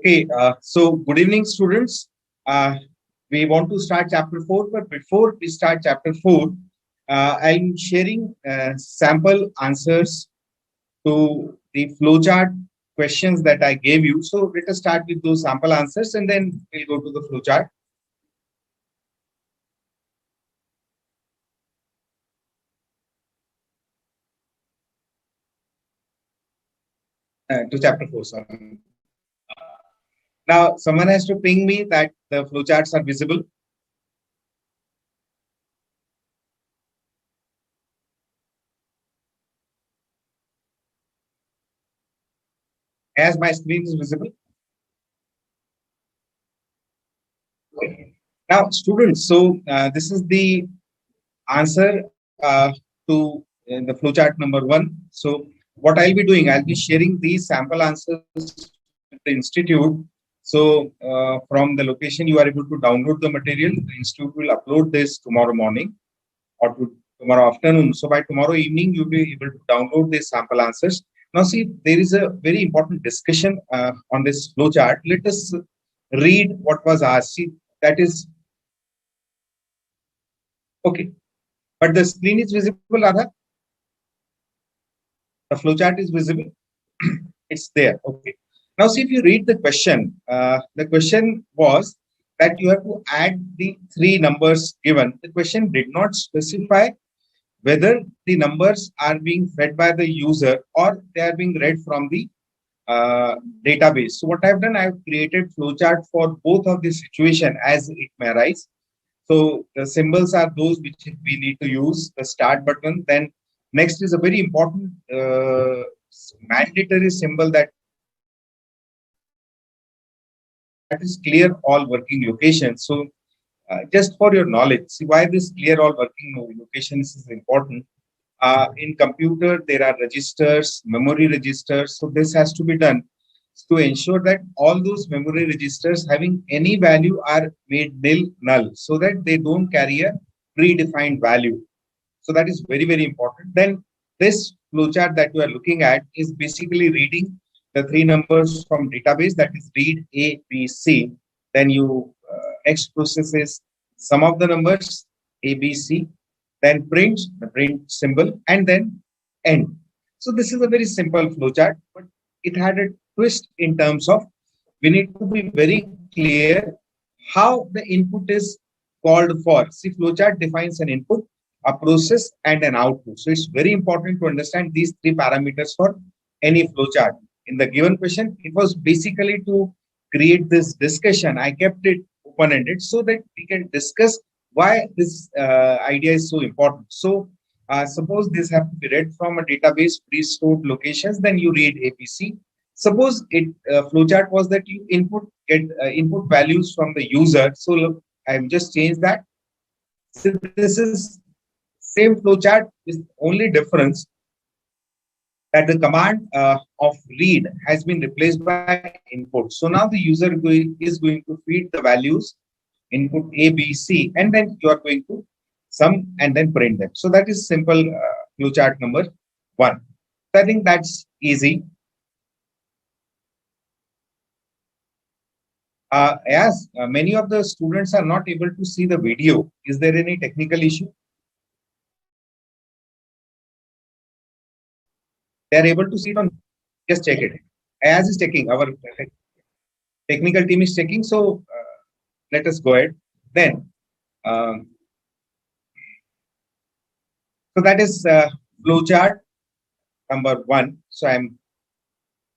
Okay, so good evening, students. We want to start chapter 4, but before we start chapter 4, I'm sharing sample answers to the flowchart questions that I gave you. So let us start with those sample answers and then we'll go to the flowchart. To chapter 4, sorry. Now, someone has to ping me that the flowcharts are visible. As my screen is visible. Now, students, so this is the answer to the flowchart number 1. So what I'll be doing, I'll be sharing these sample answers with the institute. So from the location, you are able to download the material. The institute will upload this tomorrow morning or tomorrow afternoon. So by tomorrow evening, you'll be able to download these sample answers. Now see, there is a very important discussion on this flowchart. Let us read what was asked. See, that is okay. But the screen is visible, Radha? The flowchart is visible. It's there. Okay. Now, see, if you read the question was that you have to add the 3 numbers given. The question did not specify whether the numbers are being fed by the user or they are being read from the database. So what I've done, I've created flowchart for both of the situation as it may arise. So the symbols are those which we need to use, the start button. Then next is a very important mandatory symbol that is clear all working locations. So just for your knowledge, see why this clear all working locations is important. In computer, there are registers, memory registers. So this has to be done to ensure that all those memory registers having any value are made null so that they don't carry a predefined value. So that is very, very important. Then this flowchart that you are looking at is basically reading the 3 numbers from database, that is read A, B, C. Then you next process is sum of the numbers A, B, C. Then print the print symbol and then end. So this is a very simple flowchart, but it had a twist in terms of we need to be very clear how the input is called for. See, flowchart defines an input, a process, and an output. So it's very important to understand these 3 parameters for any flowchart. In the given question, it was basically to create this discussion. I kept it open-ended so that we can discuss why this idea is so important. So suppose this have to be read from a database pre-stored locations, then you read APC. Suppose it flowchart was that you get input values from the user. So look, I've just changed that. So this is same flowchart, is only difference that the command of read has been replaced by input. So now the user is going to feed the values input A, B, C, and then you are going to sum and then print them. So that is simple flowchart number 1. So I think that's easy. As many of the students are not able to see the video, is there any technical issue? They are able to see it on, just check it. As is checking, our technical team is checking. So let us go ahead. Then, so that is flowchart number 1. So I'm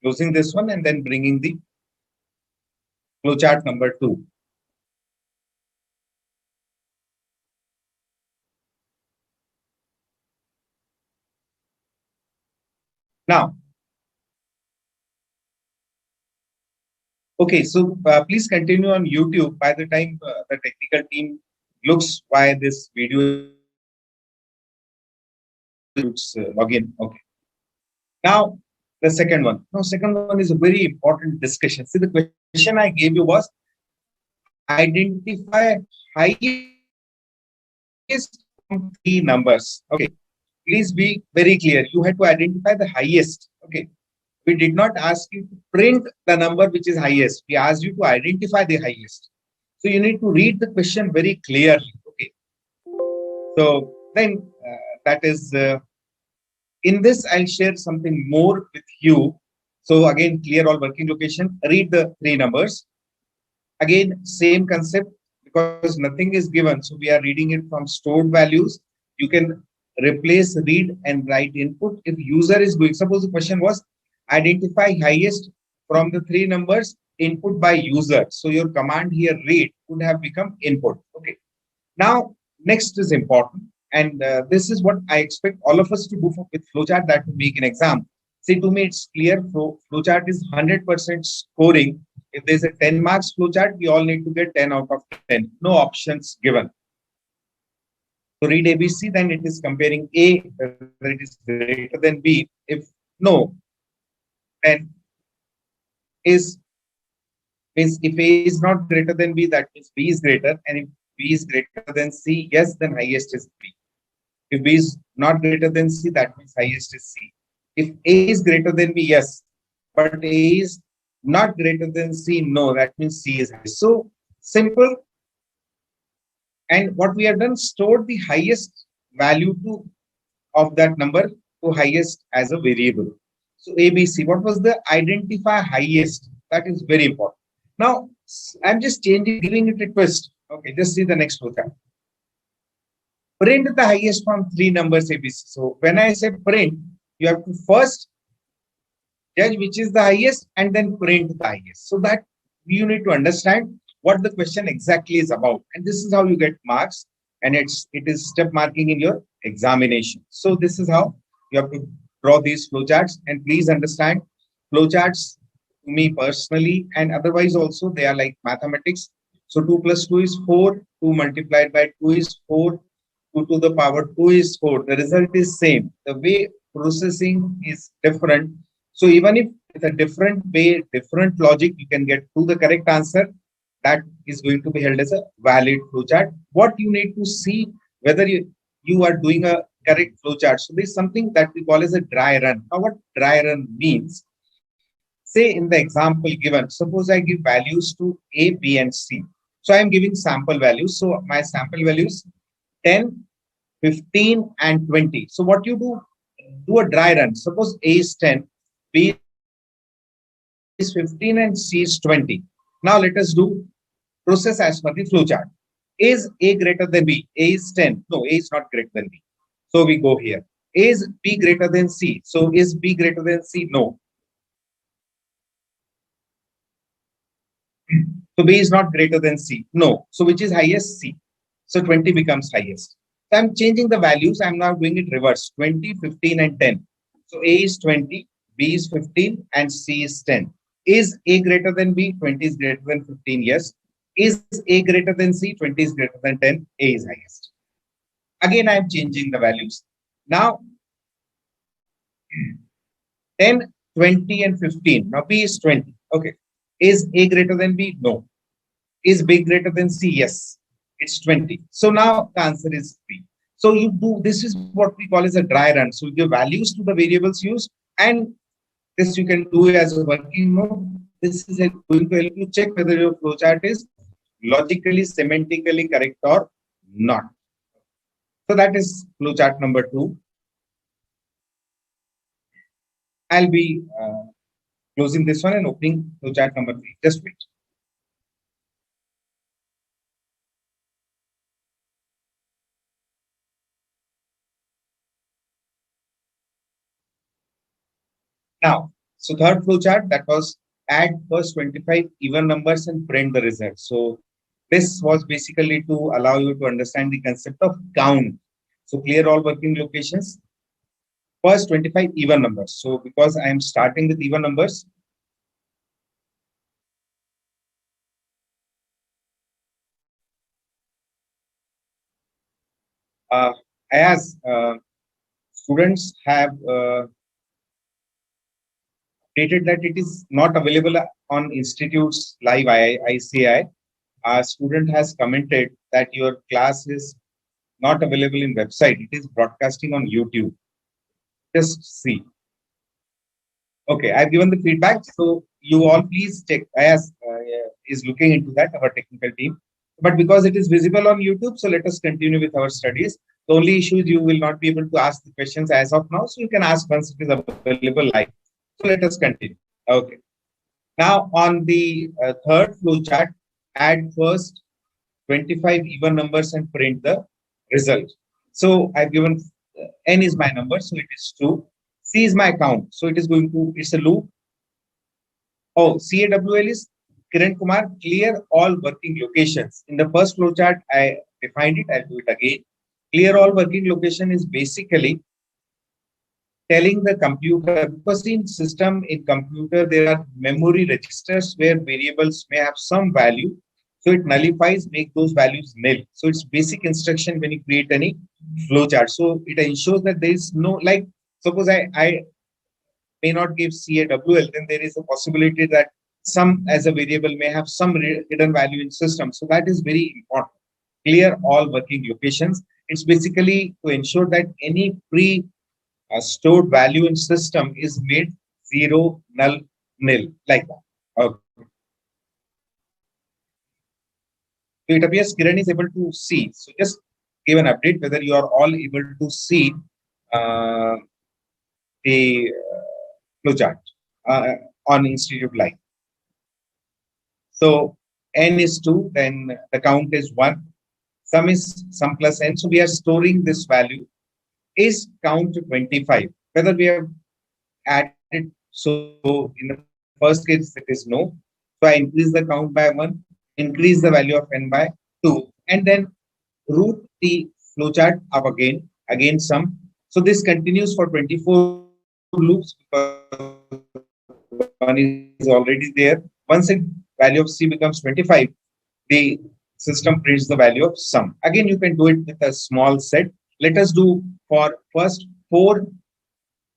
closing this one and then bringing the flowchart number 2. Now, okay, so please continue on YouTube. By the time the technical team looks why this video is login. Okay. Now, the second one. Now, second one is a very important discussion. See, the question I gave you was identify highest 3 numbers. Okay. Please be very clear. You had to identify the highest. Okay. We did not ask you to print the number which is highest. We asked you to identify the highest. So you need to read the question very clearly. Okay. So then that is in this, I'll share something more with you. So again, clear all working location. Read the three numbers. Again, same concept because nothing is given. So we are reading it from stored values. You can replace read and write input. If user is going, suppose the question was identify highest from the three numbers input by user. So your command here read would have become input. Okay. Now, next is important. And this is what I expect all of us to do with flowchart that to make an exam. See, to me, it's clear flowchart is 100% scoring. If there's a 10 marks flowchart, we all need to get 10 out of 10. No options given. So read ABC, then it is comparing A, whether it is greater than B. If no, then is means if A is not greater than B, that means B is greater. And if B is greater than C, yes, then highest is B. If B is not greater than C, that means highest is C. If A is greater than B, yes, but A is not greater than C, no, that means C is highest. So simple. And what we have done, stored the highest value of that number to highest as a variable. So ABC, what was the identify highest? That is very important. Now, I'm just changing, giving it a twist. Okay, just see the next flowchart. Print the highest from three numbers ABC. So when I say print, you have to first judge which is the highest and then print the highest. So that you need to understand what the question exactly is about. And this is how you get marks. And it is step marking in your examination. So this is how you have to draw these flowcharts. And please understand, flowcharts to me personally and otherwise also, they are like mathematics. So 2 plus 2 is 4. 2 multiplied by 2 is 4. 2 to the power 2 is 4. The result is same. The way processing is different. So even if with a different way, different logic, you can get to the correct answer. That is going to be held as a valid flowchart. What you need to see whether you are doing a correct flowchart. So there is something that we call as a dry run. Now what dry run means? Say in the example given, suppose I give values to A, B, and C. So I am giving sample values. So my sample values 10, 15, and 20. So what you do a dry run. Suppose A is 10, B is 15, and C is 20. Now let us do process as per the flowchart. Is A greater than B? A is 10. No, A is not greater than B. So we go here. Is B greater than C? So is B greater than C? No. So B is not greater than C. No. So which is highest? C. So 20 becomes highest. So I'm changing the values. I'm now doing it reverse. 20, 15, and 10. So A is 20, B is 15, and C is 10. Is A greater than B? 20 is greater than 15. Yes. Is A greater than C? 20 is greater than 10. A is highest. Again, I'm changing the values. Now, 10, 20, and 15. Now, B is 20. Okay. Is A greater than B? No. Is B greater than C? Yes. It's 20. So now the answer is B. So you do, this is what we call as a dry run. So you give values to the variables used, and this you can do as a working note. This is going to help you check whether your flowchart is logically, semantically correct or not. So that is flowchart number 2. I'll be closing this one and opening flowchart number 3. Just wait. Now, so third flowchart, that was add first 25 even numbers and print the result. So this was basically to allow you to understand the concept of count. So clear all working locations. First 25 even numbers. So because I am starting with even numbers, as students have stated that it is not available on institutes live ICAI. A student has commented that your class is not available in website. It is broadcasting on YouTube. Just see. Okay, I've given the feedback. So you all please check. IAS is looking into that, our technical team. But because it is visible on YouTube, so let us continue with our studies. The only issue is you will not be able to ask the questions as of now. So you can ask once it is available live. So let us continue. Okay. Now on the third flow chart, add first 25 even numbers and print the result. So I've given n is my number, so it is 2. C is my count, so it is going to, it's a loop. Oh, CAWL is Kiran Kumar, clear all working locations. In the first flowchart, I defined it, I'll do it again. Clear all working location is basically telling the computer, because in system, in computer, there are memory registers where variables may have some value. So it nullifies, make those values nil. So it's basic instruction when you create any flowchart. So it ensures that there is no, like, suppose I may not give CAWL, then there is a possibility that some as a variable may have some hidden value in system. So that is very important. Clear all working locations. It's basically to ensure that any pre stored value in system is made zero, null, nil, like that. Okay. So it appears Kiran is able to see. So just give an update whether you are all able to see uh, the flowchart on Institute Live. So n is 2, then the count is 1. Sum is sum plus n. So we are storing this value. Is count 25? Whether we have added, so in the first case it is no. So I increase the count by 1, increase the value of n by 2, and then root the flowchart up again sum. So this continues for 24 loops because 1 is already there. Once the value of C becomes 25, the system prints the value of sum. Again, you can do it with a small set. Let us do for first 4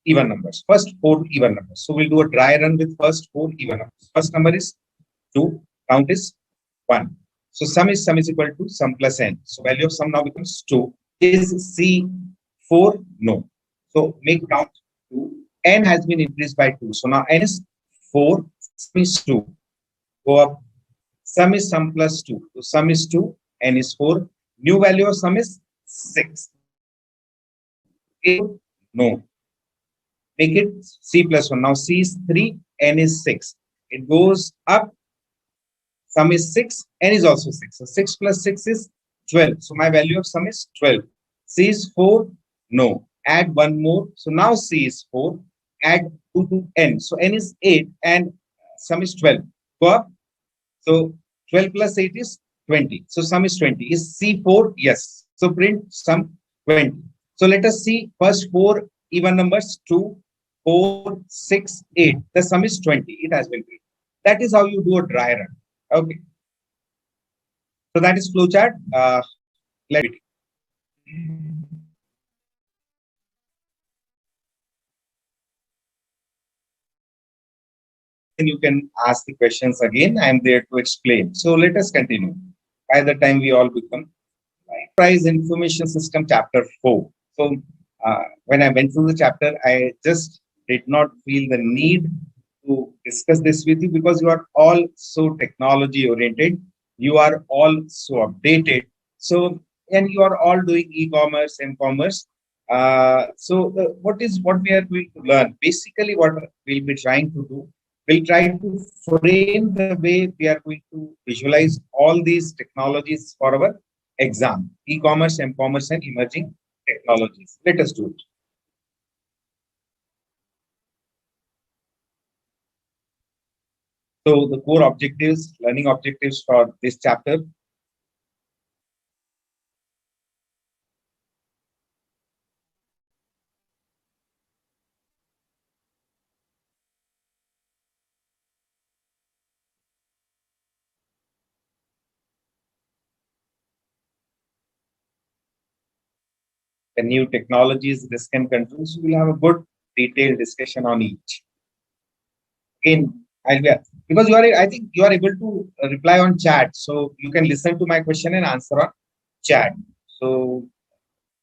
even numbers. First 4 even numbers. So we'll do a dry run with first 4 even numbers. First number is 2, count is 1. So sum is equal to sum plus n. So value of sum now becomes 2. Is C4? No. So make count 2. N has been increased by 2. So now n is 4, sum is 2. Go up. Sum is sum plus 2. So sum is 2, n is 4. New value of sum is 6. No. Make it C plus 1. Now C is 3, n is 6. It goes up. Sum is 6, n is also 6. So 6 plus 6 is 12. So my value of sum is 12. C is 4. No. Add one more. So now C is 4. Add 2 to n. So n is 8 and sum is 12. Go up. So 12 plus 8 is 20. So sum is 20. Is C4? Yes. So print sum 20. So let us see first 4 even numbers, 2, 4, 6, 8. The sum is 20. It has been printed. That is how you do a dry run. Okay. So that is flowchart. Let me. And you can ask the questions again. I am there to explain. So let us continue. By the time we all become Enterprise Information System Chapter 4. So when I went through the chapter, I just did not feel the need to discuss this with you because you are all so technology oriented. You are all so updated. So, and you are all doing e-commerce and commerce. What we are going to learn? Basically, what we'll be trying to do, we'll try to frame the way we are going to visualize all these technologies for our exam, e-commerce, m-commerce, and emerging technologies. Let us do it. So the core objectives, learning objectives for this chapter. The new technologies, risk and controls. We'll have a good detailed discussion on each. Again, because you are, I think you are able to reply on chat, so you can listen to my question and answer on chat. So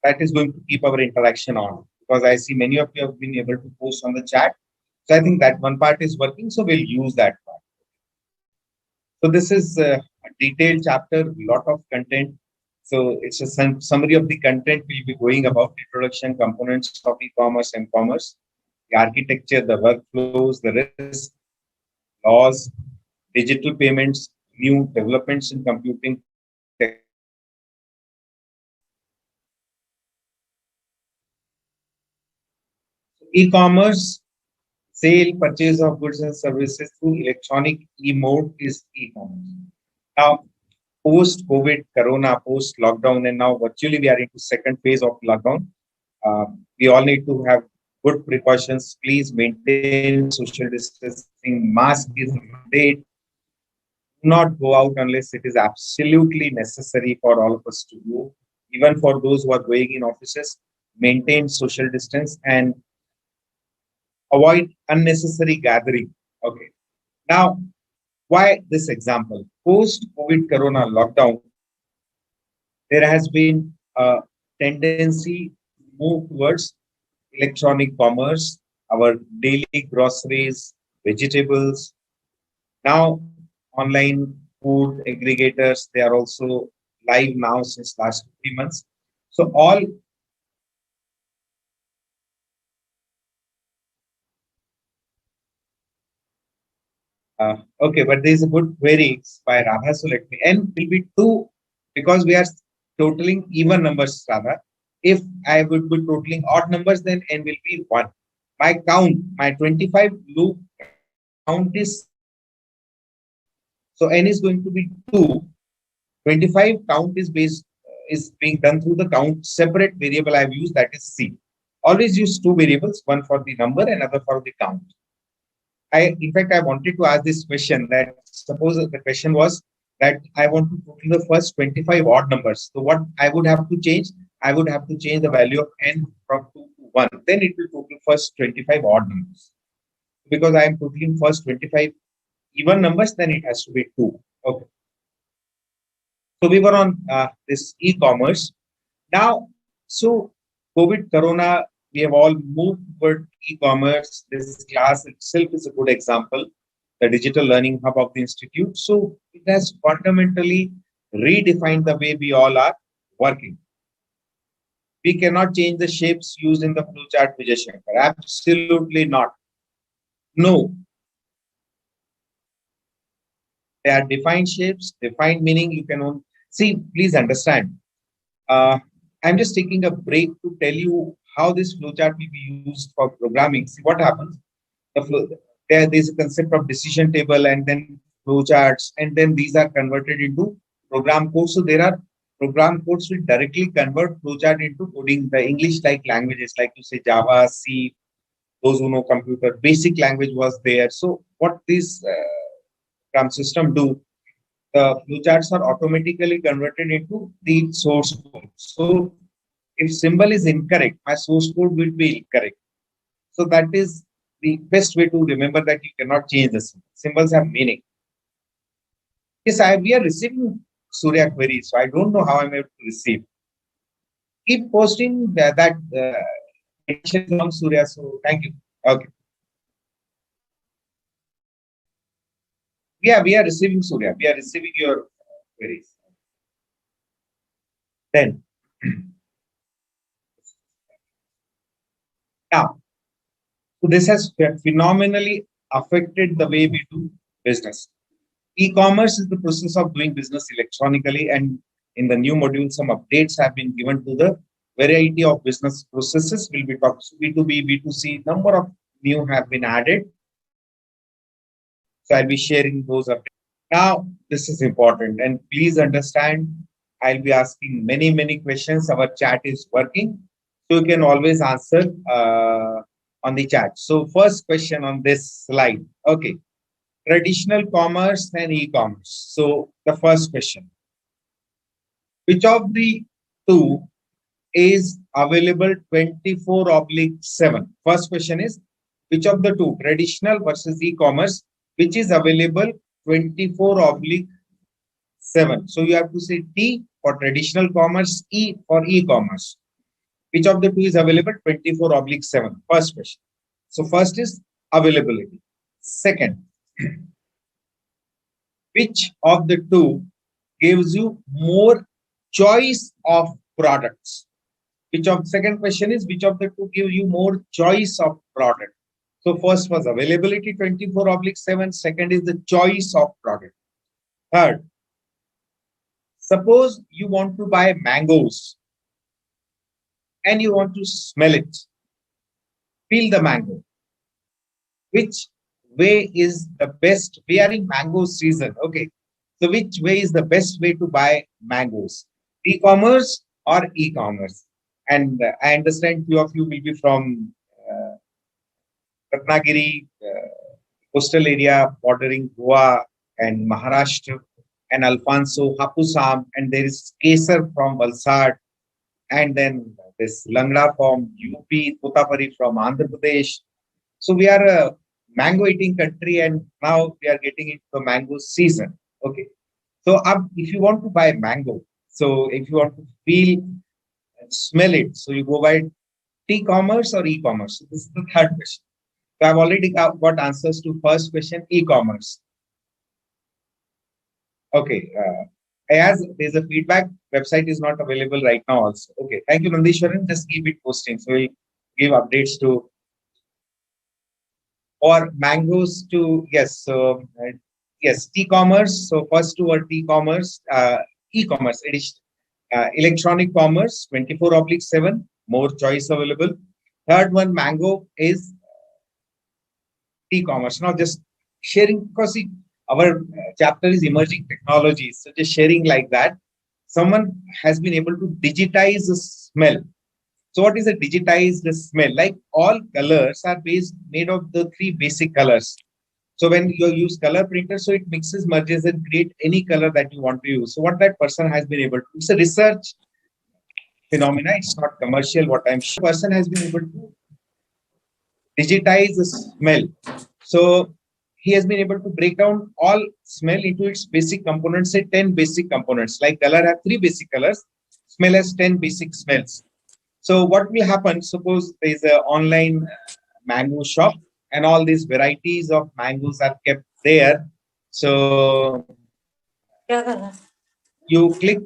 that is going to keep our interaction on because I see many of you have been able to post on the chat. So I think that one part is working. So we'll use that part. So this is a detailed chapter, lot of content. So it's a summary of the content we'll be going about: introduction, components of e-commerce and commerce, the architecture, the workflows, the risk, laws, digital payments, new developments in computing. E-commerce, sale, purchase of goods and services through electronic e-mode is e-commerce. Now, post-COVID, Corona, post-lockdown, and now virtually we are into second phase of lockdown. We all need to have good precautions. Please maintain social distancing. Mask is mandate. Do not go out unless it is absolutely necessary for all of us to go. Even for those who are going in offices, maintain social distance and avoid unnecessary gathering. Okay. Now, why this example? Post-COVID Corona lockdown, there has been a tendency to move towards electronic commerce, our daily groceries, vegetables. Now, online food aggregators, they are also live now since last 3 months. So all okay, but there is a good query by Radha. So let me, n will be 2 because we are totaling even numbers, Radha. If I would be totaling odd numbers, then n will be 1. My count, my 25 loop count is, so n is going to be 2. 25 count is based, is being done through the count separate variable I've used, that is C. Always use 2 variables, one for the number and other for the count. In fact, I wanted to ask this question that suppose the question was that I want to total the first 25 odd numbers. So what I would have to change? I would have to change the value of n from 2 to 1. Then it will total first 25 odd numbers. Because I am totaling first 25 even numbers, then it has to be 2. Okay. So we were on this e-commerce. Now, so COVID, Corona, we have all moved toward e-commerce. This class itself is a good example, the digital learning hub of the institute. So it has fundamentally redefined the way we all are working. We cannot change the shapes used in the flowchart, Vijay Shankar. Absolutely not. No. They are defined shapes, defined meaning. You can only see, please understand. I'm just taking a break to tell you how this flowchart will be used for programming. See what happens. There is a concept of decision table and then flowcharts, and then these are converted into program codes. So there are program codes which directly convert flowchart into coding, the English-like languages, like you say Java, C. Those who know computer, basic language was there. So what this program system do? The flowcharts are automatically converted into the source code. So if symbol is incorrect, my source code will be incorrect. So that is the best way to remember that you cannot change the symbol. Symbols have meaning. Yes, we are receiving Surya queries, so I don't know how I'm able to receive. Keep posting that from Surya. So thank you. Okay. Yeah, we are receiving Surya. We are receiving your queries. Then now, so this has phenomenally affected the way we do business. E-commerce is the process of doing business electronically, and in the new module, some updates have been given to the variety of business processes. Will be talked B2B, B2C, number of new have been added. So I'll be sharing those updates. Now, this is important, and please understand, I'll be asking many questions. Our chat is working, so you can always answer on the chat. So first question on this slide. Okay. Traditional commerce and e-commerce. So the first question, which of the two is available 24/7? First question is, which of the two, traditional versus e-commerce, which is available 24/7? So you have to say T for traditional commerce, E for e-commerce. Which of the two is available 24/7? First question. So first is availability. Second, which of the two gives you more choice of products? Second question is, which of the two give you more choice of product? So first was availability 24/7. Second is the choice of product. Third, suppose you want to buy mangoes and you want to smell it, feel the mango. Which way is the best? We are in mango season. Okay. So which way is the best way to buy mangoes? E-commerce or e-commerce? And I understand few of you will be from Ratnagiri, coastal area bordering Goa and Maharashtra, and Alfonso, Hapusam, and there is Kesar from Valsad, and then this Langda from UP, Totapari from Andhra Pradesh. So we are a mango eating country, and now we are getting into the mango season. Okay. So if you want to buy mango, so if you want to feel and smell it, so you go by T-commerce or e-commerce. So this is the third question. So I've already got answers to first question, e-commerce. Okay. As there's a feedback, website is not available right now also. Okay. Thank you, Nandishwaran. Just keep it posting. So we'll give updates to or mangoes to, yes. So yes, T-commerce. So first two are T-commerce, e-commerce edition, electronic commerce 24/7, more choice available. Third one, mango, is T-commerce. Now just sharing, because our chapter is emerging technologies. So just sharing like that. Someone has been able to digitize the smell. So what is a digitized smell? Like all colors are made of the three basic colors. So when you use color printer, so it mixes, merges, and create any color that you want to use. So what that person has been able to, it's a research phenomena. It's not commercial. What I'm sure, person has been able to digitize the smell. So he has been able to break down all smell into its basic components, say 10 basic components. Like color has 3 basic colors, smell has 10 basic smells. So what will happen? Suppose there is an online mango shop and all these varieties of mangoes are kept there. So you click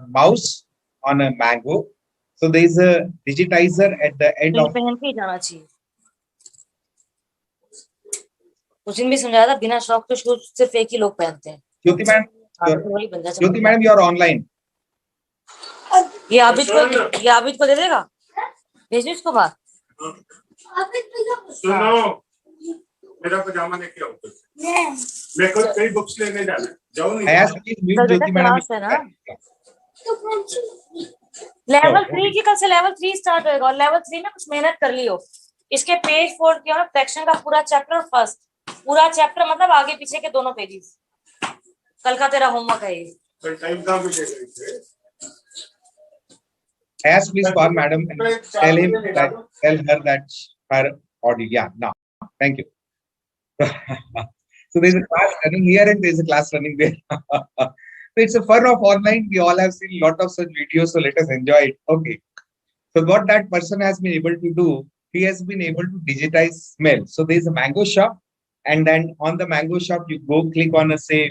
mouse on a mango. So there is a digitizer at the end of. उस दिन भी समझाया था, बिना शौक के shoes सिर्फ एक ही लोग पहनते हैं. ज्योति मैडम, यू आर ऑनलाइन. ये आबिद को दे देगा, भेजो इसको बाहर. सुनो, मेरा पजामा लेके आओ. मैं खुद कई बुक्स लेने जाना. जाओ नहीं. ज्योति मैडम है ना. लेवल 3 की कल से लेवल 3 स्टार्ट होएगा, और लेवल 3 में कुछ मेहनत कर लियो. इसके पेज फोल्ड किया ना, फ्रैक्शन का पूरा चैप्टर, फर्स्ट पूरा चैप्टर मतलब आगे पीछे के दोनों पेजेस. कल का तेरा होमवर्क है ये. टाइम कहां मिलेगा इसे? Yes, please call madam and tell her that her audio. Yeah, now. Thank you. So there's a class running here and there's a class running there. So it's a fun of online. We all have seen a lot of such videos, so let us enjoy it. Okay. So what that person has been able to do, he has been able to digitize smell. So there's a mango shop, and then on the mango shop, you go click on a, say,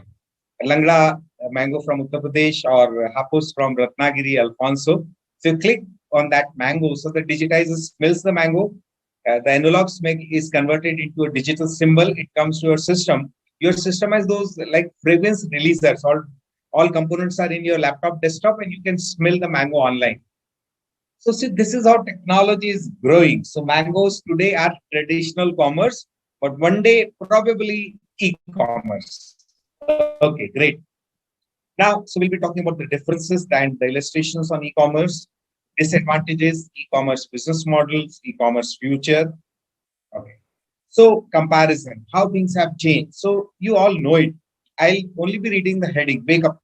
Langda mango from Uttar Pradesh or Hapus from Ratnagiri, Alfonso. So you click on that mango. So the digitizer smells the mango. The analog smell is converted into a digital symbol. It comes to your system. Your system has those like fragrance releasers. All components are in your laptop, desktop, and you can smell the mango online. So see, this is how technology is growing. So mangoes today are traditional commerce, but one day probably e-commerce. Okay, great. Now, so we'll be talking about the differences and the illustrations on e-commerce, disadvantages, e-commerce business models, e-commerce future. Okay. So comparison, how things have changed. So you all know it. I'll only be reading the heading, wake up.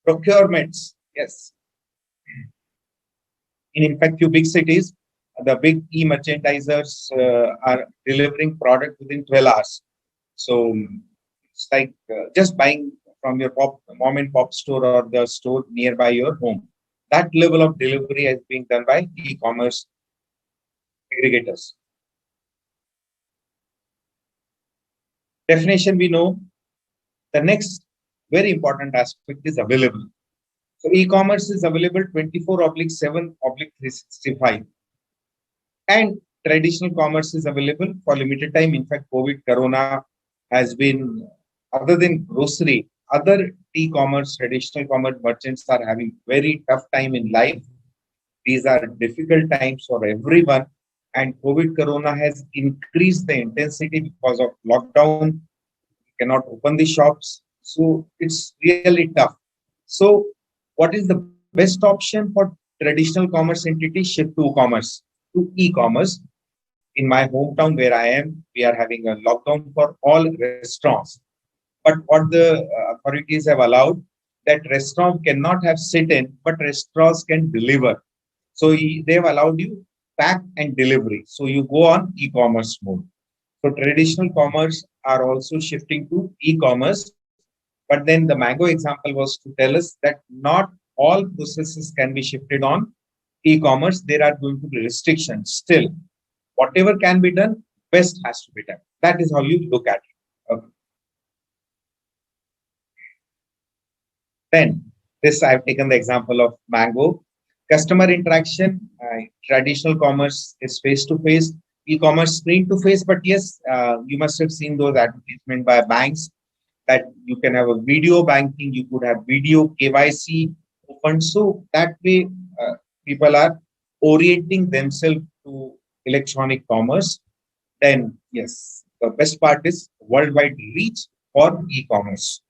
Procurements, yes. In fact, few big cities, the big e-merchandisers are delivering product within 12 hours. So it's like just buying from your mom and pop store or the store nearby your home. That level of delivery is being done by e-commerce aggregators. Definition we know. The next very important aspect is available. So e-commerce is available 24/7/365. And traditional commerce is available for limited time. In fact, COVID, Corona has been, other than grocery, other e-commerce, traditional commerce merchants are having very tough time in life. These are difficult times for everyone. And COVID, Corona has increased the intensity because of lockdown. You cannot open the shops. So it's really tough. So what is the best option for traditional commerce entity? Shift to commerce, to e-commerce. In my hometown where I am, we are having a lockdown for all restaurants. But what the authorities have allowed, that restaurant cannot have sit-in, but restaurants can deliver. So they have allowed you pack and delivery. So you go on e-commerce mode. So traditional commerce are also shifting to e-commerce. But then the Mango example was to tell us that not all processes can be shifted on e-commerce. There are going to be restrictions still. Whatever can be done, best has to be done. That is how you look at it. Okay. Then, this I've taken the example of Mango. Customer interaction, traditional commerce is face-to-face, e-commerce screen-to-face. But yes, you must have seen those advertisements by banks that you can have a video banking, you could have video KYC open. So that way, people are orienting themselves to electronic commerce. Then yes, the best part is worldwide reach for e-commerce.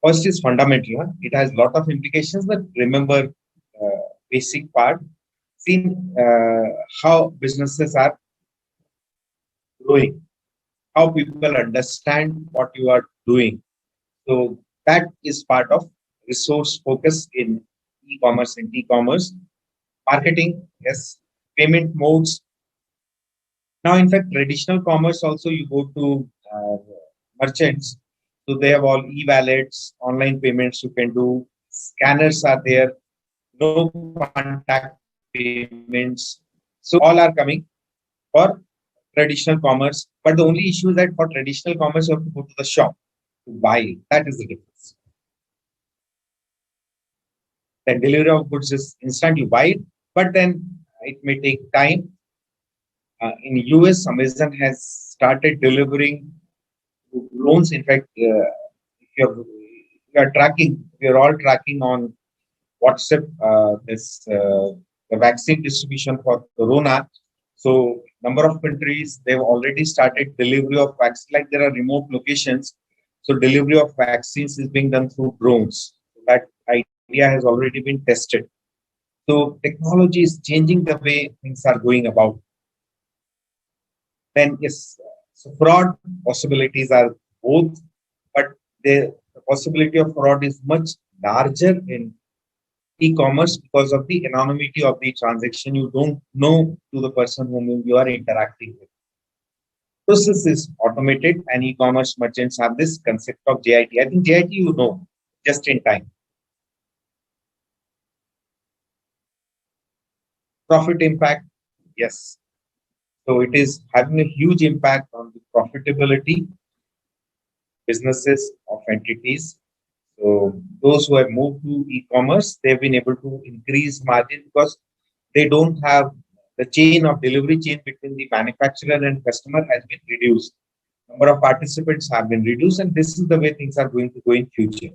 First is fundamental. Huh? It has a lot of implications, but remember basic part. See how businesses are growing, how people understand what you are doing. So that is part of resource focus in e-commerce and e-commerce. Marketing, yes. Payment modes. Now, in fact, traditional commerce also, you go to merchants. So they have all e-wallets, online payments you can do. Scanners are there. No contact payments. So all are coming for traditional commerce. But the only issue is that for traditional commerce, you have to go to the shop to buy it. That is the difference. The delivery of goods is instant, you buy it, but then it may take time. In US, Amazon has started delivering drones. In fact, if you're tracking, we're all tracking on WhatsApp the vaccine distribution for Corona. So number of countries, they've already started delivery of vaccines. Like there are remote locations. So delivery of vaccines is being done through drones. That idea has already been tested. So technology is changing the way things are going about. Then yes, so fraud possibilities are both, but the possibility of fraud is much larger in e-commerce because of the anonymity of the transaction. You don't know to the person whom you are interacting with. Process is automated, and e-commerce merchants have this concept of JIT. I think JIT you know, just in time. Profit impact, yes. So it is having a huge impact on the profitability businesses of entities. So those who have moved to e-commerce, they've been able to increase margin because they don't have the chain of delivery chain between the manufacturer and customer has been reduced. Number of participants have been reduced, and this is the way things are going to go in future.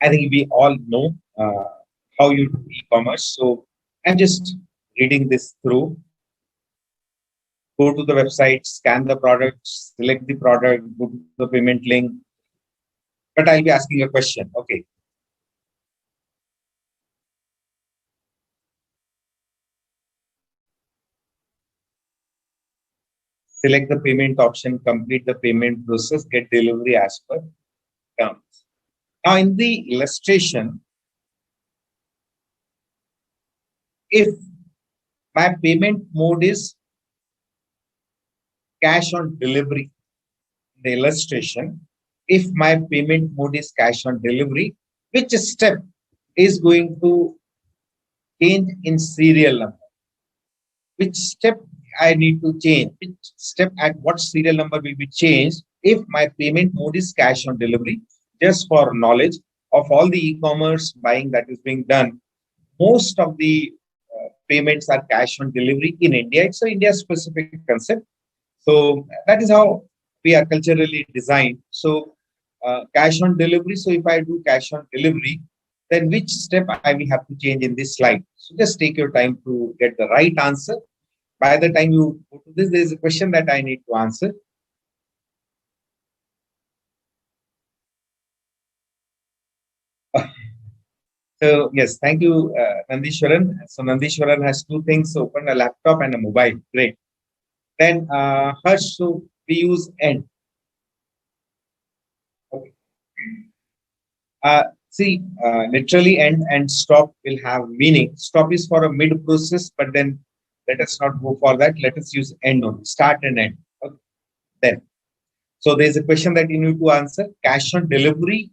I think we all know how you do e-commerce. So I'm just reading this through. Go to the website, scan the product, select the product, go to the payment link. But I'll be asking a question. Okay. Select the payment option, complete the payment process, get delivery as per terms. Now, in the illustration, if my payment mode is cash on delivery, the illustration, if my payment mode is cash on delivery, which step is going to change in serial number? which step I need to change, which step at what serial number will be changed if my payment mode is cash on delivery. Just for knowledge of all the e-commerce buying that is being done, most of the payments are cash on delivery in India. It's an India specific concept. So that is how we are culturally designed. So cash on delivery. So if I do cash on delivery, then which step I will have to change in this slide. So just take your time to get the right answer. By the time you go to this, there is a question that I need to answer. So yes, thank you, Nandishwaran. So Nandishwaran has two things open: a laptop and a mobile. Great. Then Harsh, so we use end. Okay. See, literally end and stop will have meaning. Stop is for a mid process, but then let us not go for that. Let us use end only. Start and end. Okay. Then, so there is a question that you need to answer. Cash on delivery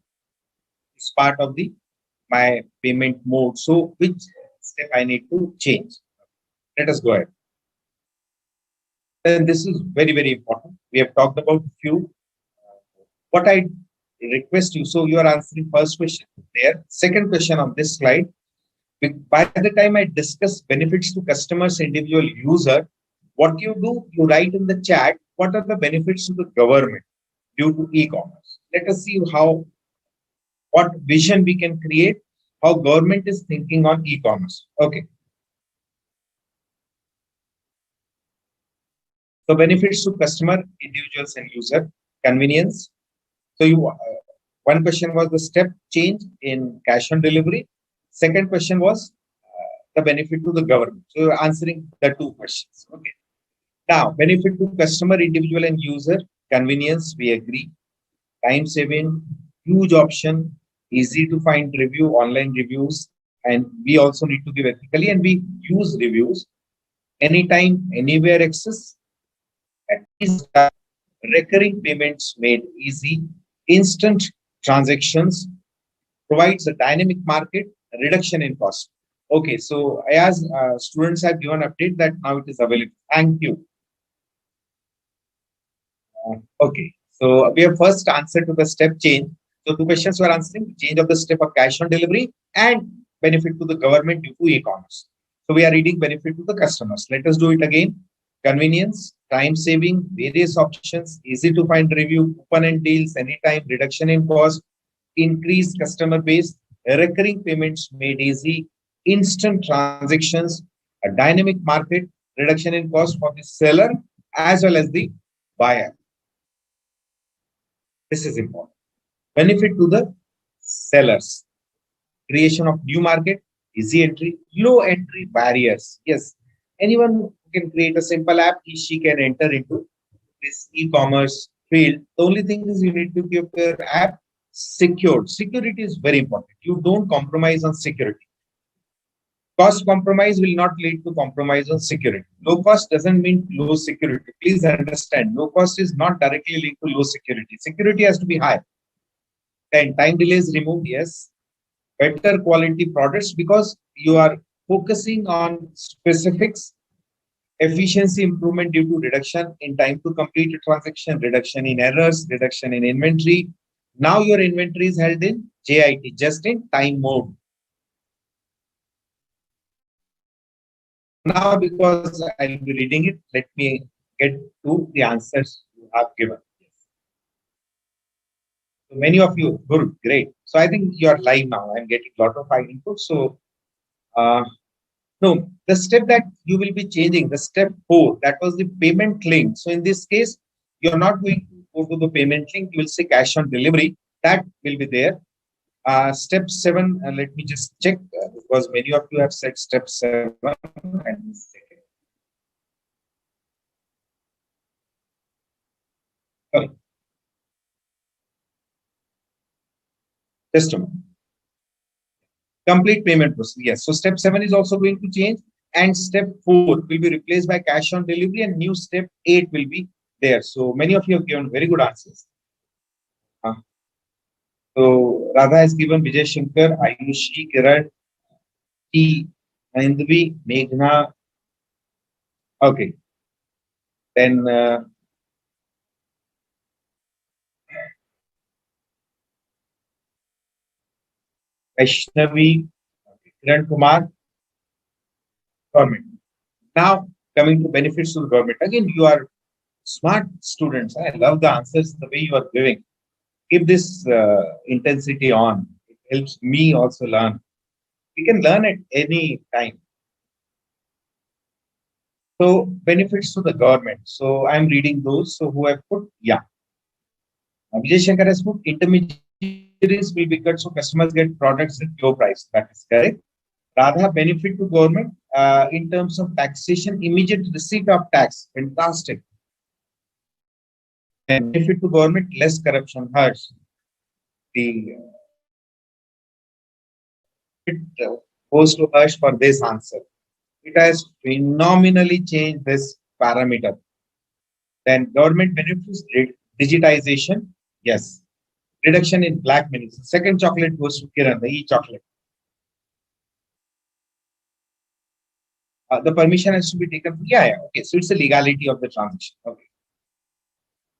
is part of the my payment mode. So which step I need to change? Let us go ahead. Then this is very, very important. We have talked about few. What I request you, so you are answering first question there. Second question on this slide. By the time I discuss benefits to customers, individual user, what you do, you write in the chat, what are the benefits to the government due to e-commerce? Let us see what vision we can create, how government is thinking on e-commerce. Okay. So benefits to customer, individuals and user, convenience. So one question was the step change in cash on delivery. Second question was the benefit to the government. So you're answering the two questions. Okay. Now, benefit to customer, individual and user, convenience, we agree. Time saving, huge option, easy to find review, online reviews, and we also need to give ethically, and we use reviews. Anytime, anywhere access, at least recurring payments made easy, instant transactions, provides a dynamic market, reduction in cost. Okay, so as students have given update that now it is available. Thank you. Okay, so we have first answer to the step change. So two questions we are answering: change of the step of cash on delivery and benefit to the government due to e-commerce. So we are reading benefit to the customers. Let us do it again. Convenience, time saving, various options, easy to find review, coupon and deals, anytime, reduction in cost, increased customer base, recurring payments made easy, instant transactions, a dynamic market, reduction in cost for the seller as well as the buyer. This is important. Benefit to the sellers, creation of new market, easy entry, low entry barriers. Yes, anyone who can create a simple app, she can enter into this e-commerce field. The only thing is you need to keep your app secured. Security is very important. You don't compromise on security. Cost compromise will not lead to compromise on security. Low cost doesn't mean low security. Please understand, low cost is not directly linked to low security. Security has to be high. And time delays removed, yes. Better quality products because you are focusing on specifics, efficiency improvement due to reduction in time to complete a transaction, reduction in errors, reduction in inventory. Now your inventory is held in JIT, just in time mode. Now, because I'll be reading it, let me get to the answers you have given. So many of you, good, great. So I think you are live now. I'm getting a lot of high input. So, no, the step that you will be changing, the step 4, that was the payment link. So in this case, you're not going to go to the payment link. You will say cash on delivery. That will be there. Step 7, let me just check because many of you have said step 7. And sorry. Just a moment. Complete payment process. Yes. So step 7 is also going to change, and step 4 will be replaced by cash on delivery, and new step 8 will be there. So many of you have given very good answers. So Radha has given Vijay Shankar, Ayushi, Kiran, T, Nandvi, Meghna, Okay. Then Vaishnavi, Kiran Kumar, government. Now coming to benefits to the government. Again, you are smart students. I love the answers, the way you are giving. Keep this intensity on. It helps me also learn. We can learn at any time. So benefits to the government. So I'm reading those. So who have put, yeah. Vijay Shankar has put intermediaries will be cut so customers get products at low price. That is correct. Radha, benefit to government in terms of taxation, immediate receipt of tax. Fantastic. And benefit to government, less corruption. Hers. The it goes to Harsh for this answer. It has phenomenally changed this parameter. Then government benefits, digitization, yes. Reduction in black money. Second chocolate goes to Kiran, the e-chocolate. The permission has to be taken. Yeah. Okay. So it's the legality of the transaction. Okay.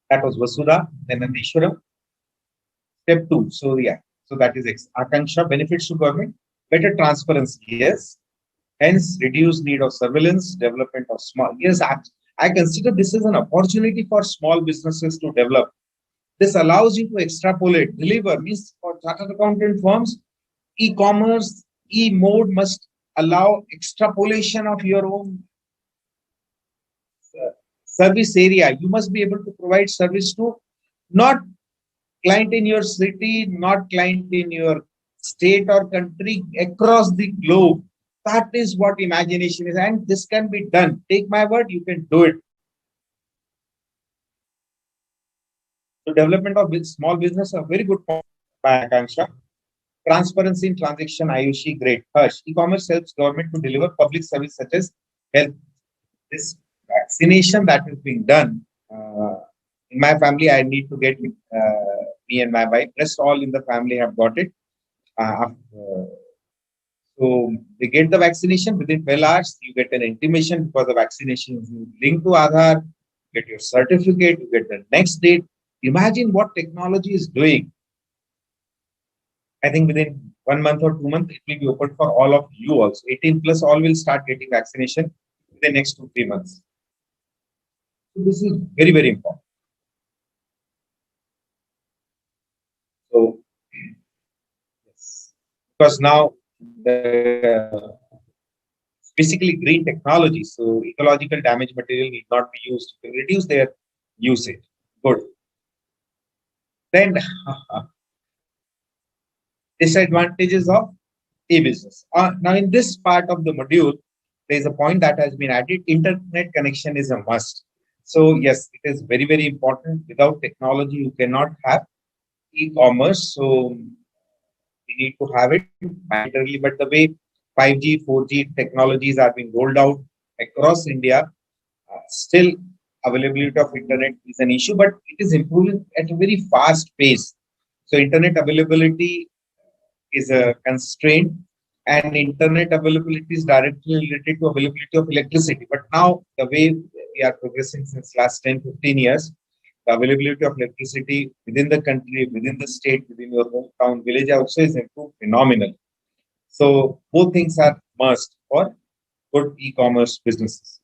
That was Vasudha, then Nandeshwaram. Step 2. So yeah. So that is X. Akanksha, benefits to government. Better transparency. Yes. Hence, reduced need of surveillance, development of small. Yes, I consider this is an opportunity for small businesses to develop. This allows you to extrapolate, deliver. Means for chartered accountant firms, e-commerce, e-mode must allow extrapolation of your own service area. You must be able to provide service to not client in your city, not client in your state or country, across the globe. That is what imagination is, and this can be done. Take my word, you can do it. So development of small business, a very good point by Akanksha. Transparency in transaction, Ayushi, great. Harsh, e-commerce helps government to deliver public service such as health. This vaccination that is being done, in my family, I need to get it. Me and my wife, rest all in the family have got it. So they get the vaccination within 12 hours. You get an intimation because the vaccination is linked to Aadhaar. Get your certificate. You get the next date. Imagine what technology is doing. I think within 1 month or 2 months, it will be open for all of you also. 18 plus all will start getting vaccination in the next 2-3 months. So this is very, very important. So yes, because now basically green technology, so ecological damage material need not be used to reduce their usage. Good. Then disadvantages of e-business. Now in this part of the module, there is a point that has been added. Internet connection is a must. So yes, it is very, very important. Without technology, you cannot have e-commerce. So we need to have it mandatorily. But the way 5G, 4G technologies are being rolled out across India, still availability of internet is an issue, but it is improving at a very fast pace. So internet availability is a constraint, and internet availability is directly related to availability of electricity. But now the way we are progressing since last 10-15 years, the availability of electricity within the country, within the state, within your hometown, village also is improved phenomenally. So both things are must for good e-commerce businesses.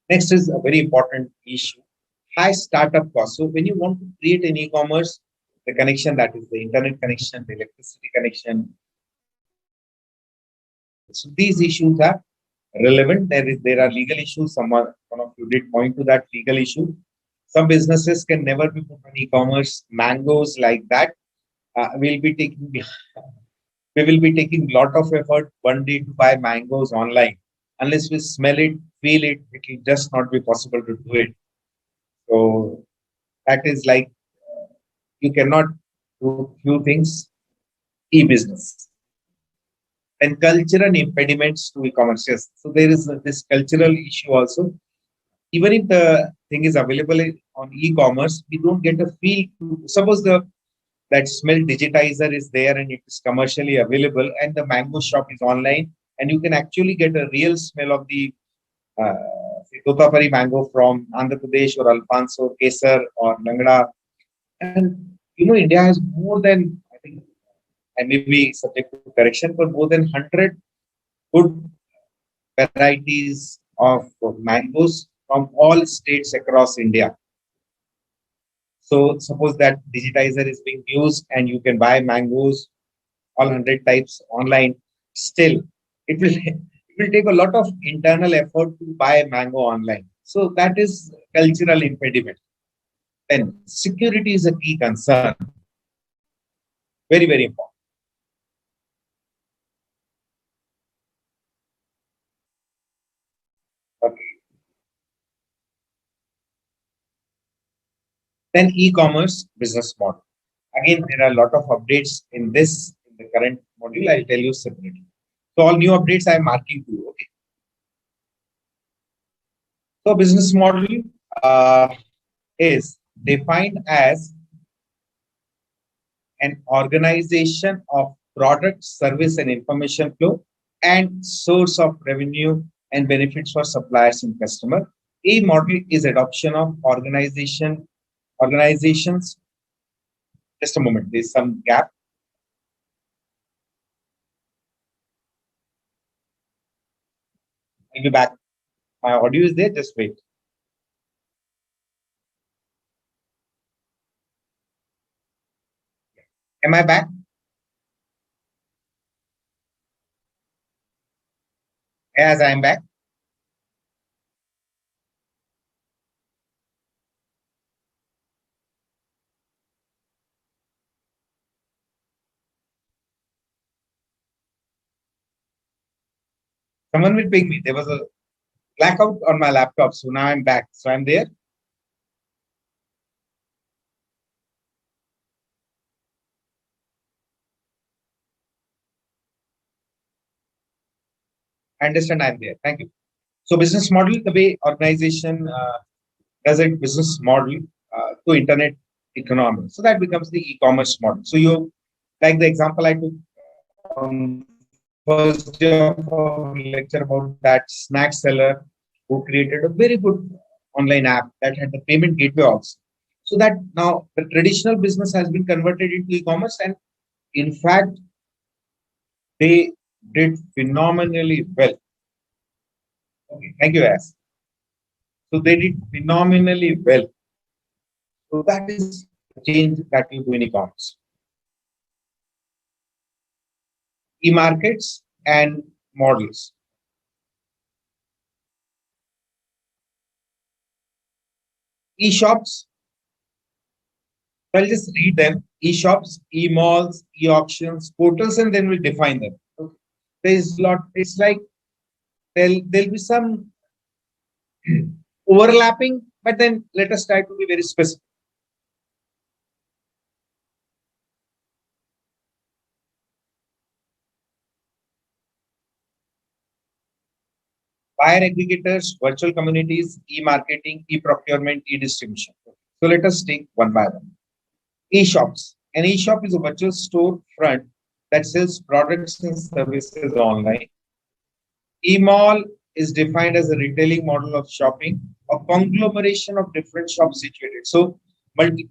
Next is a very important issue, high startup cost. So when you want to create an e-commerce, the connection, that is the internet connection, the electricity connection. So these issues are relevant. There are legal issues. One of you did point to that legal issue. Some businesses can never be put on e-commerce. Mangoes like that we will be taking lot of effort one day to buy mangoes online. Unless we smell it, feel it, it will just not be possible to do it. So that is like you cannot do few things e-business. And cultural impediments to e-commerce. Yes. So there is this cultural issue also. Even if the thing is available on e-commerce, we don't get a feel to suppose that smell digitizer is there and it is commercially available, and the mango shop is online, and you can actually get a real smell of the say Totapari mango from Andhra Pradesh, or Alfonso, Kesar, or Langda. And India has more than, I think, I may be subject to correction, but more than 100 good varieties of mangoes from all states across India. So suppose that digitizer is being used and you can buy mangoes, all 100 types online. Still, it will it will take a lot of internal effort to buy a mango online. So that is cultural impediment. Then security is a key concern. Very, very important. Okay. Then e-commerce business model. Again, there are a lot of updates in the current module. I'll tell you separately. So all new updates I'm marking to you. Okay. So business model is defined as an organization of product, service, and information flow and source of revenue and benefits for suppliers and customer. A model is adoption of organizations. Just a moment, there's some gap. I'll be back. My audio is there, just wait. Am I back? As I am back. Someone will ping me. There was a blackout on my laptop, so now I'm back. So I'm there. I understand I'm there. Thank you. So business model, the way organization does it, business model to internet economy. So that becomes the e-commerce model. So you, like the example I took on first day of our lecture about that snack seller who created a very good online app that had the payment gateway also. So that now the traditional business has been converted into e-commerce, and in fact, they did phenomenally well. Okay, thank you, As. So they did phenomenally well. So that is the change that we do in e-commerce. E-markets and models. E-shops. I'll just read them. E-shops, e-malls, e-auctions, portals, and then we'll define them. Okay. There's a lot. It's like there'll be some overlapping, but then let us try to be very specific. Buyer aggregators, virtual communities, e-marketing, e-procurement, e-distribution. So let us take one by one. E-shops. An e-shop is a virtual store front that sells products and services online. E-mall is defined as a retailing model of shopping, a conglomeration of different shops situated. So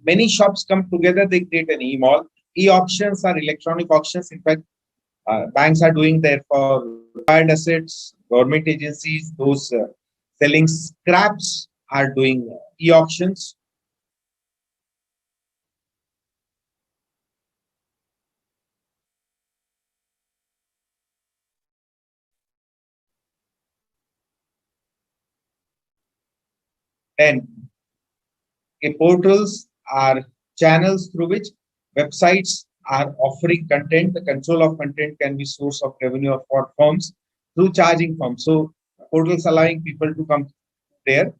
many shops come together, they create an e-mall. E-auctions are electronic auctions. In fact, banks are doing that for required assets, government agencies, those selling scraps are doing e-auctions. And portals are channels through which websites are offering content. The control of content can be source of revenue for firms through charging firms. So portals allowing people to come to their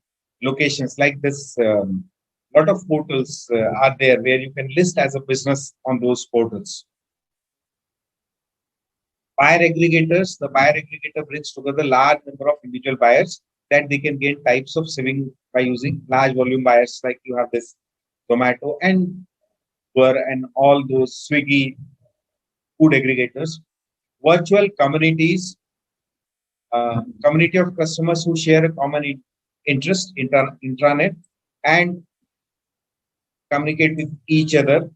locations like this. Lot of portals are there where you can list as a business on those portals. Buyer aggregators. The buyer aggregator brings together large number of individual buyers that they can gain types of saving by using large volume buyers, like you have this Zomato and Uber and all those Swiggy food aggregators. Virtual communities. community of customers who share a common interest, intranet, and communicate with each other.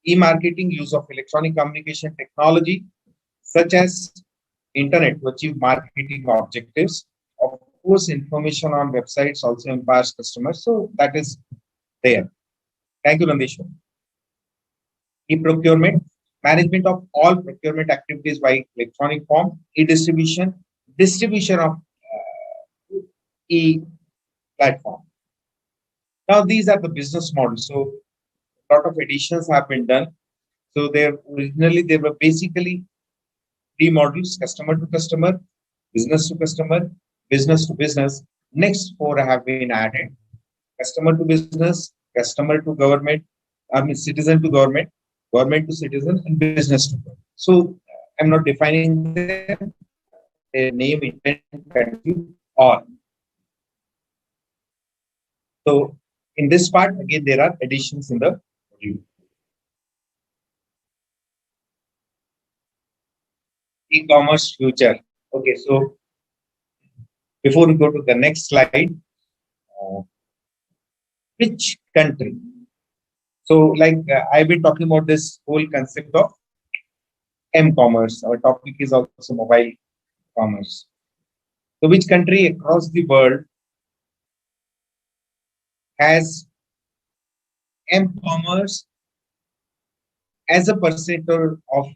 E-marketing, use of electronic communication technology, such as internet to achieve marketing objectives. Of course, information on websites also empowers customers. So that is there. Thank you, Nandeshwar. E-procurement, management of all procurement activities by electronic form. E-distribution, distribution of e-platform. Now, these are the business models. So, a lot of additions have been done. So, originally they were basically three models: customer to customer, business to customer, business to business. Next four have been added: customer to business, customer to government, citizen to government, government to citizen, and business to government. So, I'm not defining them. Their name, intent, continue, all. So, in this part, again, there are additions in the module. E-commerce future. Okay, so before we go to the next slide, which country? So, I've been talking about this whole concept of M-commerce. Our topic is also mobile commerce. So, which country across the world has M-commerce as a percentage of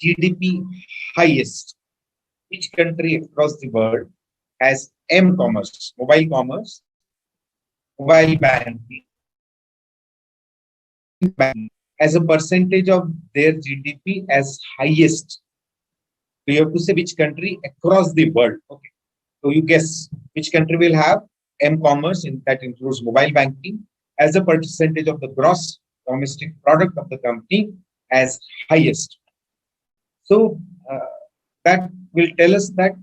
GDP highest? Which country across the world has M-commerce, mobile commerce, mobile banking, as a percentage of their GDP as highest? So you have to say which country across the world. Okay. So you guess which country will have M-commerce, that includes mobile banking, as a percentage of the gross domestic product of the company as highest. So that will tell us that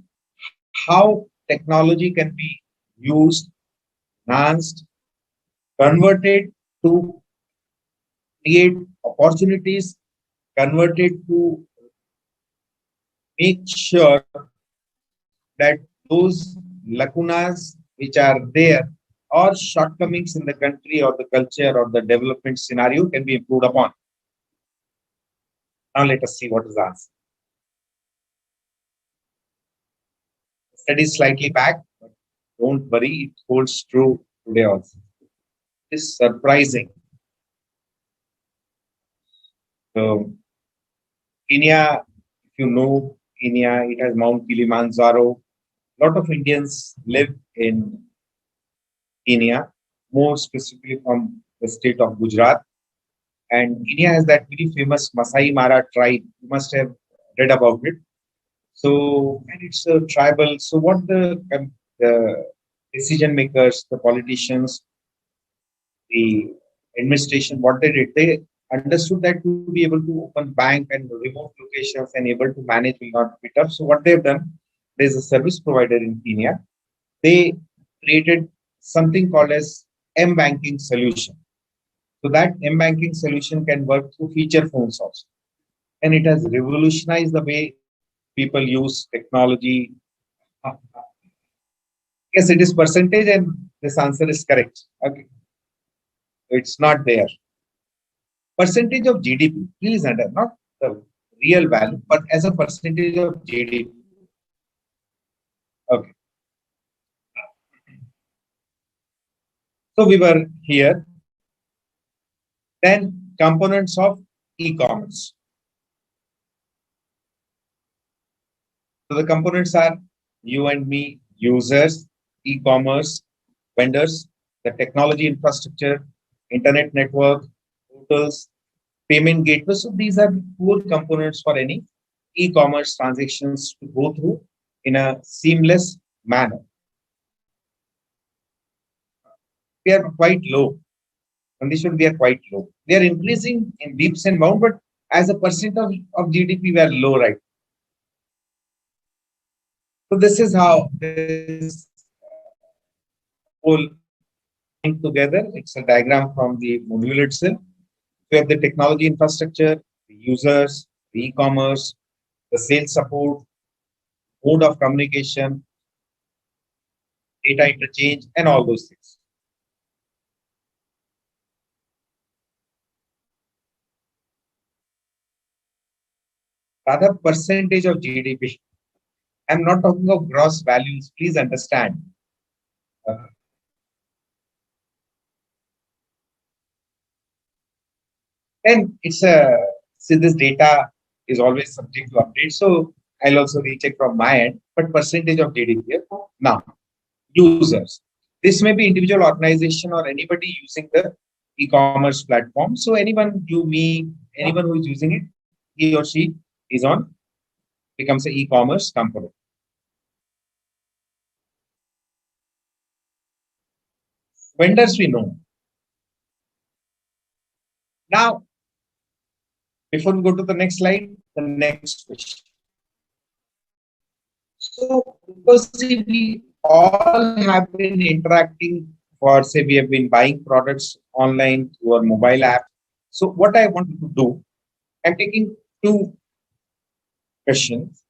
how technology can be used, enhanced, converted to create opportunities, converted to make sure that those lacunas which are there or shortcomings in the country or the culture or the development scenario can be improved upon. Now let us see what is the answer. The study is slightly back, but don't worry, it holds true today also. It's surprising. So, Kenya, if you know Kenya, it has Mount Kilimanjaro. A lot of Indians live in Kenya, more specifically from the state of Gujarat. And Kenya has that very famous Masai Mara tribe. You must have read about it. So, and it's a tribal. So, what the decision makers, the politicians, the administration, what they did, they understood that to be able to open bank and remote locations and able to manage will not be tough. So, what they've done, there's a service provider in Kenya. They created something called as M-banking solution. So that M-banking solution can work through feature phones also. And it has revolutionized the way people use technology. Yes, it is percentage and this answer is correct. Okay. It's not there. Percentage of GDP, please understand, not the real value, but as a percentage of GDP. Okay. So we were here. Then components of e-commerce. So the components are you and me, users, e-commerce, vendors, the technology infrastructure, internet network, portals, payment gateways. So these are core components for any e-commerce transactions to go through in a seamless manner. We are quite low. Condition we are quite low. We are increasing in leaps and bounds, but as a percent of GDP, we are low, right? So this is how this whole thing together. It's a diagram from the module itself. We have the technology infrastructure, the users, the e-commerce, the sales support, mode of communication, data interchange, and all those things. Rather, percentage of GDP. I'm not talking of gross values. Please understand. And it's a, see, this data is always subject to update. So I'll also recheck from my end, but percentage of GDP. Now, users. This may be individual organization or anybody using the e-commerce platform. So anyone, you, me, anyone who is using it, he or she is on, becomes an e-commerce company. Vendors we know. Now, before we go to the next slide, the next question. So, because we all have been interacting for, say, we have been buying products online through our mobile app. So, what I want to do, I'm taking two questions.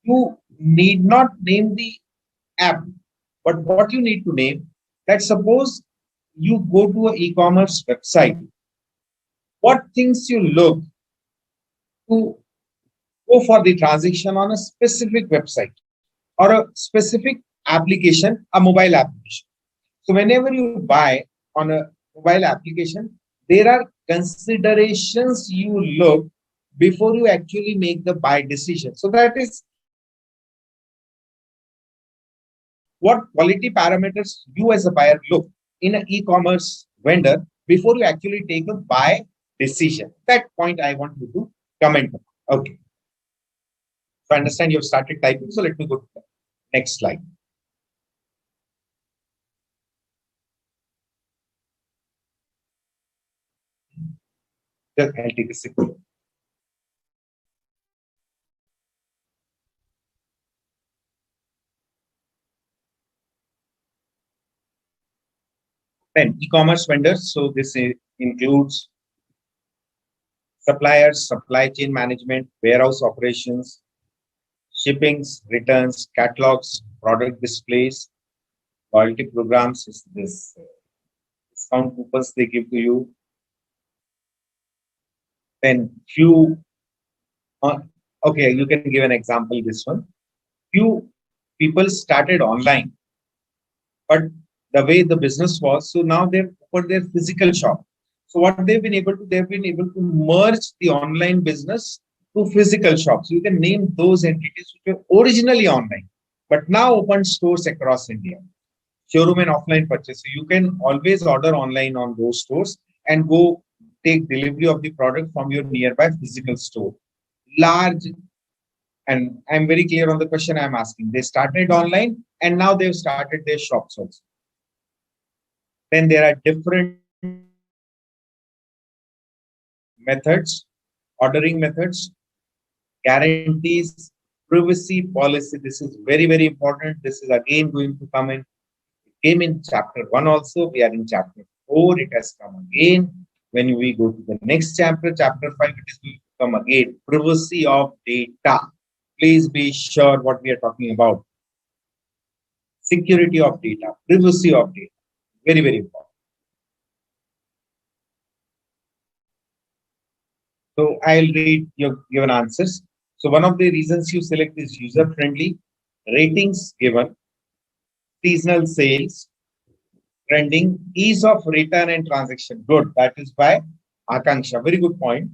You need not name the app, but what you need to name, that suppose you go to an e-commerce website, what things you look to go for the transaction on a specific website or a specific application, a mobile application. So whenever you buy on a mobile application, there are considerations you look before you actually make the buy decision. So that is what quality parameters you as a buyer look in an e-commerce vendor before you actually take a buy decision. That point I want you to comment on. Okay. So I understand you've started typing. So let me go to the next slide. Just I'll take a second. Then e-commerce vendors. So this includes suppliers, supply chain management, warehouse operations, shippings, returns, catalogs, product displays, loyalty programs. Is this discount coupons they give to you? Then few. Okay, you can give an example. This one. Few people started online, but the way the business was, so now they've opened their physical shop. So what they've been able to merge the online business to physical shops. So you can name those entities which were originally online, but now open stores across India. Showroom and offline purchase. So you can always order online on those stores and go take delivery of the product from your nearby physical store. Large, and I'm very clear on the question I'm asking. They started online and now they've started their shops also. Then there are different methods, ordering methods, guarantees, privacy policy. This is very, very important. This is again going to come in. It came in chapter 1 also. We are in chapter 4. It has come again. When we go to the next chapter, chapter 5, it is going to come again. Privacy of data. Please be sure what we are talking about. Security of data, privacy of data. Very, very important. So I'll read your given answers. So one of the reasons you select is user-friendly, ratings given, seasonal sales, trending, ease of return and transaction. Good. That is by Akanksha. Very good point.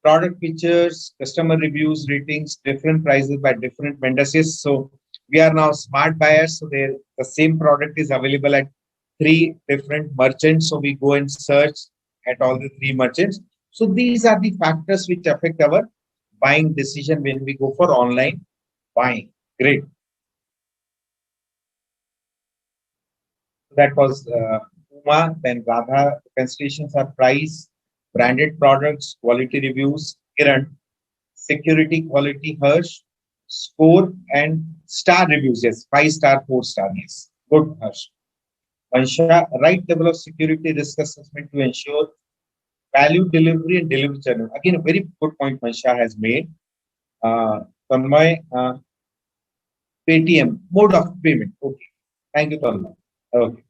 Product features, customer reviews, ratings, different prices by different vendors. Yes, so we are now smart buyers. So the same product is available at 3 different merchants. So we go and search at all the 3 merchants. So these are the factors which affect our buying decision when we go for online buying. Great. That was Uma. Then Radha. Considerations are price, branded products, quality reviews, Kiran, security, quality, Harsh, score, and star reviews. Yes, 5-star, 4-star. Yes, good, Harsh. Vansha, right level of security risk assessment to ensure value delivery and delivery channel. Again, a very good point Vansha has made. Tanmay, Paytm, mode of payment. Okay. Thank you, Tarun. Okay.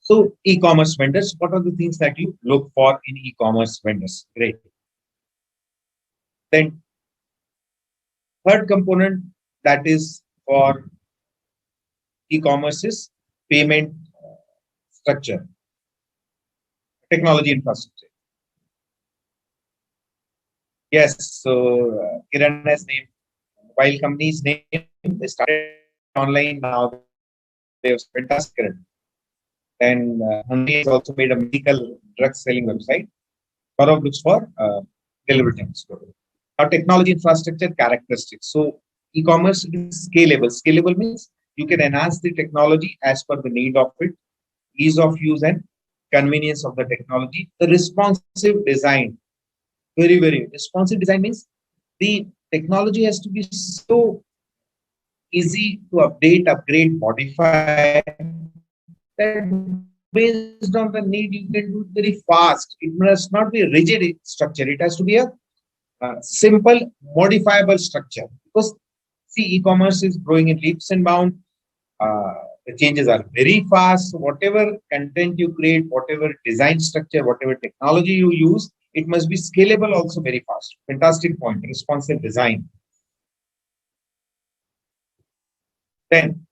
So e-commerce vendors, what are the things that you look for in e-commerce vendors? Great. Then third component that is for e-commerce is payment structure, technology infrastructure. Yes, so Kiran has named mobile company's name. They started online, now they have fantastic Kiran. Then Hyundai has also made a medical drug selling website. Gaurav looks for delivery times. Now, technology infrastructure characteristics. So, e-commerce is scalable. Scalable means you can enhance the technology as per the need of it, ease of use and convenience of the technology. The responsive design, very responsive design means the technology has to be so easy to update, upgrade, modify. That based on the need, you can do it very fast. It must not be a rigid structure. It has to be a simple, modifiable structure. Because see, e-commerce is growing in leaps and bounds. The changes are very fast. So whatever content you create, whatever design structure, whatever technology you use, it must be scalable also very fast. Fantastic point. Responsive design. Then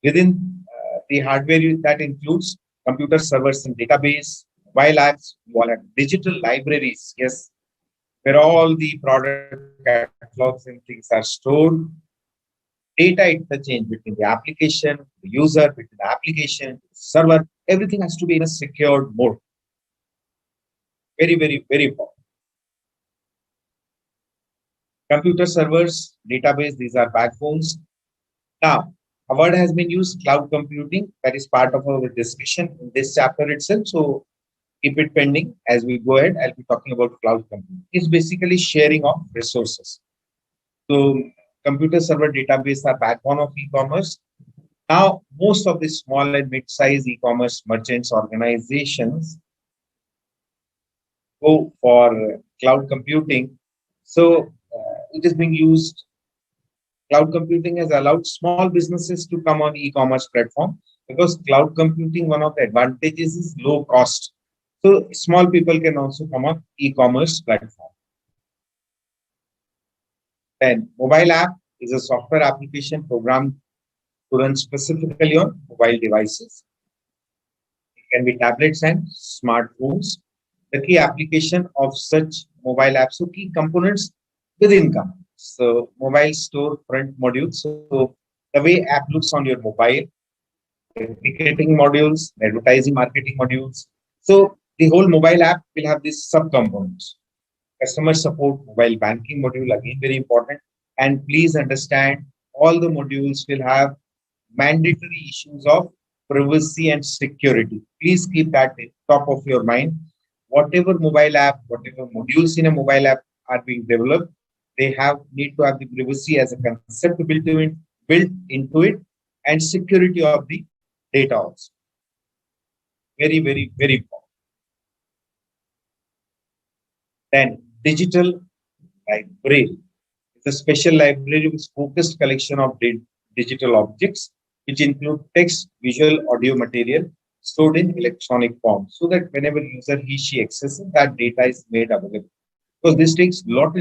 within the hardware that includes computer servers and database, mobile apps, wallet, digital libraries. Yes, where all the product catalogs and things are stored. Data interchange between the application, the user, between the application, the server, everything has to be in a secured mode. Very important. Computer servers, database, these are backbones. Now, a word has been used, cloud computing. That is part of our discussion in this chapter itself. So keep it pending as we go ahead. I'll be talking about cloud computing. It's basically sharing of resources. So computer server database are backbone of e-commerce. Now, most of the small and mid-sized e-commerce merchants organizations go for cloud computing. So it is being used. Cloud computing has allowed small businesses to come on e-commerce platform because cloud computing, one of the advantages is low cost. So small people can also come on e-commerce platform. Then mobile app is a software application programmed to run specifically on mobile devices. It can be tablets and smartphones. The key application of such mobile apps, so key components within company. So mobile store front module. So the way app looks on your mobile, the ticketing modules, advertising marketing modules. So the whole mobile app will have these sub-components. Customer support, mobile banking module, again very important. And please understand, all the modules will have mandatory issues of privacy and security. Please keep that at top of your mind. Whatever mobile app, whatever modules in a mobile app are being developed, they need to have the privacy as a concept built into it, and security of the data also. Very important. Then digital library. It's a special library with focused collection of digital objects, which include text, visual, audio material stored in electronic form, so that whenever user she accesses, that data is made available. Because this takes lot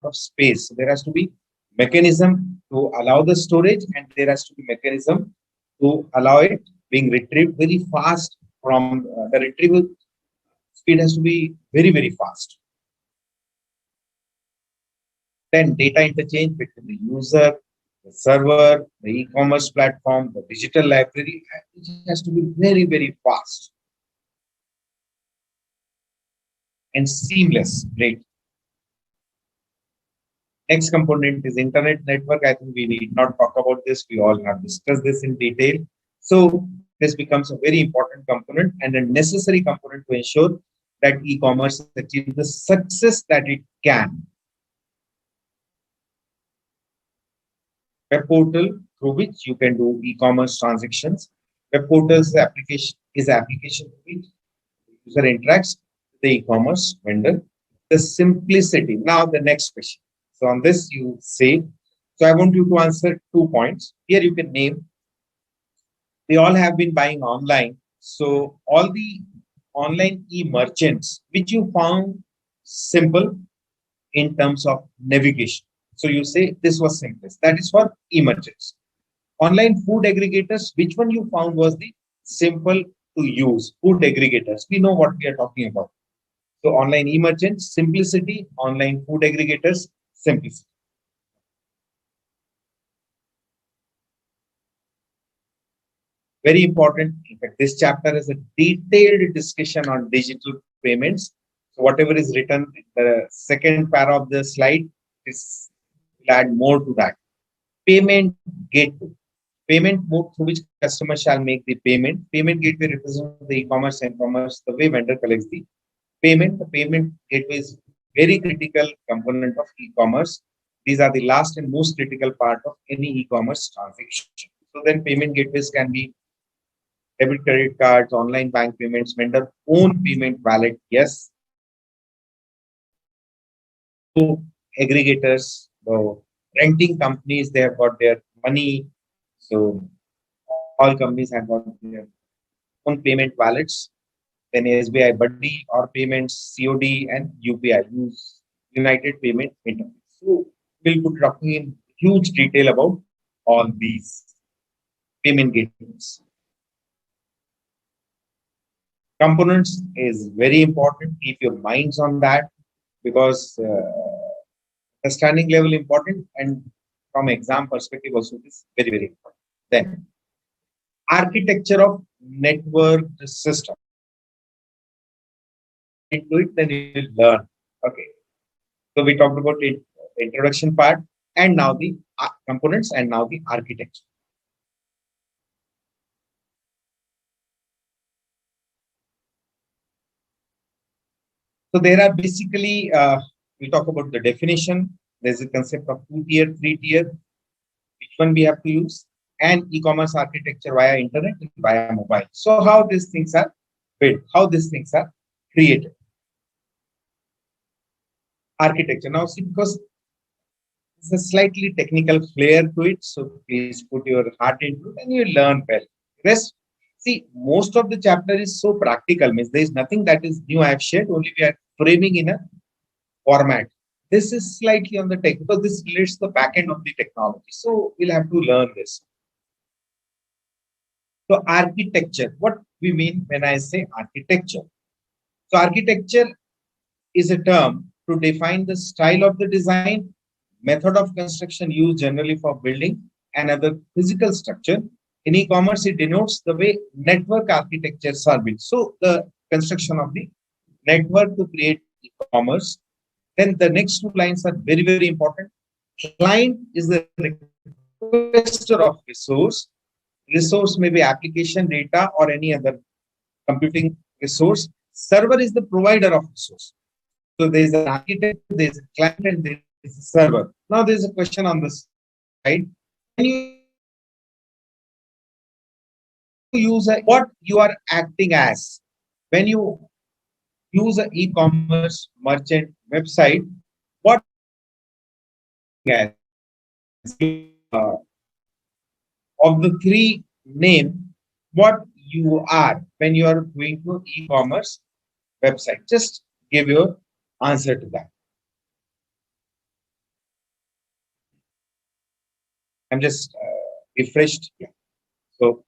of space. So there has to be mechanism to allow the storage, and there has to be mechanism to allow it being retrieved very fast. From the retrieval speed has to be very fast. Then data interchange between the user, the server, the e-commerce platform, the digital library, it has to be very fast and seamless. Great. Next component is internet network. I think we need not talk about this. We all have discussed this in detail. So this becomes a very important component and a necessary component to ensure that e-commerce achieves the success that it can. Web portal through which you can do e-commerce transactions. Web portal's application is application through which user interacts with the e-commerce vendor. The simplicity. Now the next question. So on this you say So I want you to answer 2 points. Here you can name. They all have been buying online. So all the online e-merchants, which you found simple in terms of navigation. So you say this was simplest. That is for e-merchants. Online food aggregators, which one you found was the simple to use? Food aggregators. We know what we are talking about. So online e-merchants, simplicity. Online food aggregators, simplicity. Very important. In fact, this chapter is a detailed discussion on digital payments. So whatever is written in the second para of the slide is will add more to that. Payment gateway. Payment mode through which customer shall make the payment. Payment gateway represents the e-commerce and commerce, the way vendor collects the payment. The payment gateway is very critical component of e-commerce. These are the last and most critical part of any e-commerce transaction. So then payment gateways can be debit, credit cards, online bank payments, vendor own payment wallet. Yes. So aggregators, the renting companies, they have got their money. So all companies have got their own payment wallets. Then SBI Buddy or payments, COD and UPI, use United Payment Interface. So we'll be talking in huge detail about all these payment gateways. Components is very important. Keep your minds on that because understanding level important and from exam perspective also is very, very important. Then architecture of network system. Into it, then you will learn. Okay. So we talked about the introduction part and now the components and now the architecture. So there are basically, we talk about the definition. There's a concept of 2-tier, 3-tier. Which one we have to use? And e-commerce architecture via internet and via mobile. So how these things are built, how these things are created. Architecture. Now see, because it's a slightly technical flair to it, so please put your heart into it and you learn well. Rest, see, most of the chapter is so practical, means there is nothing that is new I have shared, only we are framing in a format. This is slightly on the tech because this relates to the back end of the technology. So we'll have to learn this. So architecture, what we mean when I say architecture? So architecture is a term to define the style of the design, method of construction used generally for building and other physical structure. In e-commerce, it denotes the way network architectures are built. So the construction of the network to create e-commerce. Then the next 2 lines are very, very important. Client is the requester of resource. Resource may be application, data, or any other computing resource. Server is the provider of resource. So there is an architect, there is a client, and there is a server. Now there is a question on this side. When you use what you are acting as, when you use an e-commerce merchant website, what as of the 3 name, what you are when you are going to e-commerce website. Just give your answer to that. I'm just refreshed. Yeah. So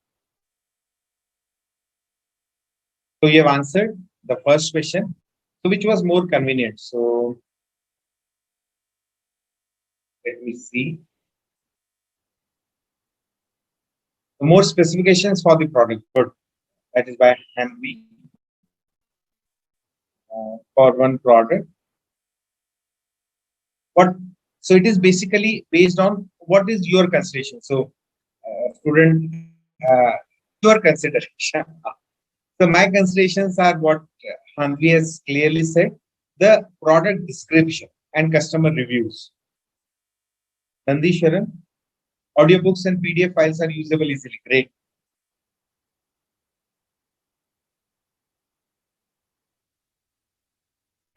you have answered the first question. So which was more convenient? So let me see. The more specifications for the product. Good. That is by Hanvi for one product. What? So it is basically based on what is your consideration. So student, your consideration. So my considerations are what Hanvi has clearly said, the product description and customer reviews. Nandisharan, audiobooks and PDF files are usable easily. Great.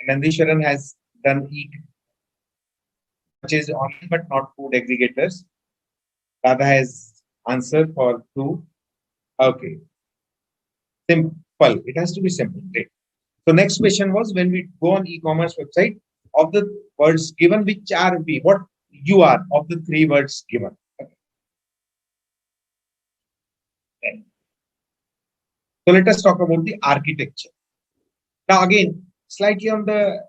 And Nandisharan has done purchase online, but not food aggregators. Radha has answered for 2. Okay. Simple. It has to be simple. Great. So next question was, when we go on e-commerce website, of the words given, which are we? What you are of the 3 words given? Okay. So let us talk about the architecture. Now again, slightly on the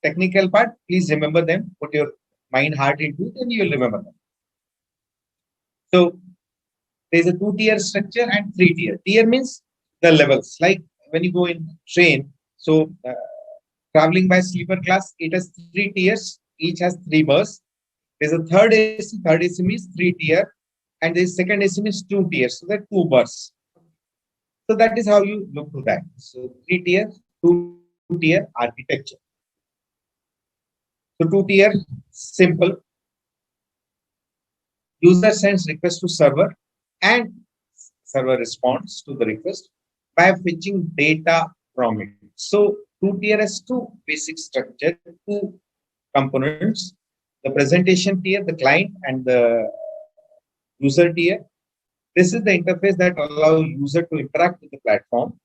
technical part, please remember them. Put your mind, heart into it, and you will remember them. So there is a 2-tier structure and 3-tier. Tier means the levels. Like when you go in train, so traveling by sleeper class, it has 3 tiers. Each has 3 berths. There's a third AC. Third AC means 3-tier, and the second AC means 2 tiers. So there are 2 berths. So that is how you look to that. So 3-tier, 2-tier architecture. So 2-tier, simple. User sends request to server, and server responds to the request by fetching data from it. So 2-tier has 2 basic structure, 2 components: the presentation tier, the client, and the user tier. This is the interface that allows user to interact with the platform.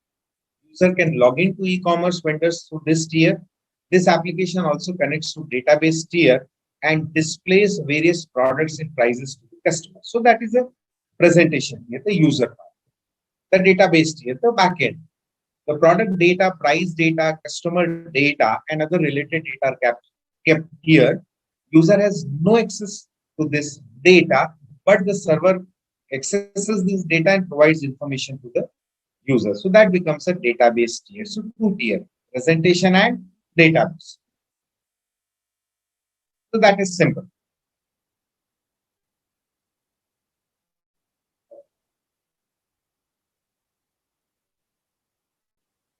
User can log into e-commerce vendors through this tier. This application also connects to database tier and displays various products and prices to the customer. So that is a presentation tier, the user part. The database tier, the backend. The product data, price data, customer data, and other related data are kept here. User has no access to this data, but the server accesses this data and provides information to the user. So that becomes a database tier. So 2-tier, presentation and database. So that is simple.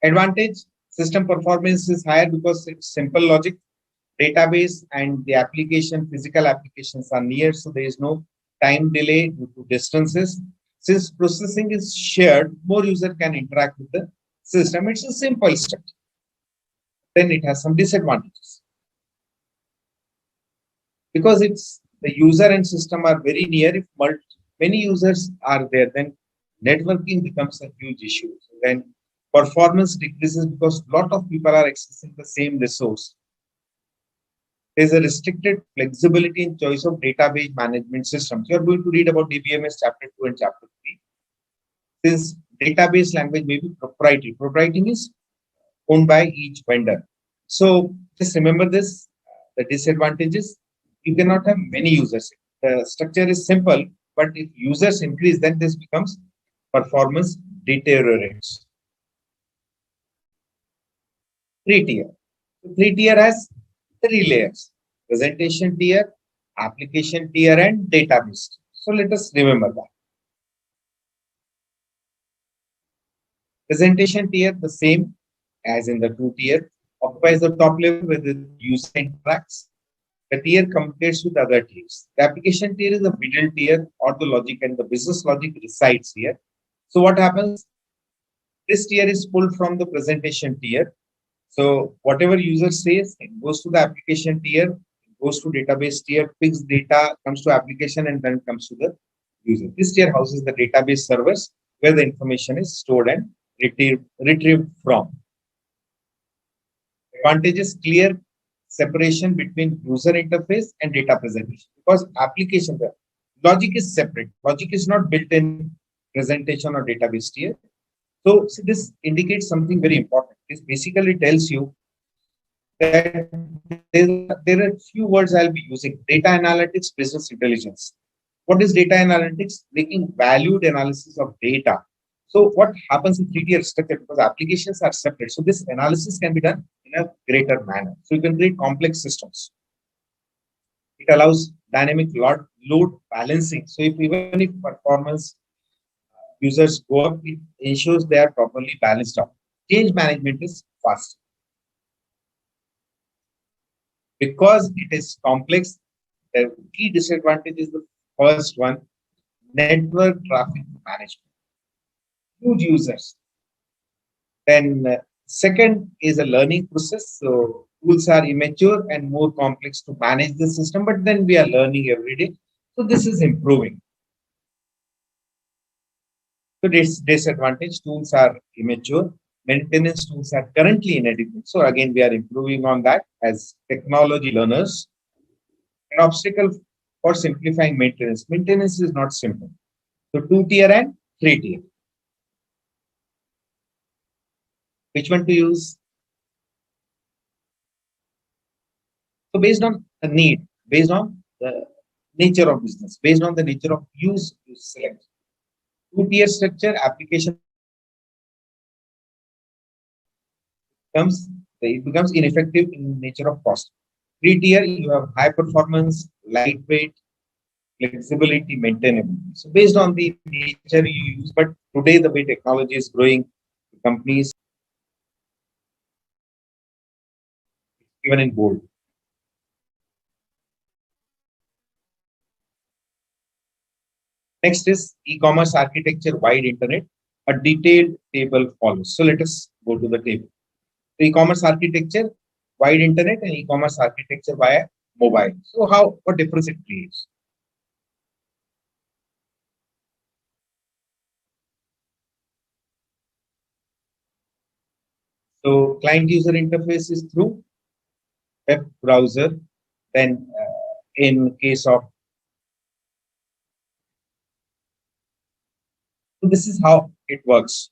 Advantage: system performance is higher because it's simple logic. Database and the application, physical applications are near, so there is no time delay due to distances. Since processing is shared, more user can interact with the system. It's a simple structure. Then it has some disadvantages. Because it's the user and system are very near, if many users are there, then networking becomes a huge issue. So then performance decreases because a lot of people are accessing the same resource. There is a restricted flexibility in choice of database management systems. You are going to read about DBMS chapter 2 and chapter 3. Since database language may be proprietary. Proprietary means owned by each vendor. So just remember this, the disadvantages: you cannot have many users. The structure is simple, but if users increase, then this becomes performance deteriorates. 3-tier. 3-tier has 3 layers: presentation tier, application tier, and database. So let us remember that. Presentation tier, the same as in the 2-tier, occupies the top level where the user interacts. The tier communicates with other tiers. The application tier is the middle tier, or the logic and the business logic resides here. So what happens? This tier is pulled from the presentation tier. So whatever user says, it goes to the application tier, it goes to database tier, picks data, comes to application, and then comes to the user. This tier houses the database servers where the information is stored and retrieved from. Advantage is clear separation between user interface and data presentation, because application, the logic is separate. Logic is not built in presentation or database tier. So this indicates something very important. This basically tells you that there are few words I'll be using: data analytics, business intelligence. What is data analytics? Making valued analysis of data. So what happens in 3-tier structure, because applications are separate, so this analysis can be done in a greater manner. So you can create complex systems. It allows dynamic load balancing. So even if performance users go up, it ensures they are properly balanced out. Change management is fast. Because it is complex, the key disadvantage is the first one: network traffic management. Huge users. Then second is a learning process. So tools are immature and more complex to manage the system, but then we are learning every day. So this is improving. So this disadvantage, tools are immature, maintenance tools are currently inadequate. So again, we are improving on that as technology learners. An obstacle for simplifying maintenance. Maintenance is not simple. So 2-tier and 3-tier. Which one to use? So based on the need, based on the nature of business, based on the nature of use, you select. 2-tier structure application becomes ineffective in nature of cost. 3-tier, you have high performance, lightweight, flexibility, maintainability. So based on the nature you use, but today the way technology is growing, companies even in bold. Next is e-commerce architecture, wide internet. A detailed table follows. So let us go to the table. E-commerce architecture, wide internet, and e-commerce architecture via mobile. So what difference it creates? So client user interface is through web browser. Then in case of, so this is how it works.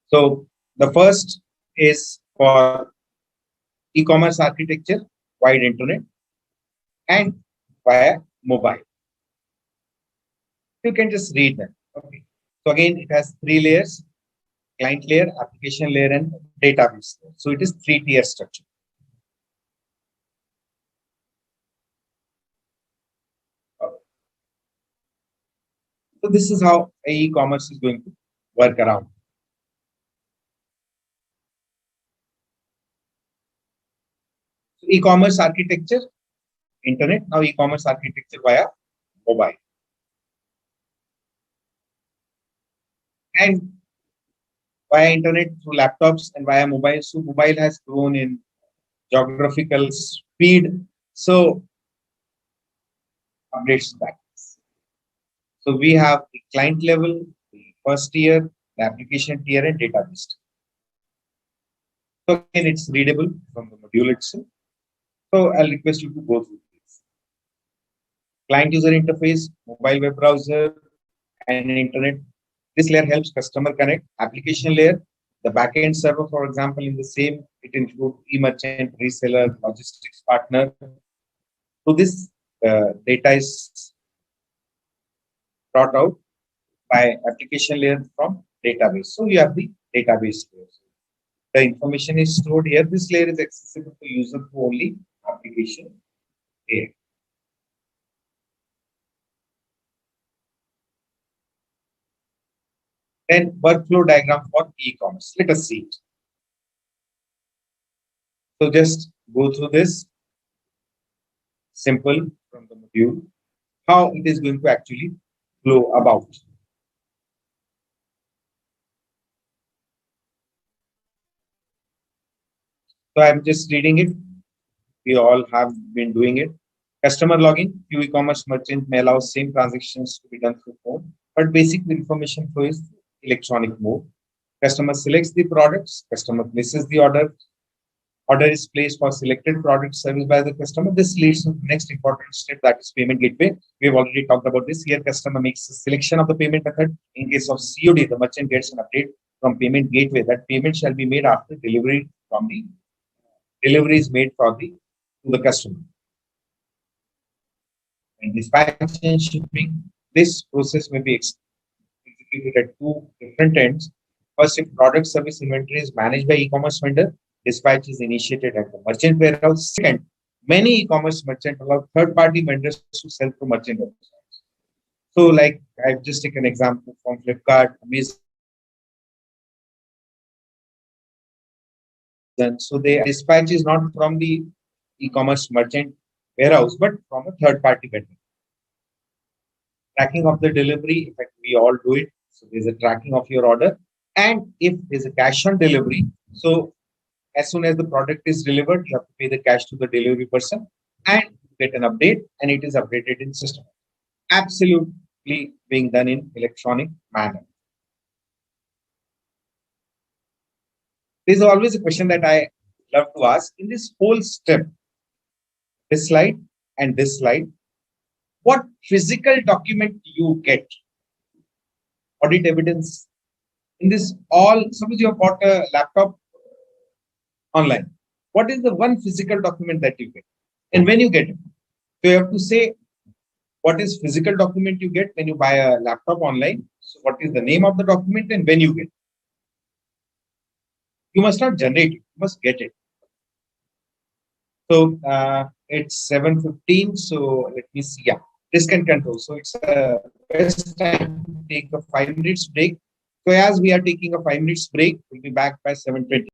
So the first is for e-commerce architecture, wide internet, and via mobile. You can just read that. Okay. So again, it has 3 layers: client layer, application layer, and database layer. So it is 3-tier structure. So this is how e-commerce is going to work around. So e-commerce architecture, internet, now e-commerce architecture via mobile. And via internet through laptops and via mobile. So mobile has grown in geographical speed. So updates that. So we have the client level, the first tier, the application tier, and database. So again, it's readable from the module itself. So I'll request you to go through this. Client user interface, mobile web browser, and internet. This layer helps customer connect. Application layer, the backend server, for example, in the same, it includes e-merchant, reseller, logistics partner. So this data is brought out by application layer from database. So you have the database layer. The information is stored here. This layer is accessible to user through only application layer. Then workflow diagram for e-commerce. Let us see it. So just go through this simple from the module, how it is going to actually flow about. So I'm just reading it. We all have been doing it. Customer login, few e-commerce merchant may allow same transactions to be done through phone, but basic information flow is electronic mode. Customer selects the products, customer places the order. Order is placed for selected product service by the customer. This leads to the next important step, that is payment gateway. We have already talked about this. Here, customer makes a selection of the payment method. In case of COD, the merchant gets an update from payment gateway that payment shall be made after delivery from the delivery is made for to the customer. And dispatch and shipping, this process may be executed at 2 different ends. First, if product service inventory is managed by e-commerce vendor, dispatch is initiated at the merchant warehouse. Second, many e-commerce merchants allow third-party vendors to sell through merchant websites. So, like I've just taken an example from Flipkart, Amazon. So the dispatch is not from the e-commerce merchant warehouse, but from a third-party vendor. Tracking of the delivery, in fact, we all do it. So there's a tracking of your order. And if there's a cash on delivery, So as soon as the product is delivered, you have to pay the cash to the delivery person and get an update, and it is updated in system. Absolutely being done in electronic manner. There's always a question that I love to ask in this whole step, this slide and this slide, what physical document you get? Audit evidence. In this all, suppose you have bought a laptop online. What is the one physical document that you get? And when you get it? So you have to say what is physical document you get when you buy a laptop online. So what is the name of the document and when you get it? You must not generate it, you must get it. So it's 7:15. So let me see. Yeah, risk and control. So it's a best time to take a 5 minutes break. So as we are taking a 5 minutes break, we'll be back by 7:20.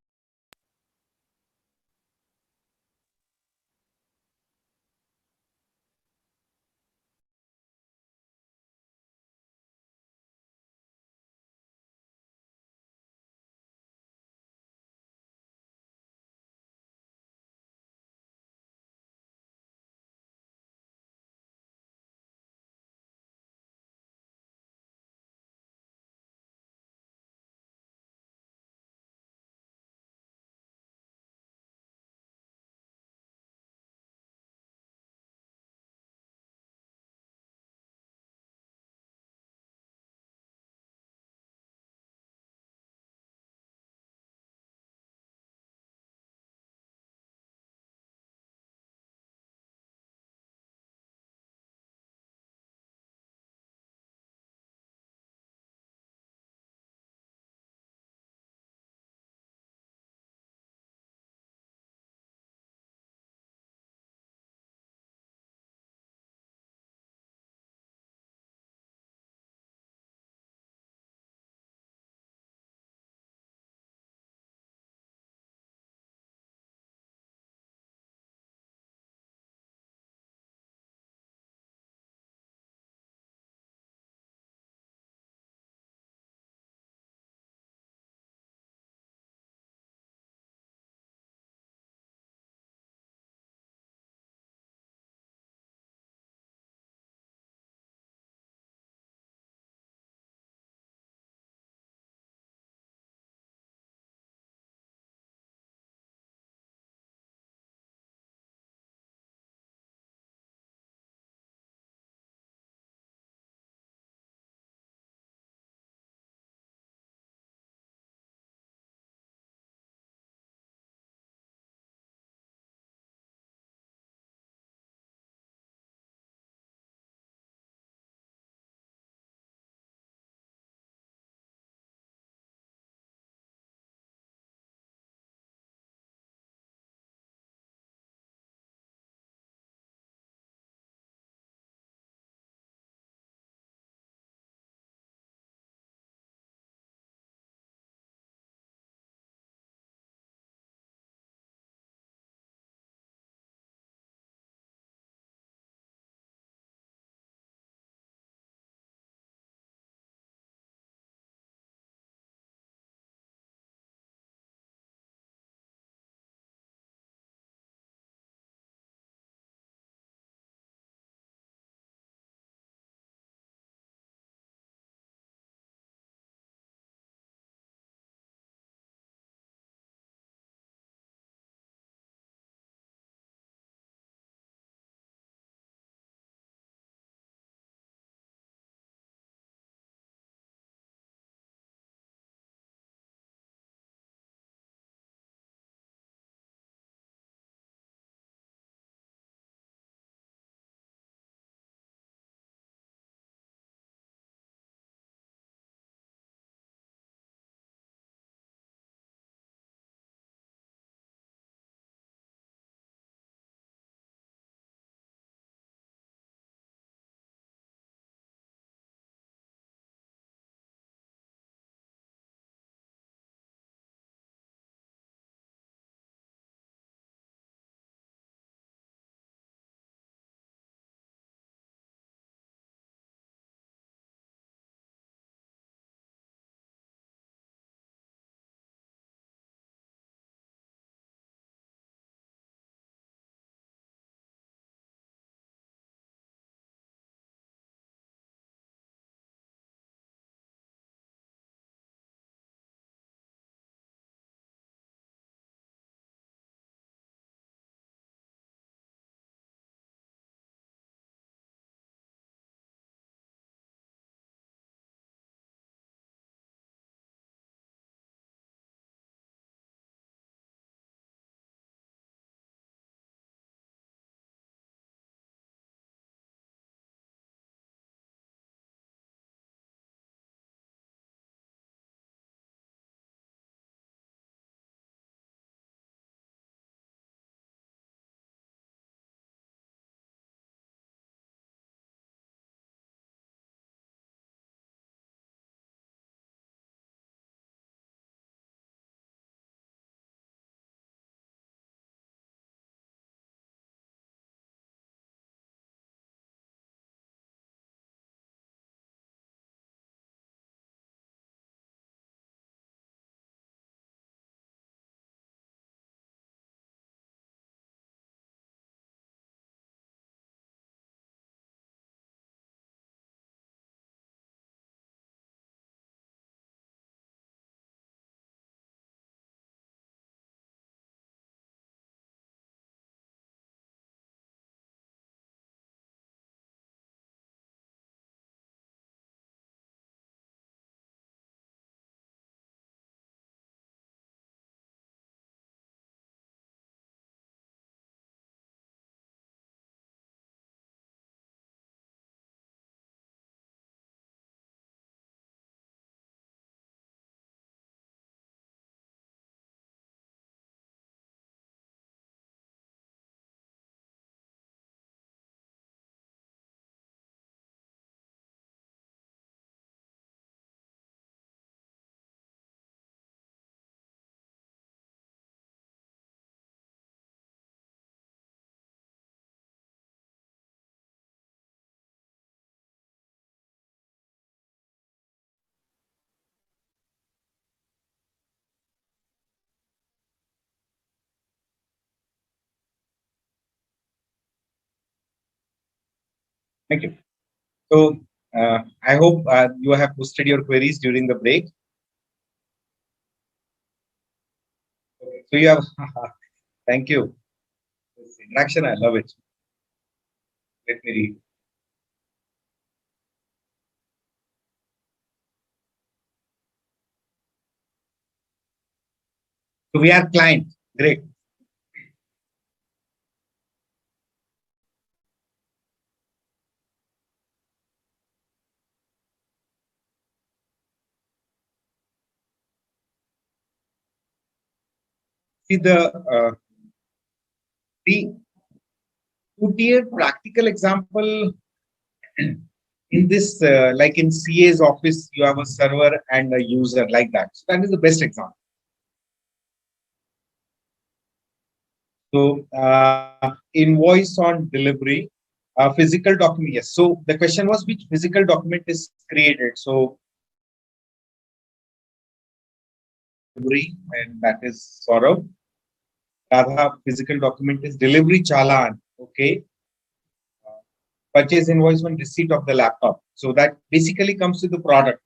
Thank you. So I hope you have posted your queries during the break. Okay. So you have, thank you. This interaction, I love it. Let me read. So we are client. Great. See the two-tier practical example in this, like in CA's office, you have a server and a user like that. So that is the best example. So invoice on delivery, physical document. Yes. So the question was which physical document is created. So and that is Saurav. Radha, physical document is delivery challan. Okay. Purchase invoice on receipt of the laptop. So that basically comes with the product.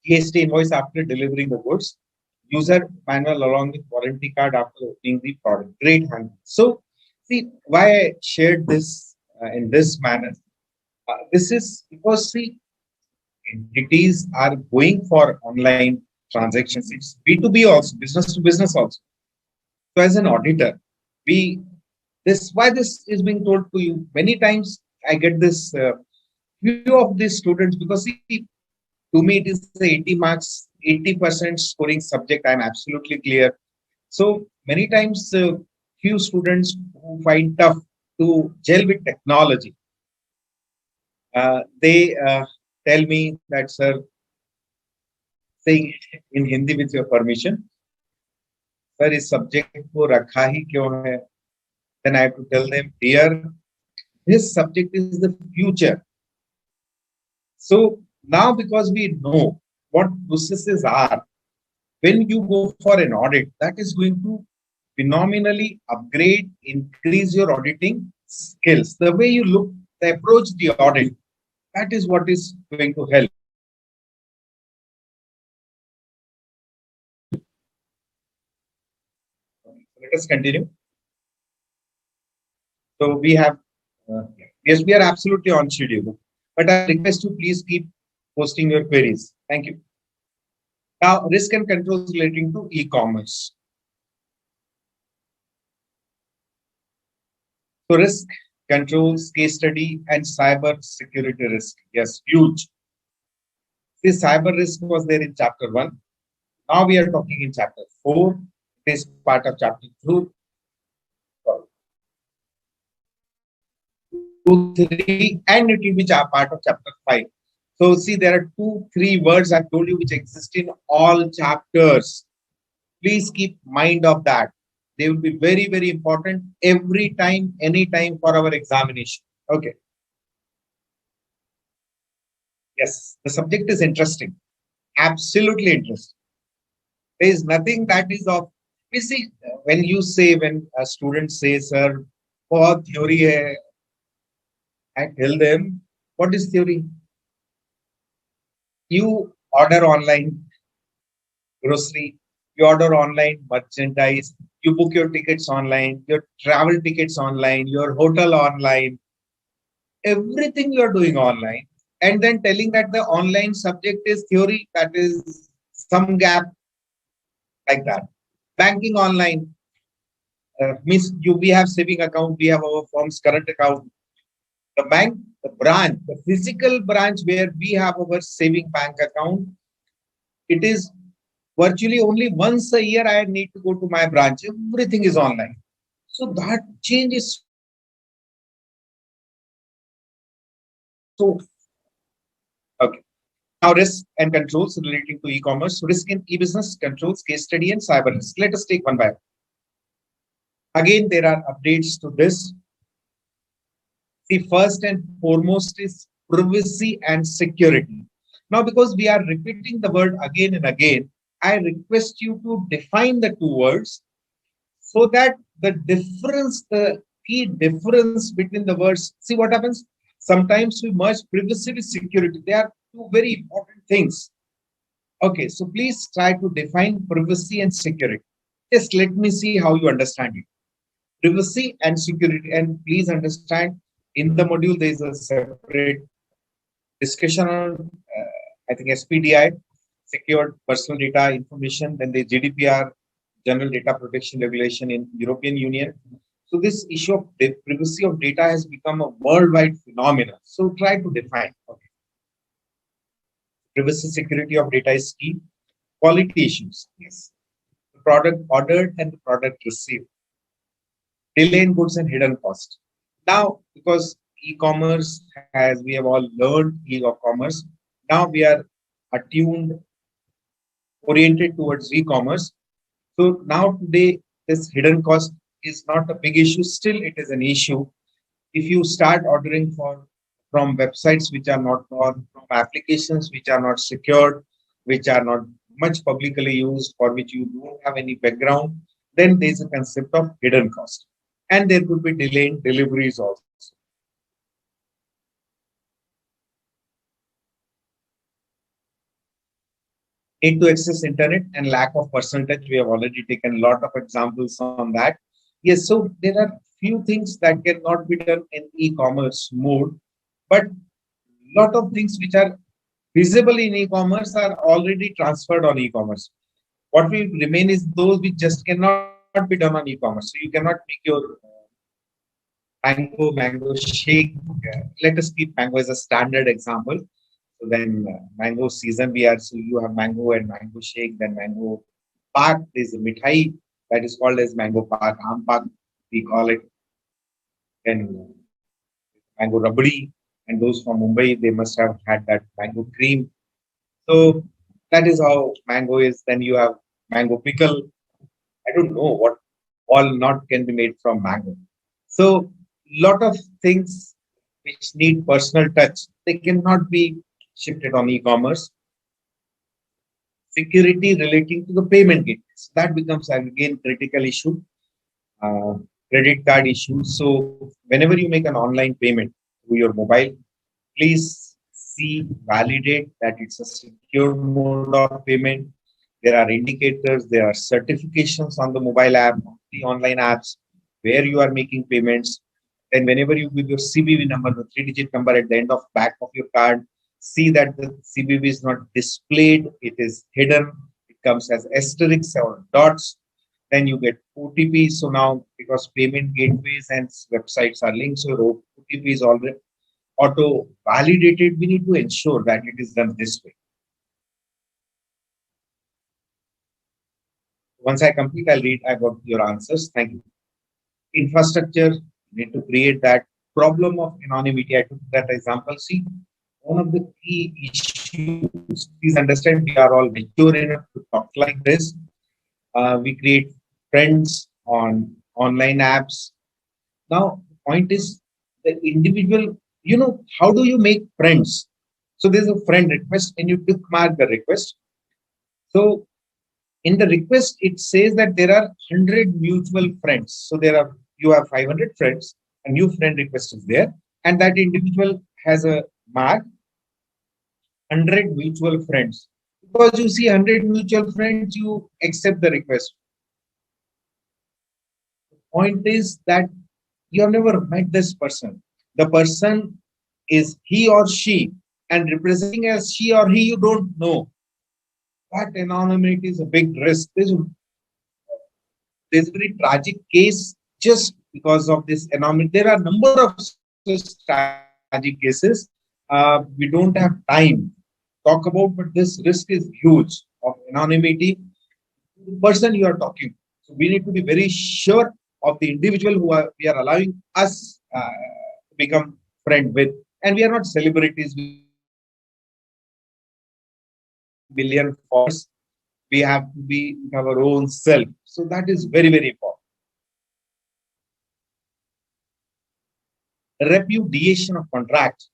GST invoice after delivering the goods. User manual along with warranty card after opening the product. Great handle. So see why I shared this in this manner. This is because see entities are going for online transactions. It's B2B also, business to business also. So as an auditor, we this why this is being told to you many times. I get this few of these students because see, to me it is 80 marks, 80% scoring subject. I'm absolutely clear. So many times, few students who find tough to gel with technology, they tell me that, sir, saying in Hindi with your permission, sir, इस subject को रखा ही क्यों है? Then I have to tell them, dear, this subject is the future. So now because we know what processes are, when you go for an audit, that is going to phenomenally upgrade, increase your auditing skills. The way you look, the approach the audit, that is what is going to help. Let us continue. So we have, yes, we are absolutely on schedule. But I request you please keep posting your queries. Thank you. Now, risk and controls relating to e-commerce. So risk, controls, case study, and cyber security risk. Yes, huge. This cyber risk was there in chapter 1. Now we are talking in chapter 4. It is part of chapter 2. 2, 3, and it will be part of chapter 5. So see, there are 2, 3 words I've told you which exist in all chapters. Please keep mind of that. They will be very, very important every time, anytime for our examination. Okay. Yes, the subject is interesting. Absolutely interesting. There is nothing that is of. You see, when you say, when a student says, sir, what theory hai? I tell them, what is theory? You order online grocery, you order online merchandise, you book your tickets online, your travel tickets online, your hotel online, everything you are doing online, and then telling that the online subject is theory, that is some gap like that. Banking online means we have saving account, we have our firm's current account. The bank, the branch, the physical branch where we have our saving bank account, it is virtually only once a year I need to go to my branch. Everything is online. So that change is so okay. Now risk and controls relating to e-commerce, risk in e-business, controls, case study, and cyber risk. Let us take one by one. Again, there are updates to this. The first and foremost is privacy and security. Now, because we are repeating the word again and again, I request you to define the two words so that the difference, the key difference between the words. See what happens? Sometimes we merge privacy with security. They are two very important things. Okay, so please try to define privacy and security. Just let me see how you understand it. Privacy and security. And please understand, in the module, there is a separate discussion on, I think, SPDI, Secured Personal Data Information, then the GDPR, General Data Protection Regulation in European Union. So this issue of the privacy of data has become a worldwide phenomenon. So try to define. Okay. Privacy security of data is key. Quality issues. Yes. The product ordered and the product received. Delay in goods and hidden cost. Now, because e-commerce has, we have all learned e-commerce. Now we are attuned, oriented towards e-commerce. So now today, this hidden cost is not a big issue. Still, it is an issue. If you start ordering from websites which are not, or from applications which are not secured, which are not much publicly used, for which you don't have any background, then there is a concept of hidden cost. And there could be delay in deliveries also. Need to access internet and lack of personal touch. We have already taken a lot of examples on that. Yes, so there are few things that cannot be done in e-commerce mode, but a lot of things which are visible in e-commerce are already transferred on e-commerce. What will remain is those which just cannot be done on e-commerce. So you cannot make your mango shake. Let us keep mango as a standard example. So then mango season we are, so you have mango and mango shake, then mango pak. There's a mithai that is called as mango pak, aam pak we call it. Then mango rabdi, and those from Mumbai, they must have had that mango cream. So that is how mango is. Then you have mango pickle. I don't know what all not can be made from mango. So lot of things which need personal touch, they cannot be shifted on e-commerce. Security relating to the payment gateways, that becomes again critical issue. Credit card issues. So whenever you make an online payment through your mobile, please see, validate that it's a secure mode of payment. There are indicators, there are certifications on the mobile app, the online apps, where you are making payments. And whenever you give your CVV number, the 3-digit number at the end of back of your card, see that the CVV is not displayed, it is hidden, it comes as asterisks or dots. Then you get OTP. So now, because payment gateways and websites are linked, so your OTP is already auto validated. We need to ensure that it is done this way. Once I complete, I'll read. I got your answers. Thank you. Infrastructure, need to create that. Problem of anonymity. I took that example. See, one of the key issues, please understand, we are all mature enough to talk like this. We create friends on online apps. Now, the point is the individual, how do you make friends? So there's a friend request and you tick mark the request. So in the request, it says that there are 100 mutual friends. So you have 500 friends, a new friend request is there, and that individual has a mark 100 mutual friends. Because you see 100 mutual friends, you accept the request. The point is that you have never met this person. The person is he or she, and representing as she or he, you don't know. That anonymity is a big risk. There's a very tragic case just because of this anonymity. There are a number of such tragic cases. We don't have time to talk about, but this risk is huge of anonymity. The person you are talking to. So we need to be very sure of the individual we are allowing us to become friend with. And we are not celebrities. Billion followers, we have to be our own self. So that is very, very important. Repudiation of contract.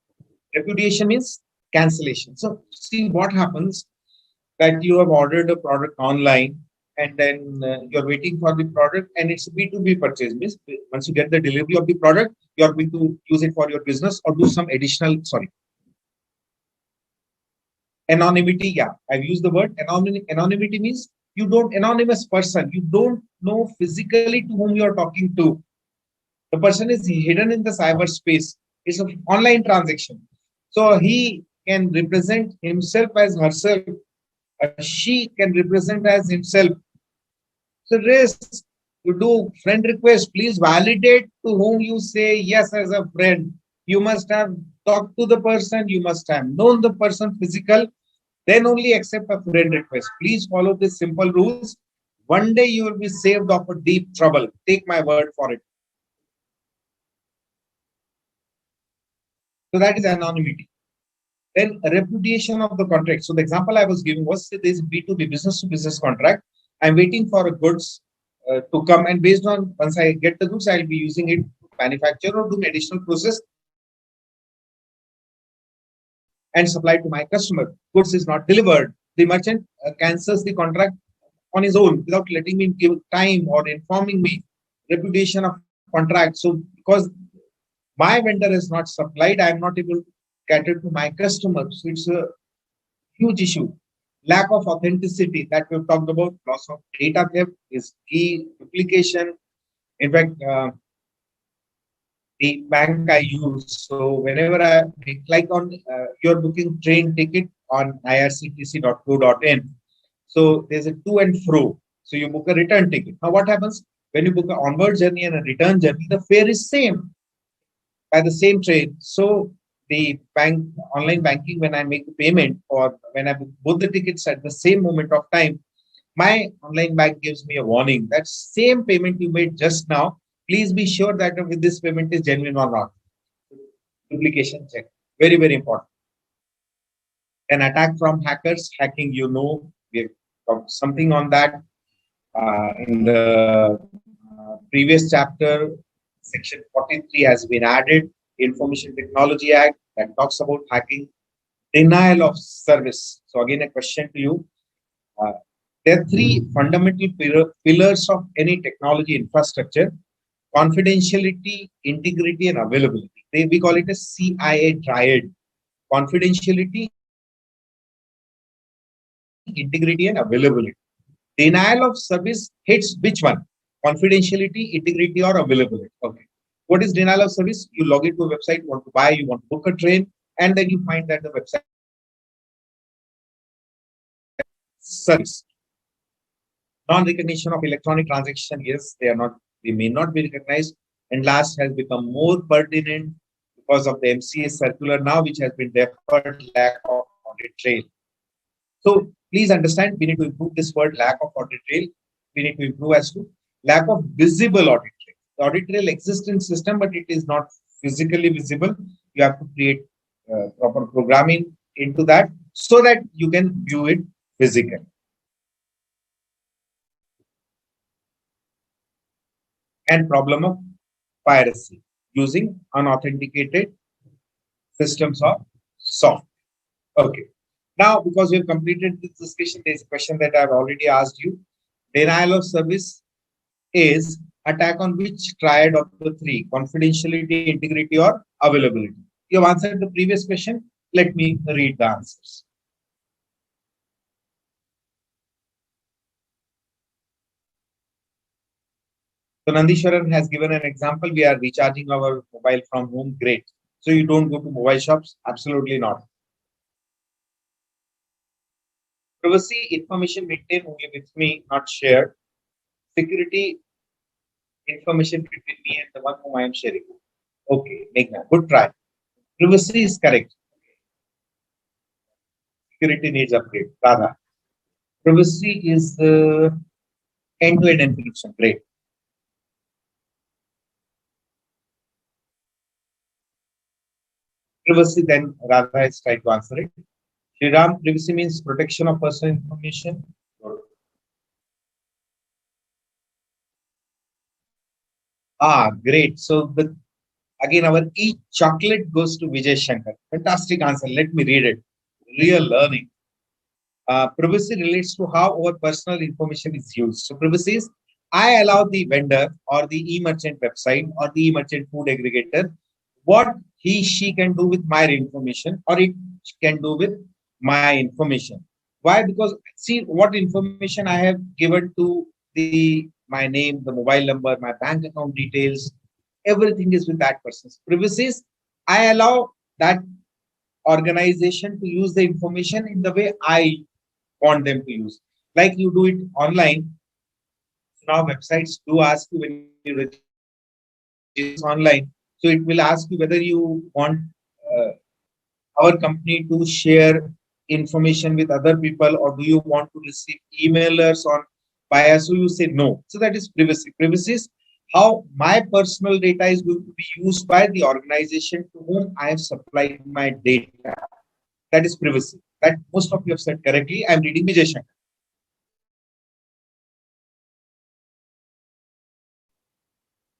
Repudiation means cancellation. So see what happens, that you have ordered a product online and then you're waiting for the product, and it's B2B purchase. Means once you get the delivery of the product, you're going to use it for your business or do some additional, anonymity. Yeah, I've used the word anonymity means you don't, anonymous person, you don't know physically to whom you're talking to. The person is hidden in the cyberspace. It's an online transaction. So he can represent himself as herself. She can represent as himself. So rest, you do friend request, please validate to whom you say yes as a friend. You must have talked to the person, you must have known the person physical, then only accept a friend request. Please follow these simple rules. One day you will be saved of a deep trouble. Take my word for it. So that is anonymity. Then repudiation of the contract. So the example I was giving was, there is B2B, business to business contract. I'm waiting for a goods to come, and based on once I get the goods, I'll be using it to manufacture or do additional process and supply to my customer. Goods is not delivered. The merchant cancels the contract on his own without letting me give time or informing me. Repudiation of contract. So because my vendor is not supplied, I am not able to cater to my customers. So it's a huge issue. Lack of authenticity that we've talked about. Loss of data theft is key. Duplication. In fact, the bank I use. So whenever I like on your booking train ticket on irctc.co.in, so there's a to and fro. So you book a return ticket. Now what happens when you book an onward journey and a return journey? The fare is same by the same train. So the bank online banking, when I make the payment or when I book both the tickets at the same moment of time, my online bank gives me a warning that same payment you made just now, please be sure that with this payment is genuine or not. Duplication check. Very, very important. An attack from hackers, hacking, we've talked something on that in the previous chapter. Section 43 has been added, Information Technology Act, that talks about hacking. Denial of service. So again, a question to you. There are three fundamental pillars of any technology infrastructure: confidentiality, integrity, and availability. We call it a CIA triad: confidentiality, integrity, and availability. Denial of service hits which one? Confidentiality, integrity, or availability? Okay. What is denial of service? You log into a website, you want to buy, you want to book a train, and then you find that the website service. Non-recognition of electronic transaction, yes, they may not be recognized. And last has become more pertinent because of the MCA circular now, which has been deferred, lack of audit trail. So please understand, we need to improve this word lack of audit trail. We need to improve as to lack of visible audit trail. The audit trail exists in system, but it is not physically visible. You have to create proper programming into that so that you can view it physically. And problem of piracy using unauthenticated systems of software. Okay. Now, because we've completed this discussion, there's a question that I've already asked you. Denial of service is attack on which triad of the three: confidentiality, integrity, or availability? You have answered the previous question. Let me read the answers. So Nandishwaran has given an example. We are recharging our mobile from home. Great. So you don't go to mobile shops? Absolutely not. Privacy, information maintained only with me, not shared. Security, information between me and the one whom I am sharing. Okay, Meghna, good try. Privacy is correct. Security needs upgrade. Radha. Privacy is the end-to-end encryption. Great. Privacy, then Radha is trying to answer it. Shriram, privacy means protection of personal information. Ah, great. So again, our chocolate goes to Vijay Shankar. Fantastic answer. Let me read it. Real learning. Privacy relates to how our personal information is used. So privacy is, I allow the vendor or the e-merchant website or the e-merchant food aggregator what she can do with my information, or it can do with my information. Why? Because see what information I have given to my name, the mobile number, my bank account details, everything is with that person's privacy. Is I allow that organization to use the information in the way I want them to use. Like you do it online. Now websites do ask you when you register online. So it will ask you whether you want uh, our company to share information with other people, or do you want to receive emailers on via. So you say no. So that is privacy. Privacy is how my personal data is going to be used by the organization to whom I have supplied my data. That is privacy. That most of you have said correctly. I am reading Vijay Shankar.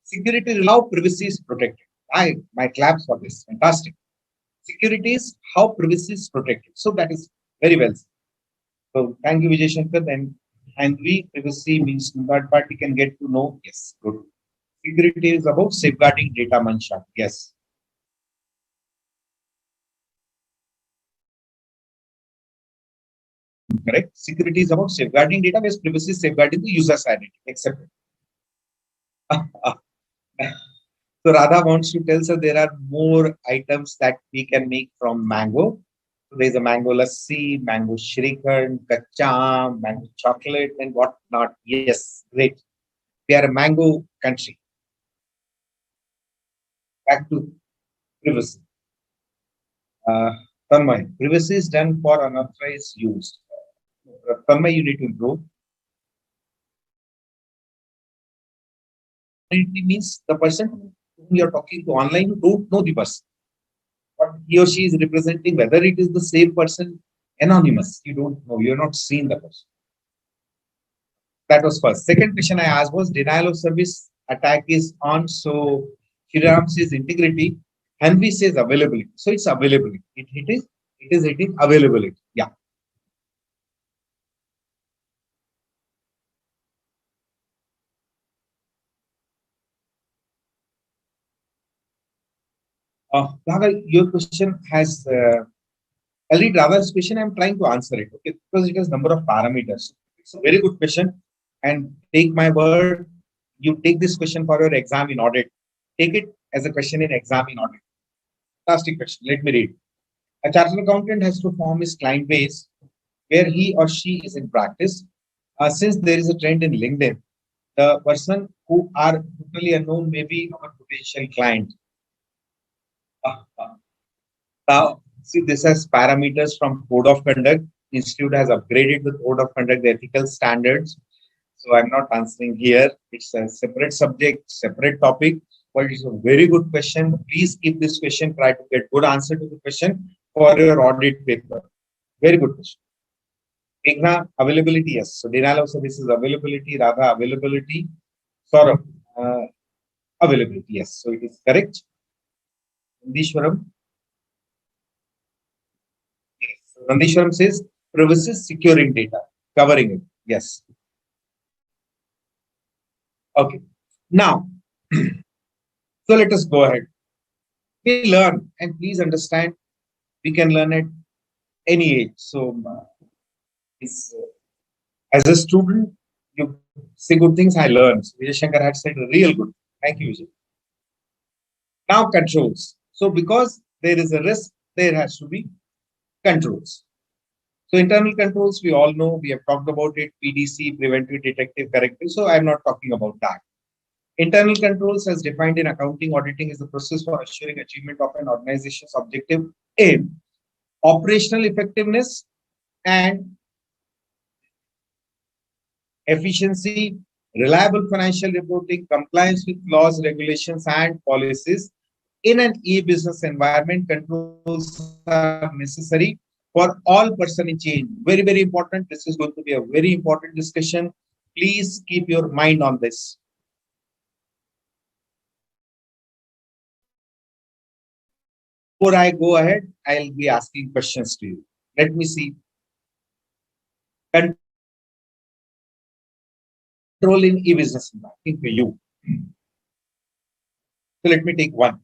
Security is how privacy is protected. My claps for this. Fantastic. Security is how privacy is protected. So that is very well said. So thank you, Vijay Shankar. And we privacy means third party can get to know. Yes, good. Security is about safeguarding data, Mansha. Yes. Correct. Security is about safeguarding data, whereas privacy is safeguarding the user's identity. Accepted. So Radha wants to tell us there are more items that we can make from mango. So there's a mango lassi, mango shrikhand, kacha, mango chocolate, and whatnot. Yes, great. We are a mango country. Back to privacy. Tanmay, privacy is done for unauthorized use. Tanmay, you need to improve. It means the person whom you're talking to online, you don't know the person. But he or she is representing, whether it is the same person, anonymous. You don't know. You're not seeing the person. That was first. Second question I asked was denial of service attack is on. So Shriram says integrity. Henry says availability. So it's availability. It is hitting availability. Yeah. Radha, your question has I'll read Radha's question. I'm trying to answer it, okay, because it has number of parameters. It's a very good question. And take my word, you take this question for your exam in audit. Take it as a question in exam in audit. Fantastic question. Let me read. A chartered accountant has to form his client base where he or she is in practice. Since there is a trend in LinkedIn, the person who are totally unknown may be our potential client. Now, see, this has parameters from Code of Conduct. Institute has upgraded the Code of Conduct, the ethical standards. So I'm not answering here. It's a separate subject, separate topic, but it's a very good question. Please keep this question. Try to get good answer to the question for your audit paper. Very good question. Meghna, availability, yes. So denial of services availability, Radha availability, Saurabh, availability, yes. So it is correct. Nandishwaram. Yes. Nandishwaram says privacy securing data, covering it. Yes. Okay. Now, so let us go ahead. We learn, and please understand, we can learn at any age. So, as a student, you say good things, I learned. So Vijay Shankar had said real good. Thank you, Vijay. Now, controls. So, because there is a risk, there has to be controls. So, internal controls, we all know, we have talked about it, PDC, preventive, detective, corrective. So, I'm not talking about that. Internal controls, as defined in accounting auditing, is the process for assuring achievement of an organization's objective aim, operational effectiveness, and efficiency, reliable financial reporting, compliance with laws, regulations, and policies. In an e-business environment, controls are necessary for all person in change. Very, very important. This is going to be a very important discussion. Please keep your mind on this. Before I go ahead, I'll be asking questions to you. Let me see. Control in e-business marketing for you. So let me take one.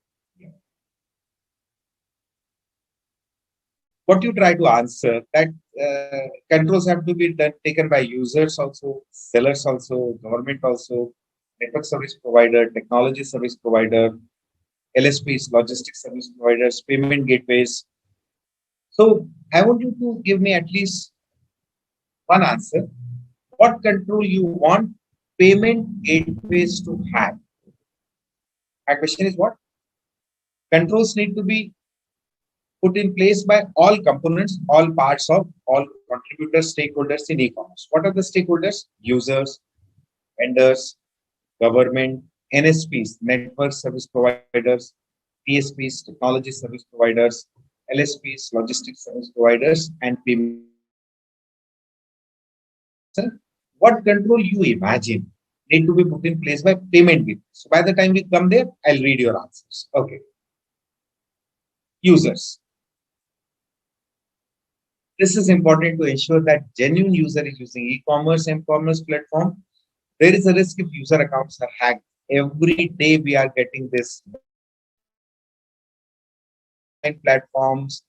What you try to answer that controls have to be taken by users also, sellers also, government also, network service provider, technology service provider, LSPs, logistics service providers, payment gateways. So I want you to give me at least one answer. What control you want payment gateways to have? My question is what? Controls need to be put in place by all components, all parts of all contributors, stakeholders in e-commerce. What are the stakeholders? Users, vendors, government, NSPs, network service providers, TSPs, technology service providers, LSPs, logistics service providers, and payment. What control you imagine need to be put in place by payment gateway. So by the time we come there, I'll read your answers. Okay. Users. This is important to ensure that genuine user is using e-commerce and commerce platform. There is a risk if user accounts are hacked. Every day we are getting this. Platforms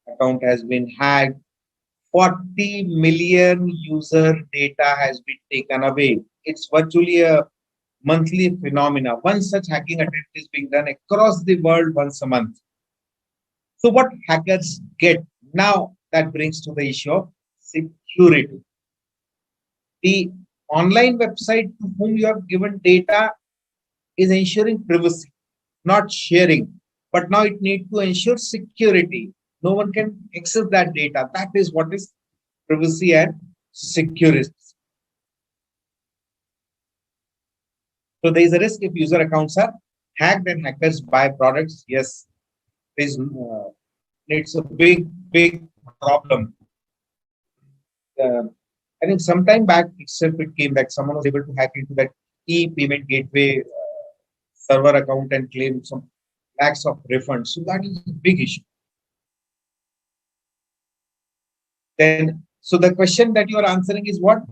account has been hacked. 40 million user data has been taken away. It's virtually a monthly phenomena. One such hacking attempt is being done across the world once a month. So what hackers get now, that brings to the issue of security. The online website to whom you have given data is ensuring privacy, not sharing. But now it needs to ensure security. No one can access that data. That is what is privacy and security. So there is a risk if user accounts are hacked and hackers buy products. Yes, it's a big problem. I think sometime back itself it came that someone was able to hack into that e-payment gateway server account and claim some lakhs of refunds. So that is a big issue. Then, so the question that you are answering is what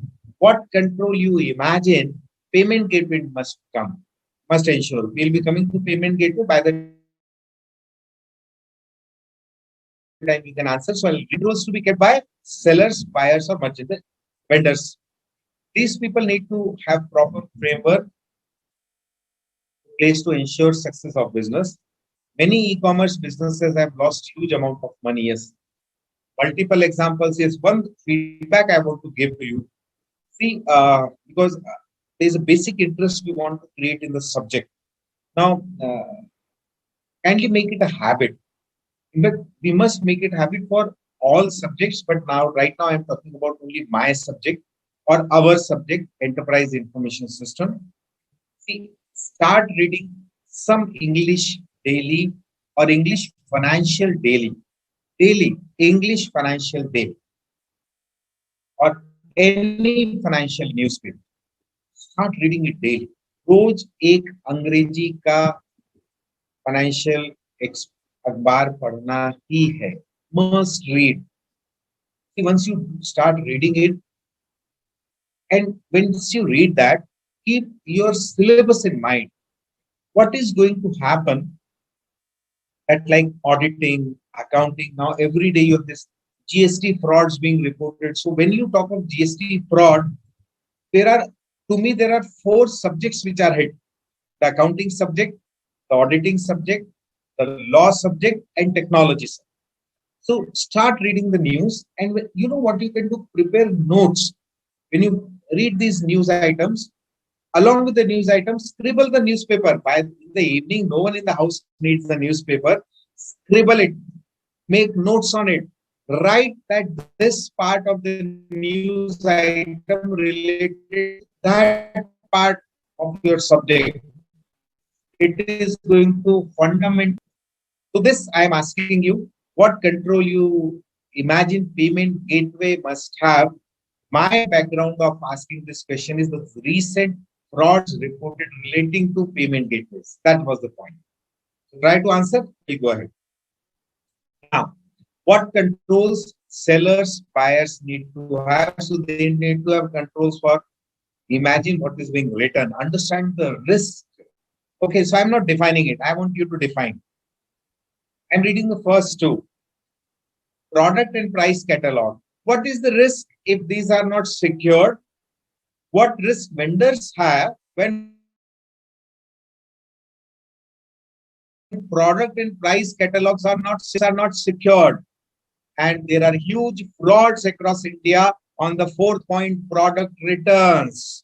control you imagine payment gateway must ensure. We'll be coming to payment gateway by the time we can answer. So controls to be kept by sellers, buyers, or merchants, vendors. These people need to have proper framework place to ensure success of business. Many e-commerce businesses have lost huge amount of money. Yes. Multiple examples. Yes. One feedback I want to give to you. See, because there's a basic interest we want to create in the subject. Now, kindly make it a habit. But we must make it a habit for all subjects. But now, right now, I'm talking about only my subject or our subject, enterprise information system. See, start reading some English daily or English financial daily. Daily, English financial daily. Or any financial newspaper. Start reading it daily. रोज एक अंग्रेजी का financial अखबार पढ़ना ही है. Must read. Once you start reading it, and once you read that, keep your syllabus in mind. What is going to happen at like auditing, accounting? Now every day you have this GST frauds being reported. So when you talk of GST fraud, there are 4 subjects which are hit: the accounting subject, the auditing subject, the law subject, and technology subject. So start reading the news, and you know what you can do? Prepare notes. When you read these news items, along with the news items, scribble the newspaper. By the evening, no one in the house needs the newspaper. Scribble it. Make notes on it. Write that this part of the news item related to that part of your subject. It is going to fundamental. So this, I am asking you, what control you imagine payment gateway must have? My background of asking this question is the recent frauds reported relating to payment gateways. That was the point. So try to answer. You go ahead. Now, what controls sellers, buyers need to have. So they need to have controls for imagine what is being written, understand the risk. Okay, so I'm not defining it. I want you to define. I'm reading the first two. Product and price catalog. What is the risk if these are not secured? What risk vendors have when product and price catalogs are not secured? And there are huge frauds across India on the 4th point, product returns.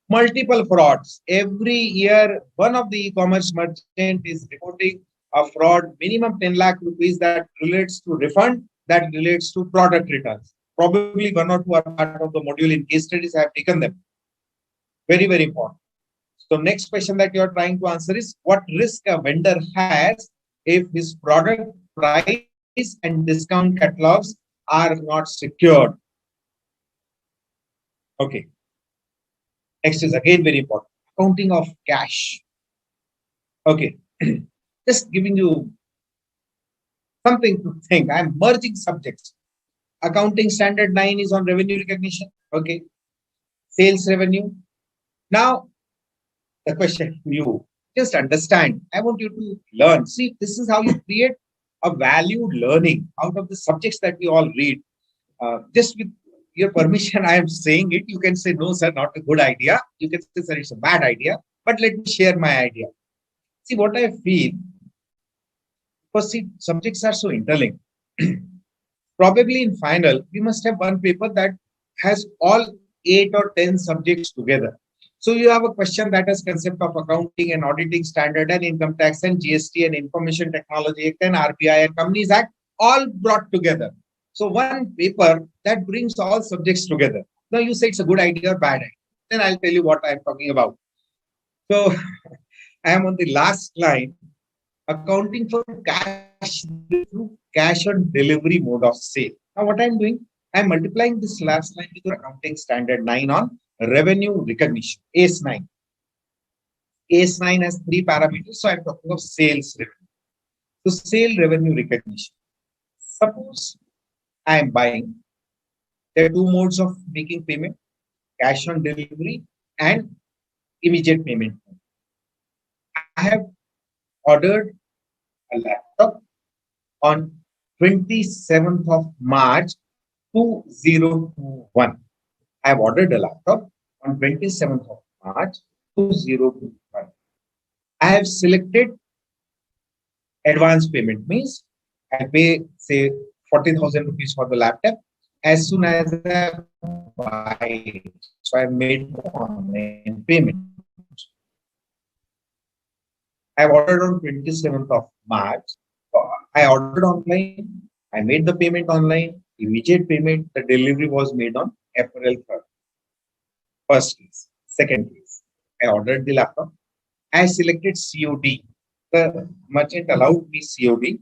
Multiple frauds. Every year, one of the e-commerce merchant is reporting a fraud, minimum 10 lakh rupees that relates to refund, that relates to product returns. Probably one or two are part of the module in case studies. I have taken them. Very, very important. So next question that you are trying to answer is what risk a vendor has if his product price and discount catalogs are not secured. Okay. Next is again very important. Accounting of cash. Okay. Just giving you something to think. I'm merging subjects. Accounting standard 9 is on revenue recognition. Okay. Sales revenue. Now, the question to you, just understand. I want you to learn. See, this is how you create a valued learning out of the subjects that we all read. Just with your permission, I am saying it. You can say, no, sir, not a good idea. You can say, sir, it's a bad idea. But let me share my idea. See, what I feel, because see, subjects are so interlinked. Probably in final, we must have one paper that has all 8 or 10 subjects together. So you have a question that has concept of accounting and auditing standard and income tax and GST and information technology act and RBI and Companies Act all brought together. So one paper that brings all subjects together. Now you say it's a good idea or bad idea. Then I'll tell you what I'm talking about. So I am on the last line, accounting for cash through cash on delivery mode of sale. Now what I'm doing, I'm multiplying this last line with accounting standard 9 on revenue recognition, ACE 9. ACE 9 has 3 parameters, so I'm talking of sales revenue. So sale revenue recognition. Suppose I am buying, there are 2 modes of making payment, cash on delivery and immediate payment. I have ordered a laptop on 27th of March 2021. I have ordered a laptop on 27th of March 2021. I have selected advance payment, means I pay say 40,000 rupees for the laptop as soon as I buy it. So I made online payment. I have ordered on 27th of March. I ordered online. I made the payment online. Immediate payment. The delivery was made on April 3rd. First case. Second case. I ordered the laptop. I selected COD. The merchant allowed me COD.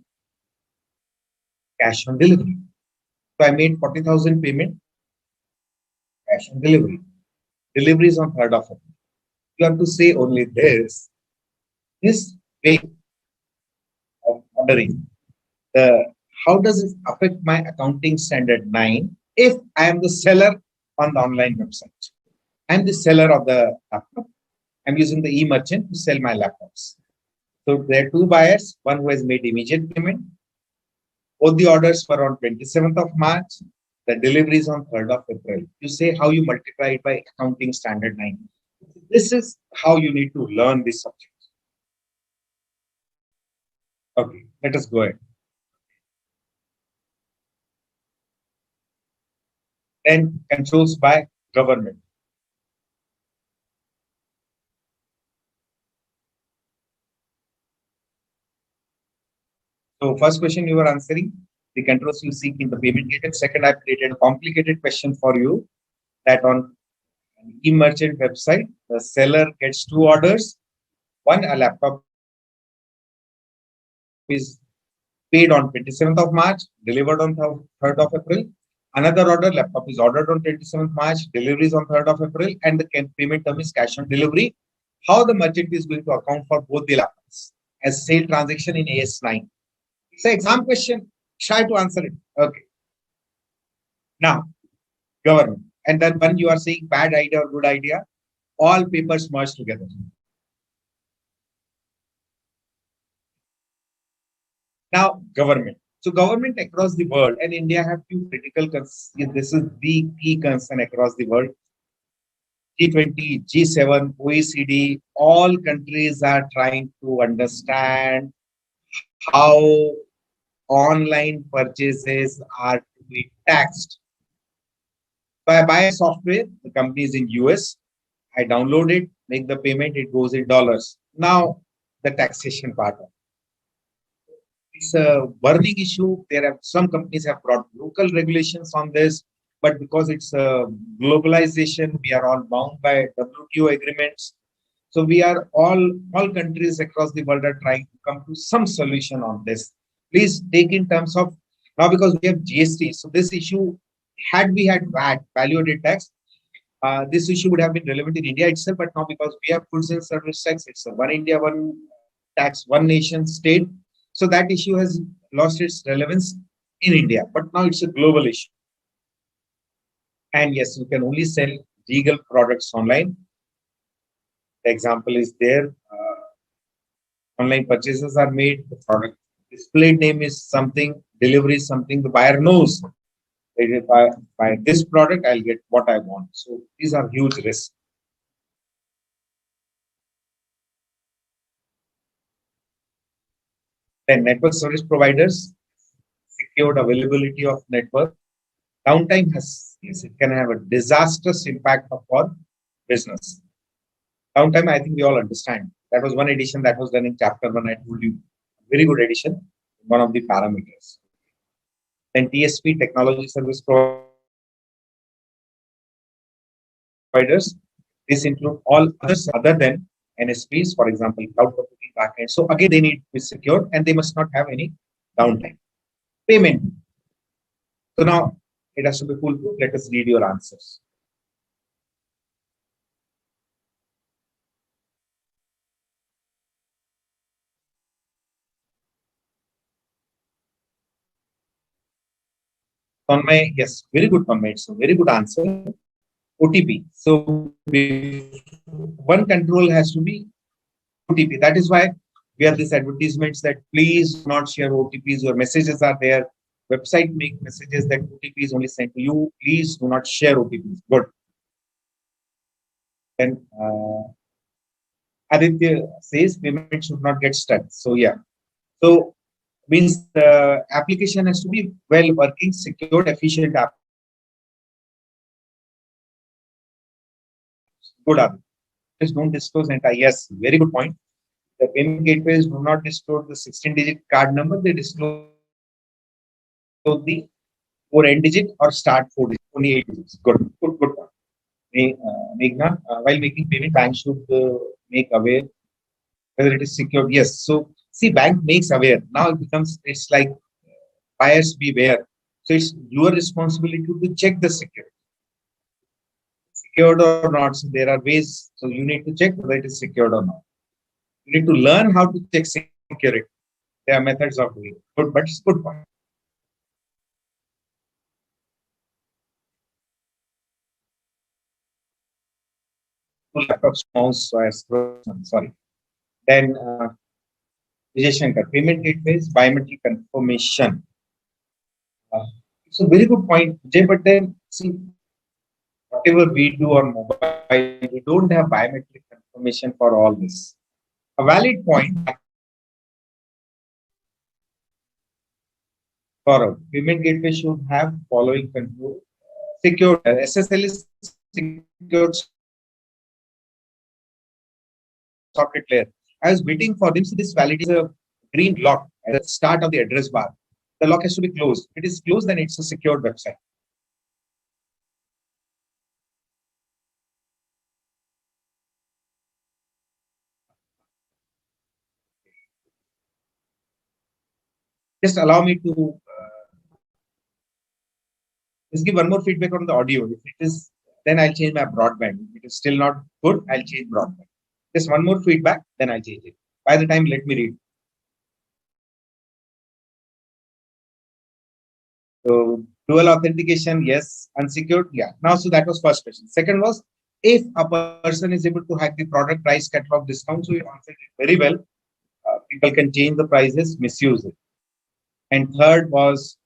Cash on delivery. So I made 40,000 payment. Cash on delivery. Delivery is on 3rd of April. You have to say only this. This way of ordering, how does it affect my accounting standard 9 if I am the seller on the online website? I am the seller of the laptop. I am using the e-merchant to sell my laptops. So there are 2 buyers, one who has made immediate payment. Both the orders were on 27th of March. The delivery is on 3rd of April. You say how you multiply it by accounting standard 9. This is how you need to learn this subject. Okay, let us go ahead. Then controls by government. So first question you were answering, the controls you seek in the payment gateway. Second, I've created a complicated question for you that on an e-merchant website, the seller gets 2 orders. One, a laptop is paid on 27th of March, delivered on 3rd of April. Another order, laptop is ordered on 27th March, delivery is on 3rd of April, and the payment term is cash on delivery. How the merchant is going to account for both the laptops as sale transaction in AS9? It's an exam question. Try to answer it. Okay. Now, government. And then when you are saying bad idea or good idea, all papers merge together. Now, government. So government across the world, and India have two critical concerns. This is the key concern across the world. G20, G7, OECD, all countries are trying to understand how online purchases are to be taxed. So I buy a software, the company is in US, I download it, make the payment, it goes in dollars. Now, the taxation part of it. It's a burning issue. There are some companies have brought local regulations on this, but because it's a globalization, we are all bound by WTO agreements. So we are all countries across the world are trying to come to some solution on this. Please take in terms of now because we have GST. So this issue, had we had VAT, value added tax, this issue would have been relevant in India itself. But now because we have goods and service tax, it's a one India, one tax, one nation state. So that issue has lost its relevance in India, but now it's a global issue. And yes, you can only sell legal products online. The example is there. Online purchases are made. The product displayed name is something, delivery is something. The buyer knows that if I buy this product, I'll get what I want. So these are huge risks. Then network service providers, secured availability of network. Downtime has, yes, it can have a disastrous impact upon business. Downtime, I think we all understand. That was one addition that was done in chapter 1. I told you, very good addition, one of the parameters. Then TSP, technology service providers. This include all others other than NSPs, for example, cloud computing backend. So again, they need to be secure and they must not have any downtime. Payment. So now it has to be foolproof. Let us read your answers. Tanmay, yes, very good comment. So very good answer. OTP. So one control has to be OTP. That is why we have these advertisements that please do not share OTPs. Your messages are there. Website make messages that OTP is only sent to you. Please do not share OTPs. Good. Then Aditya says payment should not get stuck. So yeah. So means the application has to be well working, secured, efficient app. Good app. Just don't disclose entire. Yes, very good point. The payment gateways do not disclose the 16-digit card number. They disclose the 4 end digit or start 4 digits, only 8 digits. Good point. Meghna, while making payment, bank should make aware whether it is secured. Yes. So see, bank makes aware. Now it becomes, it's like buyers beware. So it's your responsibility to check the security. Secured or not. So there are ways. So you need to check whether it is secured or not. You need to learn how to check security. There are methods of doing it. Good, but it's good point. Laptop mouse, sorry. Then Vijay Shankar, payment gateways, biometric confirmation. It's a very good point, Vijay, but then see, whatever we do on mobile, we don't have biometric confirmation for all this. A valid point for a payment gateway should have following control. Secure SSL is secured socket layer. I was waiting for them. So this validates a green lock at the start of the address bar. The lock has to be closed. If it is closed, then it's a secured website. Just allow me to just give one more feedback on the audio. If it is, then I'll change my broadband. If it is still not good, I'll change broadband. Just one more feedback, then I'll change it. By the time, let me read. So Dual authentication, yes. Unsecured, yeah. Now, so that was first question. Second was, if a person is able to hack the product price catalog discount, so you answered it very well. People can change the prices, misuse it. And third was,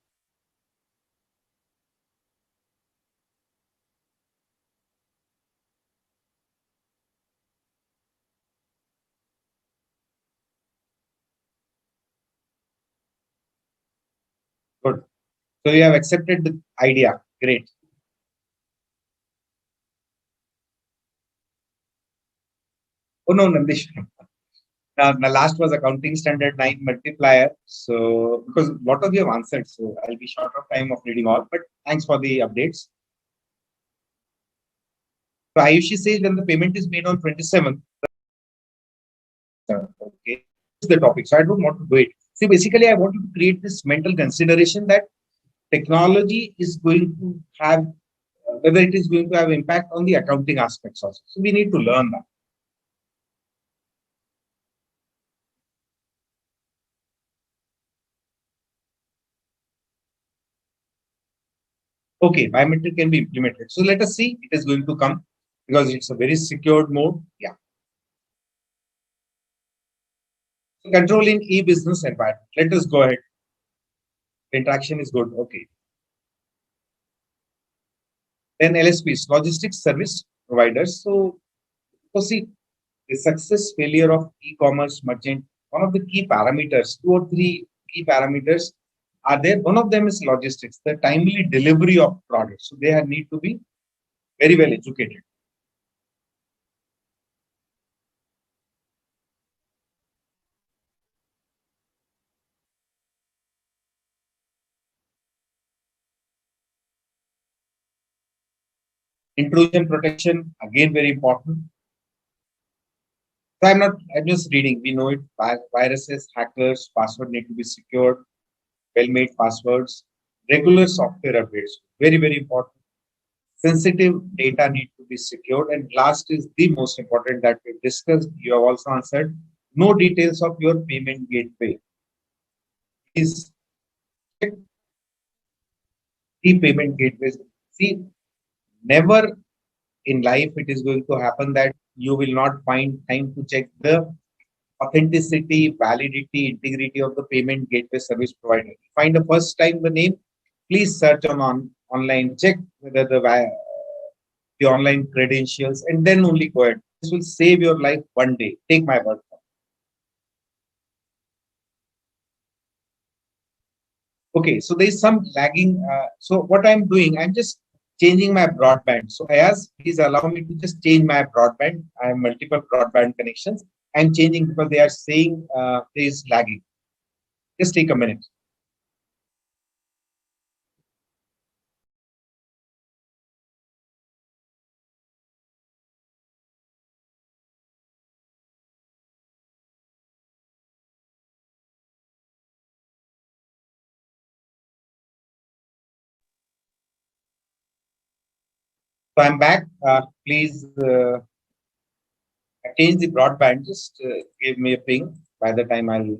good. So you have accepted the idea. Great. Oh no, Nandish. The last was accounting standard 9 multiplier. So because a lot of you have answered, so I'll be short of time of reading all. But thanks for the updates. So Ayushi says when the payment is made on 27th. Okay, this is the topic. So I don't want to do it. See, basically, I want to create this mental consideration that technology is going to have, whether it is going to have impact on the accounting aspects also. So we need to learn that. Okay, biometric can be implemented. So let us see, it is going to come because it's a very secured mode. Yeah. So control in e-business environment. Let us go ahead. The interaction is good. Okay. Then LSPs, logistics service providers. So see, the success failure of e-commerce merchant, one of the key parameters, 2 or 3 key parameters are there. One of them is logistics, the timely delivery of products. So they need to be very well educated. Intrusion protection, again, very important. So I'm just reading. We know it. Viruses, hackers, password need to be secured, well-made passwords, regular software updates, very, very important. Sensitive data need to be secured. And last is the most important that we've discussed. You have also answered. No details of your payment gateway. Please check the payment gateways. See, never in life it is going to happen that you will not find time to check the authenticity, validity, integrity of the payment gateway service provider. Find the first time the name, please search on online, check whether the online credentials, and then only go ahead. This will save your life one day. Take my word for it. Okay, so there is some lagging. So what I'm doing, I'm just changing my broadband. So as please allow me to just change my broadband. I have multiple broadband connections. I'm changing because they are saying there is lagging. Just take a minute. So I'm back. Please change the broadband. Just give me a ping by the time I'll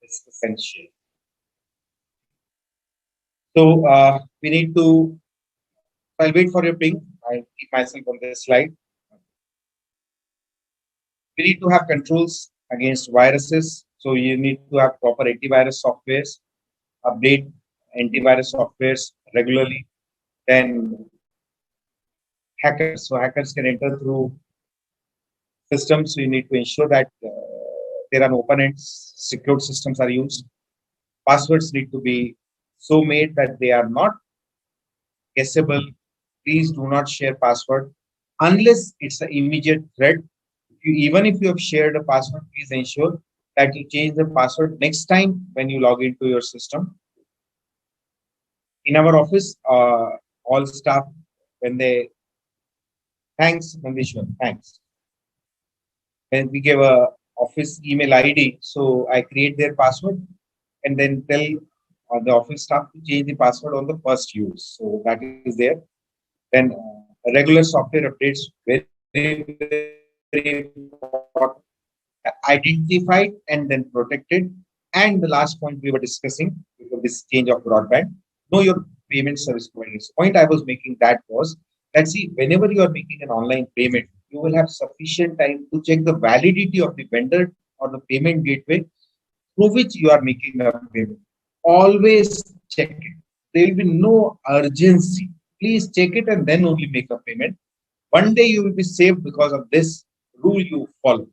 send share. So we need to. I'll wait for your ping. I'll keep myself on this slide. We need to have controls against viruses. So you need to have proper antivirus softwares, update antivirus softwares regularly. Then hackers. So hackers can enter through systems. So you need to ensure that there are no open-ends, secured systems are used. Passwords need to be so made that they are not guessable. Please do not share password unless it's an immediate threat. Even if you have shared a password, please ensure that you change the password next time when you log into your system. In our office, all staff, when they, thanks, Nandishwar, thanks. When we give a office email ID, so I create their password and then tell the office staff to change the password on the first use. So that is there. Then regular software updates, very, very important. Identified and then protected, And the last point we were discussing before this change of broadband, know your payment service providers. Point I was making that was that, see, whenever you are making an online payment, you will have sufficient time to check the validity of the vendor or the payment gateway through which you are making a payment. Always check it. There will be no urgency. Please check it and then only make a payment. One day you will be saved because of this rule you follow.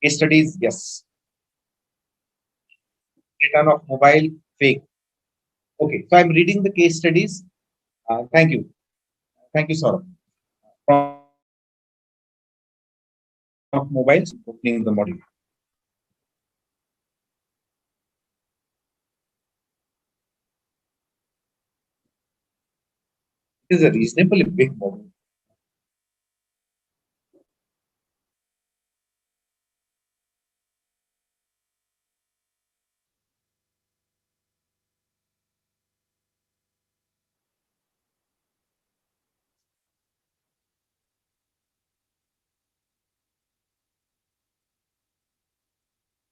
Case studies, yes. Return of mobile, fake. Okay, so I'm reading the case studies. Thank you. Thank you, Saurabh. From mobiles, opening the module. It is a reasonably big module.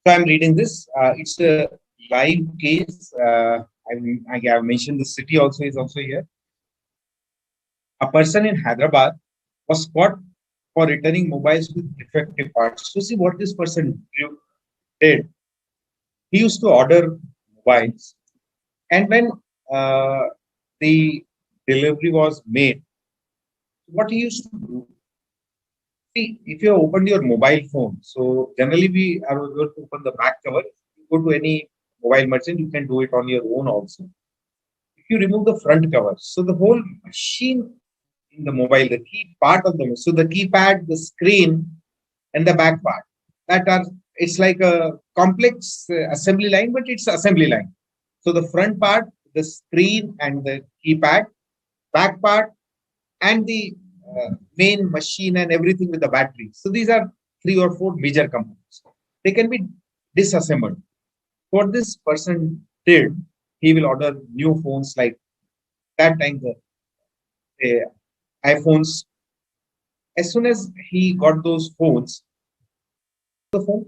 So I'm reading this. It's a live case. I have mentioned the city also is also here. A person in Hyderabad was caught for returning mobiles with defective parts. So see what this person did. He used to order mobiles, and when the delivery was made, what he used to do, see, if you opened your mobile phone, so generally we are able to open the back cover. You go to any mobile merchant, you can do it on your own also. If you remove the front cover, so the whole machine in the mobile, the key part of the, so the keypad, the screen, and the back part, that are, it's like a complex assembly line, but it's assembly line. So the front part, the screen and the keypad, back part, and the main machine and everything with the battery. So these are 3 or 4 major components. They can be disassembled. What this person did, he will order new phones, like that time the iPhones. As soon as he got those phones, the phone,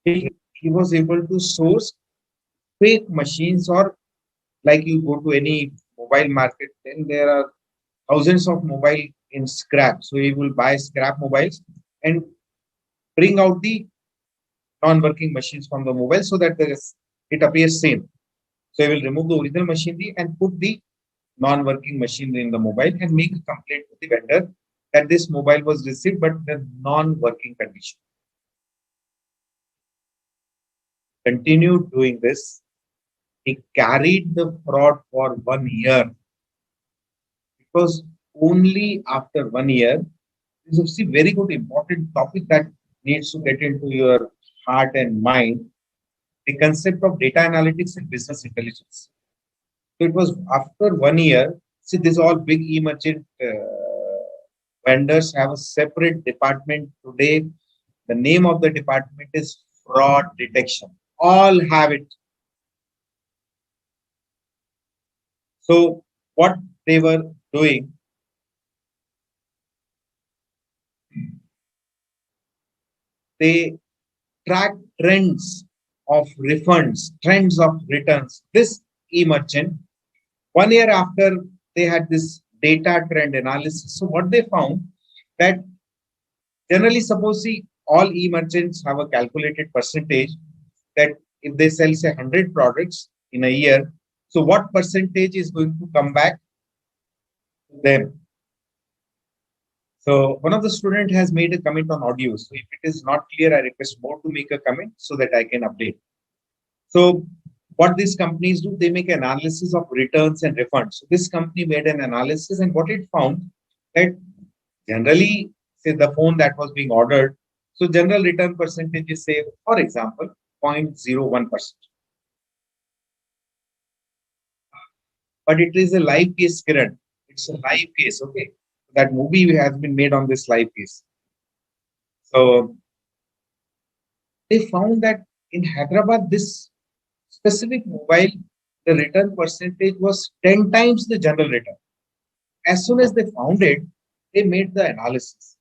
he was able to source fake machines, or like you go to any mobile market, then there are thousands of mobile in scrap. So he will buy scrap mobiles and bring out the non-working machines from the mobile so that it appears same. So he will remove the original machinery and put the non-working machinery in the mobile and make a complaint to the vendor that this mobile was received but the non-working condition. Continued doing this. He carried the fraud for 1 year. It was only after 1 year. This is a very good important topic that needs to get into your heart and mind. The concept of data analytics and business intelligence. So it was after 1 year. See, these all big emergent vendors have a separate department today. The name of the department is fraud detection. All have it. So what they were doing, they track trends of refunds, trends of returns. This e-merchant, 1 year after they had this data trend analysis. So what they found that generally, suppose see, all e-merchants have a calculated percentage that if they sell say 100 products in a year, so what percentage is going to come back to them? So one of the student has made a comment on audio. So if it is not clear, I request more to make a comment so that I can update. So what these companies do, they make an analysis of returns and refunds. So this company made an analysis, and what it found that generally, say the phone that was being ordered, so general return percentage is, say, for example, 0.01%. But it is a live case, Kiran. It's a live case, okay? That movie has been made on this live case. So they found that in Hyderabad, this specific mobile, the return percentage was 10 times the general return. As soon as they found it, They made the analysis.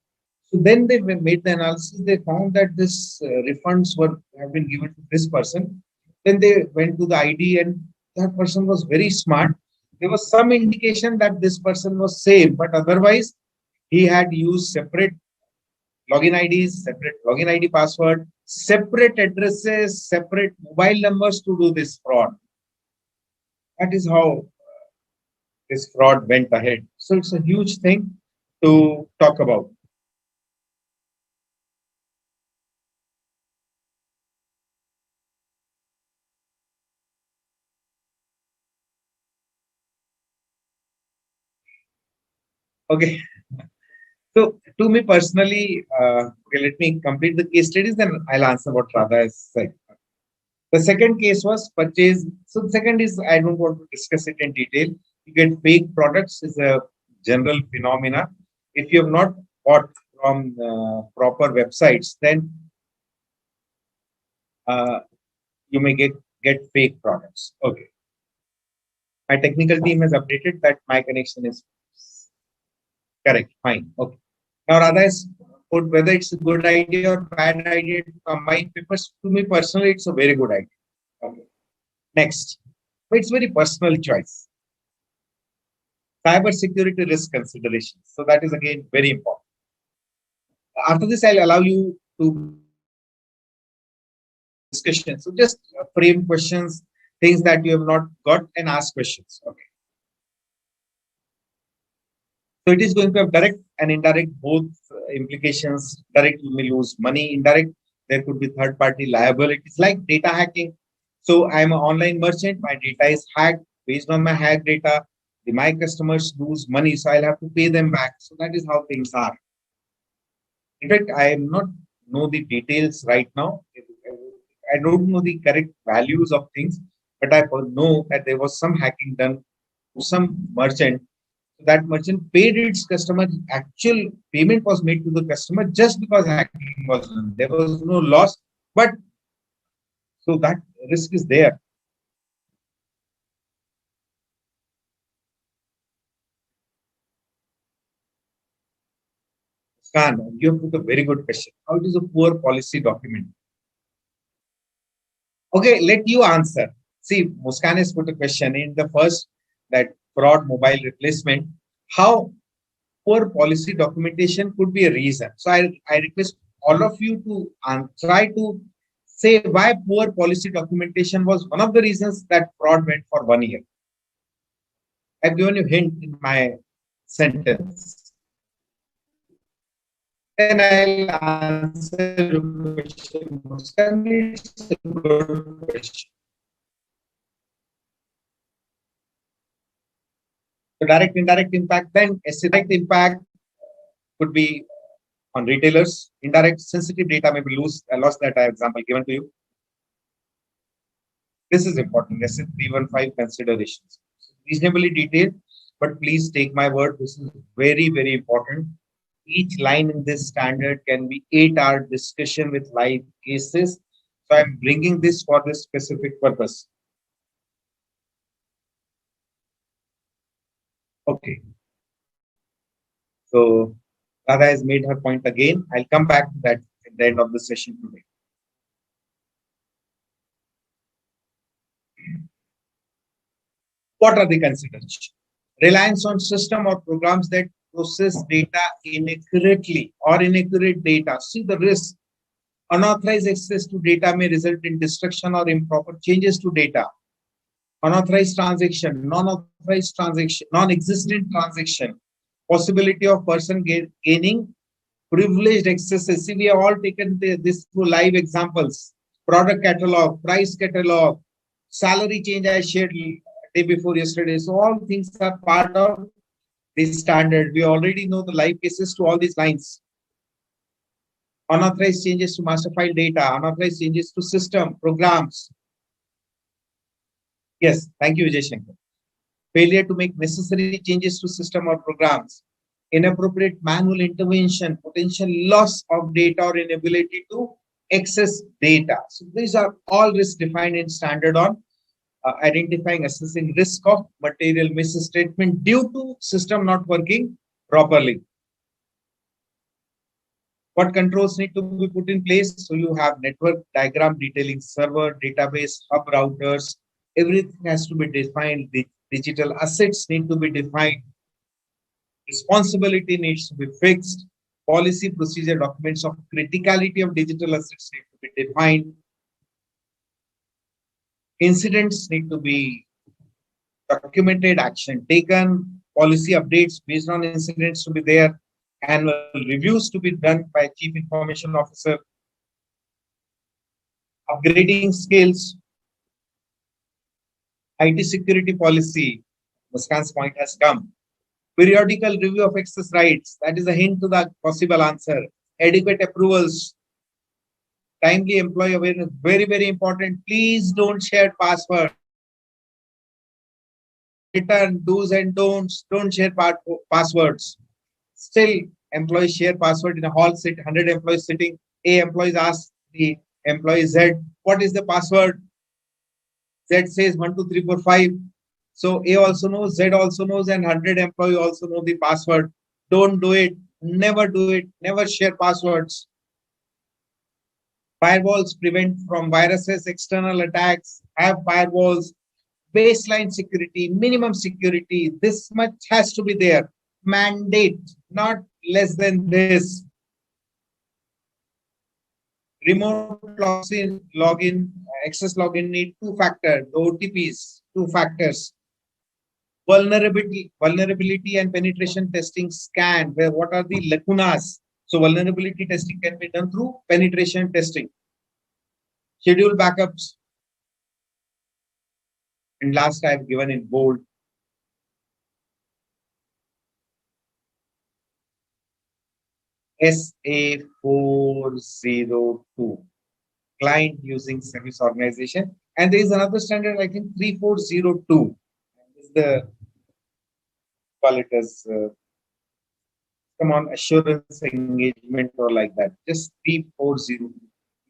So then they made the analysis. They found that this refunds have been given to this person. Then they went to the ID, and that person was very smart. There was some indication that this person was same, but otherwise he had used separate login IDs, separate login ID password, separate addresses, separate mobile numbers to do this fraud. That is how this fraud went ahead. So it's a huge thing to talk about. Okay. So to me personally, okay, let me complete the case studies, then I'll answer what Radha has said. The second case was purchase. So the second is, I don't want to discuss it in detail. You get fake products is a general phenomena. If you have not bought from proper websites, then you may get fake products. Okay. My technical team has updated that my connection is correct. Fine. Okay. Now, Radha has put whether it's a good idea or bad idea to combine papers. To me personally, it's a very good idea. Okay. Next, but it's very personal choice. Cyber security risk considerations. So that is again very important. After this, I'll allow you to discussion. So just frame questions, things that you have not got, and ask questions. Okay. So it is going to have direct and indirect both implications. Direct, you may lose money. Indirect, there could be third-party liabilities like data hacking. So I'm an online merchant. My data is hacked. Based on my hacked data, my customers lose money, so I'll have to pay them back. So that is how things are. In fact, I am not know the details right now. I don't know the correct values of things, but I know that there was some hacking done to some merchant. That merchant paid its customer. Actual payment was made to the customer just because hacking was done. There was no loss, but so that risk is there. Scan, you have put a very good question. How it is a poor policy document? Okay, let you answer. See, Muskan has put a question in the first, that fraud mobile replacement. How poor policy documentation could be a reason. So I request all of you to try to say why poor policy documentation was one of the reasons that fraud went for 1 year. I've given you a hint in my sentence. Then I'll answer your question. It's a good question. So direct, indirect impact, then direct impact could be on retailers. Indirect sensitive data may be lost data example given to you. This is important. SC 315 considerations. Reasonably detailed, but please take my word. This is very, very important. Each line in this standard can be 8-hour discussion with live cases. So I'm bringing this for this specific purpose. Okay. So Radha has made her point again. I'll come back to that at the end of the session today. What are the considerations? Reliance on system or programs that process data inaccurately or inaccurate data. See the risk. Unauthorized access to data may result in destruction or improper changes to data. Unauthorized transaction, non-authorized transaction, non-existent transaction. Possibility of person gaining privileged accesses. See, we have all taken this through live examples. Product catalog, price catalog, salary change I shared day before yesterday. So all things are part of this standard. We already know the live cases to all these lines. Unauthorized changes to master file data, unauthorized changes to system, programs. Yes, thank you, Vijay Shankar. Failure to make necessary changes to system or programs. Inappropriate manual intervention, potential loss of data or inability to access data. So these are all risks defined in standard on identifying, assessing risk of material misstatement due to system not working properly. What controls need to be put in place? So you have network diagram detailing server, database, hub routers. Everything has to be defined. The digital assets need to be defined. Responsibility needs to be fixed. Policy procedure documents of criticality of digital assets need to be defined. Incidents need to be documented, action taken, policy updates based on incidents to be there, annual reviews to be done by Chief Information Officer, upgrading skills, IT security policy. Muskan's point has come. Periodical review of access rights. That is a hint to the possible answer. Adequate approvals. Timely employee awareness. Very, very important. Please don't share password. Return do's and don'ts. Don't share passwords. Still, employees share password in a hall sit. 100 employees sitting. A employees ask the employee Z, what is the password? Z says 1, 2, 3, 4, 5. So A also knows, Z also knows, and 100 employee also know the password. Don't do it. Never do it. Never share passwords. Firewalls prevent from viruses, external attacks. Have firewalls. Baseline security, minimum security. This much has to be there. Mandate, not less than this. Remote login, access login need two-factor, the OTPs, two factors. Vulnerability and penetration testing scan, where what are the lacunas? So vulnerability testing can be done through penetration testing. Schedule backups. And last I have given in bold. SA402. Client using service organization. And there is another standard, I think 3402. This is the call it as come on, assurance engagement or like that. Just 340.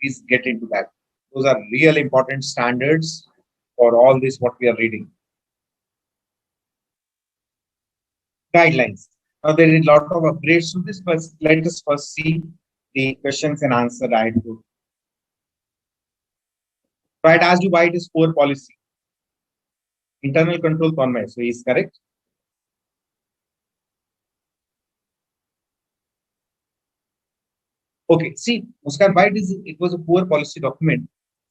Please get into that. Those are real important standards for all this what we are reading. Guidelines. Now there is a lot of upgrades to this, but let us first see the questions and answer I had to. So I had asked you why it is poor policy. Internal control convey. So he is correct. Okay, see, Muskan, why it was a poor policy document.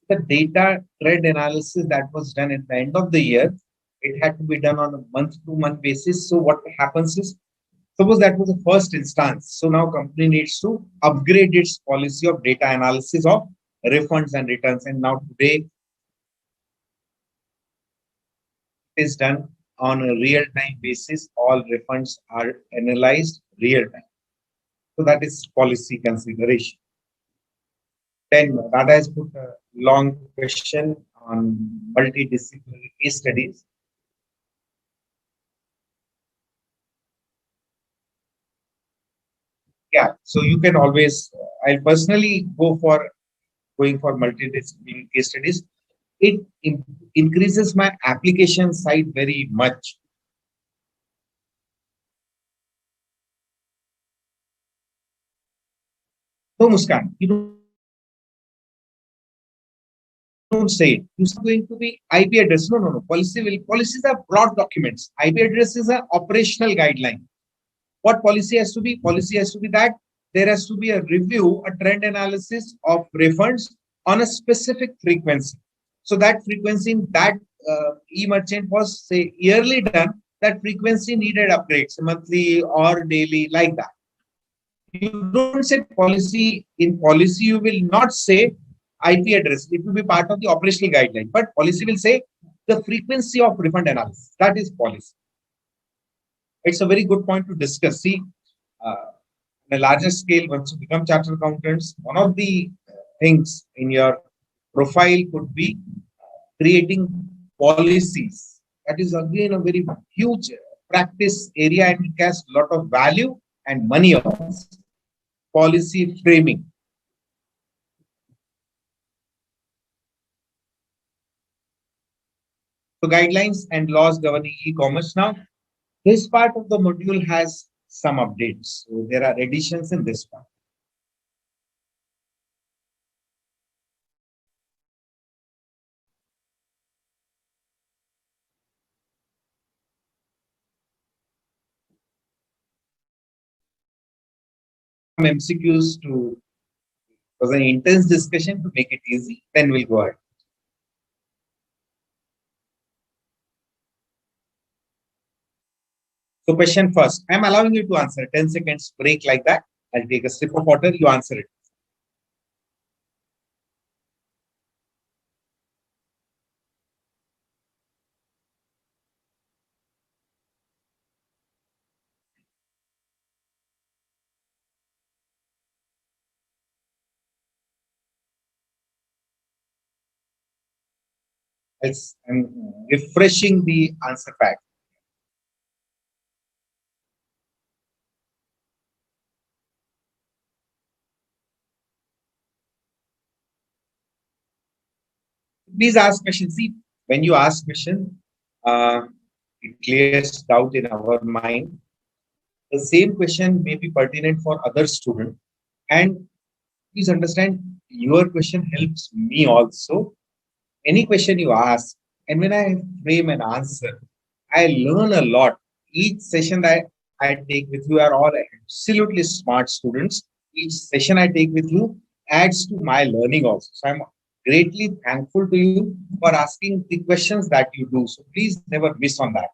The data trend analysis that was done at the end of the year, it had to be done on a month-to-month basis. So what happens is, suppose that was the first instance. So now company needs to upgrade its policy of data analysis of refunds and returns. And now today it is done on a real-time basis. All refunds are analyzed real-time. So that is policy consideration. Then Radha has put a long question on multidisciplinary case studies. Yeah, so you can always, I personally going for multidisciplinary case studies. It increases my application side very much. So Muskan, you don't say it. It's going to be IP address. No. Policies are broad documents. IP address is an operational guideline. What policy has to be? Policy has to be that there has to be a review, a trend analysis of refunds on a specific frequency. So that frequency in that e-merchant was say yearly done, that frequency needed upgrades, monthly or daily, like that. You don't say policy. In policy, you will not say IP address. It will be part of the operational guideline. But policy will say the frequency of refund analysis. That is policy. It's a very good point to discuss. See, on a larger scale, once you become chartered accountants, one of the things in your profile could be creating policies. That is again a very huge practice area and it has a lot of value and money also. Policy framing. So guidelines and laws governing e-commerce. Now, this part of the module has some updates. So there are additions in this part. MCQs to, it was an intense discussion to make it easy. Then we'll go ahead. So question first, I'm allowing you to answer. 10 seconds break like that. I'll take a sip of water, you answer it. I'm refreshing the answer pack. Please ask questions. See, when you ask question, it clears doubt in our mind. The same question may be pertinent for other student, and please understand, your question helps me also. Any question you ask, and when I frame an answer, I learn a lot. Each session I take with you are all absolutely smart students. Each session I take with you adds to my learning also. So I'm greatly thankful to you for asking the questions that you do. So please never miss on that.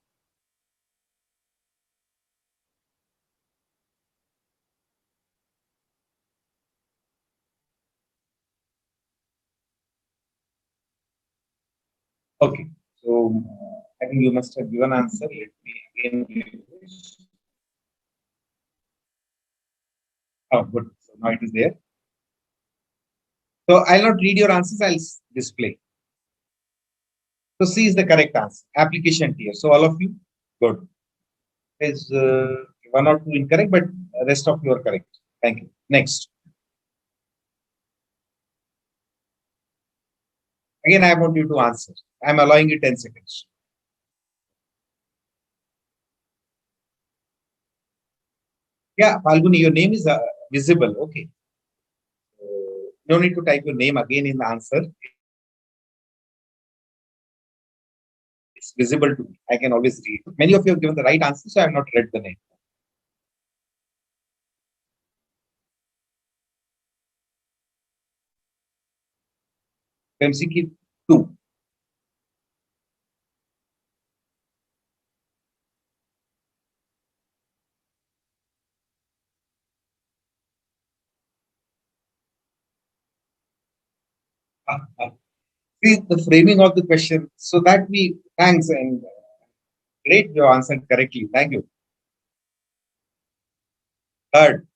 Okay. So I think you must have given answer. Let me again refresh. Oh, good. So now it is there. So I'll not read your answers. I'll display. So C is the correct answer. Application tier. So all of you, good. Is one or two incorrect, but rest of you are correct. Thank you. Next. Again, I want you to answer. I'm allowing you 10 seconds. Yeah, Falguni, your name is visible. Okay. No need to type your name again in the answer. It's visible to me. I can always read. Many of you have given the right answer, so I have not read the name. MCQ 2. See the framing of the question. So that we thanks and great, you answered correctly. Thank you. Third.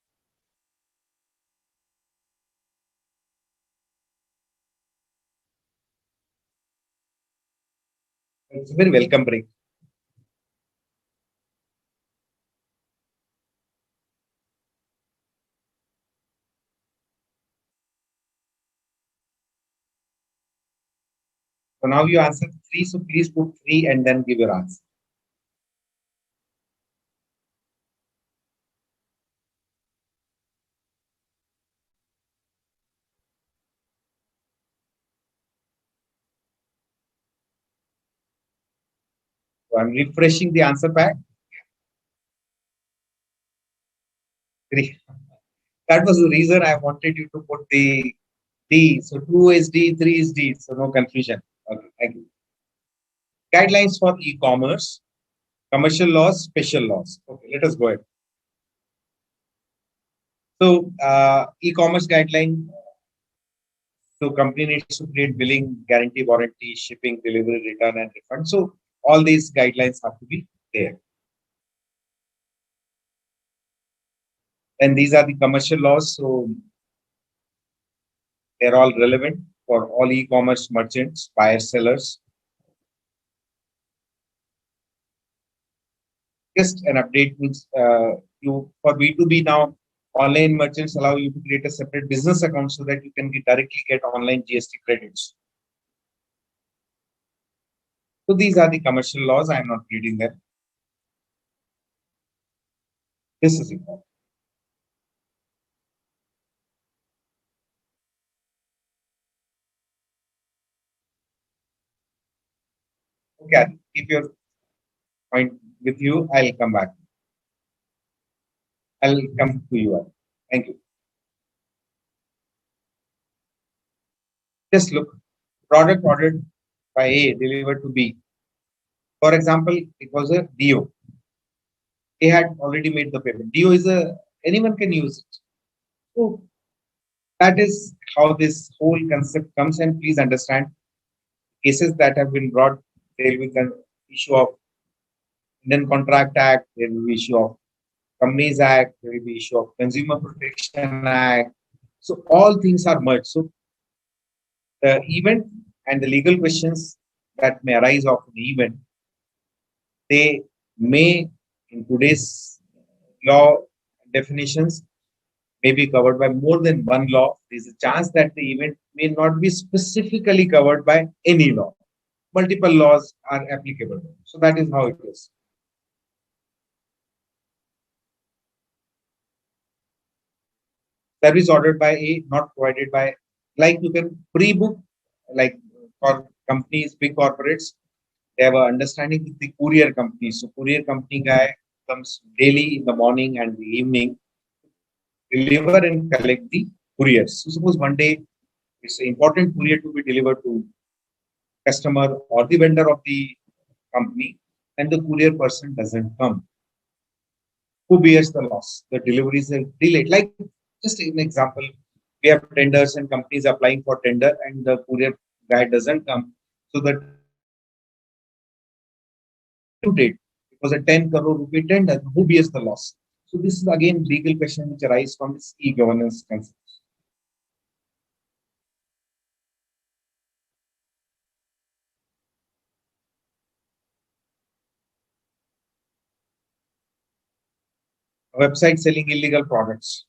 It's a very welcome break. So now you answered 3. So please put 3 and then give your answer. So I'm refreshing the answer pack. 3. That was the reason I wanted you to put the D. So 2 is D, 3 is D. So no confusion. Okay, thank you. Guidelines for e-commerce, commercial laws, special laws. Okay, let us go ahead. So e-commerce guideline. So company needs to create billing, guarantee, warranty, shipping, delivery, return, and refund. So all these guidelines have to be there. And these are the commercial laws. So they're all relevant for all e-commerce merchants, buyers, sellers. Just an update means you for B2B now, online merchants allow you to create a separate business account so that you can directly get online GST credits. So these are the commercial laws. I am not reading them. This is important. Okay, keep your point with you. I'll come back. I'll come to you. Thank you. Just look, product ordered by A delivered to B. For example, it was a DO. A had already made the payment. DO is anyone can use it. So that is how this whole concept comes. And please understand, cases that have been brought, there will be an issue of Indian Contract Act, there will be issue of Companies Act, there will be issue of Consumer Protection Act. So all things are merged. So the event and the legal questions that may arise of the event, they may, in today's law definitions, may be covered by more than one law. There is a chance that the event may not be specifically covered by any law. Multiple laws are applicable. So that is how it is. Service ordered by A, not provided by, like you can pre-book, like for companies, big corporates, they have an understanding with the courier company. So courier company guy comes daily in the morning and the evening, deliver and collect the couriers. So suppose one day it's an important courier to be delivered to customer or the vendor of the company, and the courier person doesn't come. Who bears the loss? The deliveries are delayed. Like just an example, we have tenders and companies applying for tender, and the courier guy doesn't come. So the due date, it was a 10 crore rupee tender. Who bears the loss? So this is again legal question which arise from this e-governance concept. A website selling illegal products.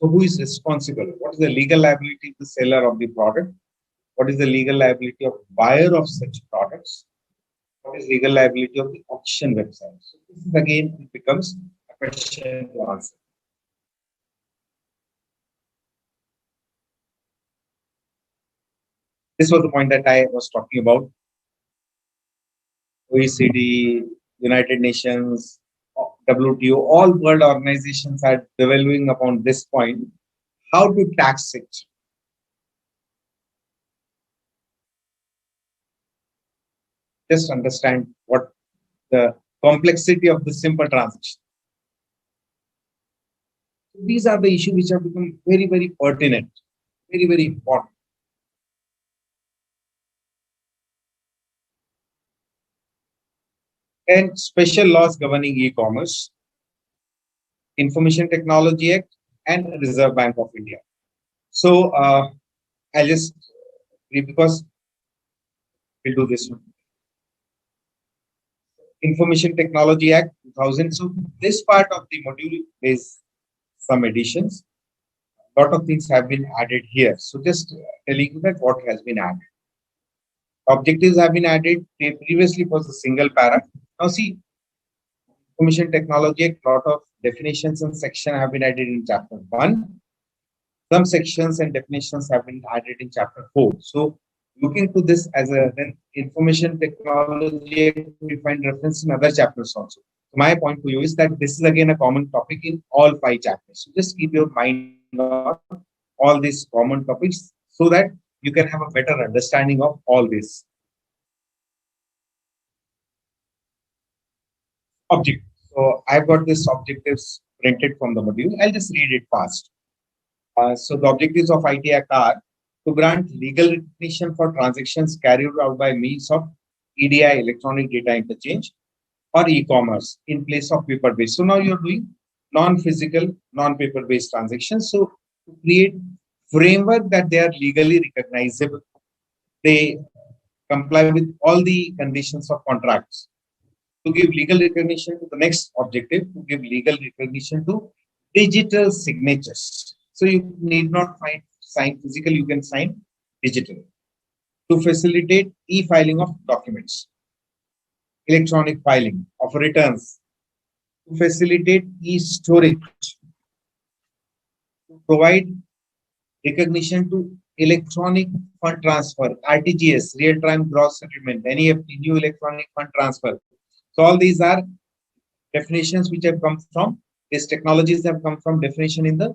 So who is responsible? What is the legal liability of the seller of the product? What is the legal liability of buyer of such products? What is legal liability of the auction website? So this is again, it becomes a question to answer. This was the point that I was talking about. OECD, United Nations, WTO, all world organizations are developing upon this point, how to tax it. Just understand what the complexity of the simple transaction. These are the issues which have become very, very pertinent, very, very important. And special laws governing e-commerce, Information Technology Act, and Reserve Bank of India. So I'll just read because we'll do this one. Information Technology Act 2000. So this part of the module is some additions. A lot of things have been added here. So just telling you that what has been added. Objectives have been added. They previously was a single para. Now see, Information Technology Act, lot of definitions and section have been added in chapter 1. Some sections and definitions have been added in chapter 4. So looking to this as a Information Technology, we find reference in other chapters also. So my point to you is that this is again a common topic in all 5 chapters. So just keep your mind on all these common topics so that you can have a better understanding of all this. Objective. So I've got this objectives printed from the module. I'll just read it fast. So the objectives of ICAI are to grant legal recognition for transactions carried out by means of EDI, electronic data interchange, or e-commerce in place of paper-based. So now you're doing non-physical, non-paper-based transactions. So to create framework that they are legally recognizable, they comply with all the conditions of contracts. To give legal recognition to the next objective, to give legal recognition to digital signatures. So you need not sign physical, you can sign digital. To facilitate e-filing of documents, electronic filing of returns, to facilitate e-storage, to provide recognition to electronic fund transfer, RTGS, real-time gross settlement, NEFT, new electronic fund transfer. So all these are definitions which have come from, these technologies have come from definition in the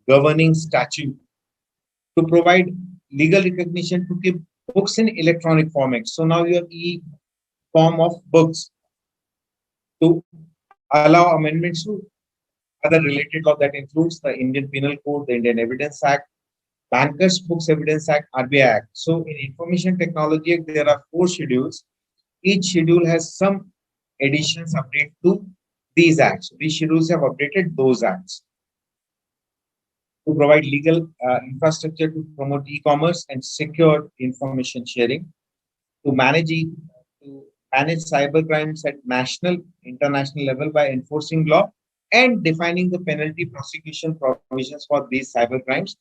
governing statute to provide legal recognition to keep books in electronic format. So now your e-form of books to allow amendments to other related law that includes the Indian Penal Code, the Indian Evidence Act, Bankers Books Evidence Act, RBI Act. So in Information Technology Act, there are 4 schedules. Each schedule has some additions update to these acts. These schedules have updated those acts to provide legal infrastructure to promote e-commerce and secure information sharing, to manage cyber crimes at national, international level by enforcing law and defining the penalty prosecution provisions for these cyber crimes,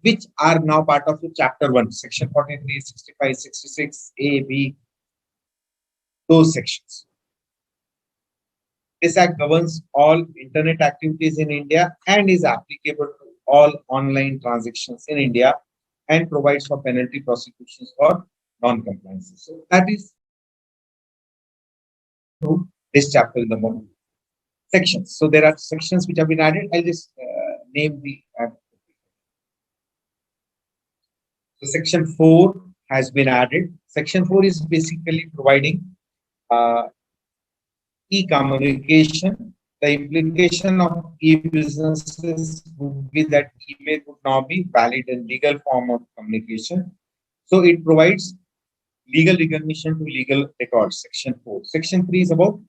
which are now part of the Chapter 1, Section 43, 65, 66, A, B, those sections. This Act governs all internet activities in India and is applicable to all online transactions in India and provides for penalty prosecutions for non-compliances. So that is this chapter in the moment. Sections. So there are sections which have been added. I'll just name the. So section 4 has been added. Section 4 is basically providing e-communication. The implication of e-businesses would be that email would now be valid and legal form of communication. So it provides legal recognition to legal records, section 4. Section 3 is about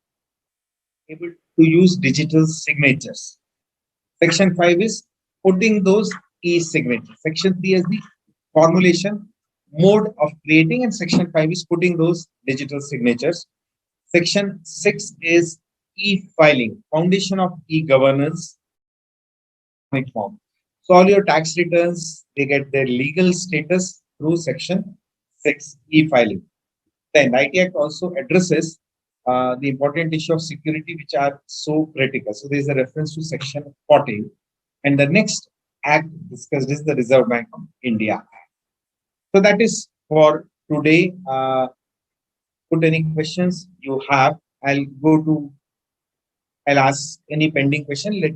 able to use digital signatures. Section 5 is putting those e-signatures. Section 3 is the formulation mode of creating, and section 5 is putting those digital signatures. Section 6 is e-filing, foundation of e-governance form. So all your tax returns, they get their legal status through section 6, e-filing. Then ICAI Act also addresses the important issue of security, which are so critical. So there is a reference to section 14. And the next act discussed is the Reserve Bank of India Act. So that is for today. Put any questions you have. I'll ask any pending question. Let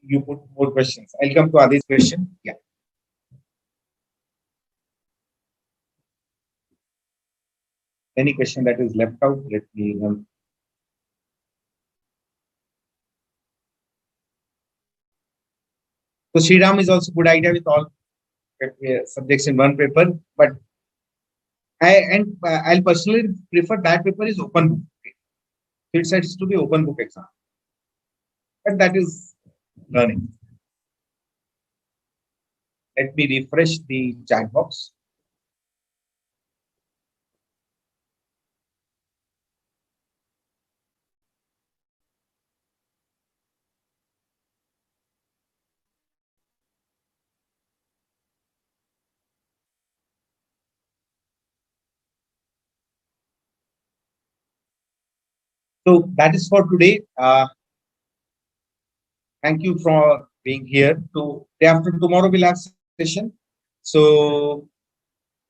you put more questions. I'll come to Adi's question. Yeah. Any question that is left out, let me know. So Sriram is also a good idea with all subjects in one paper, but I'll personally prefer that paper is open book. It says to be open book exam, but that is learning. Let me refresh the chat box. So that is for today. Thank you for being here. So day after tomorrow we'll have session. So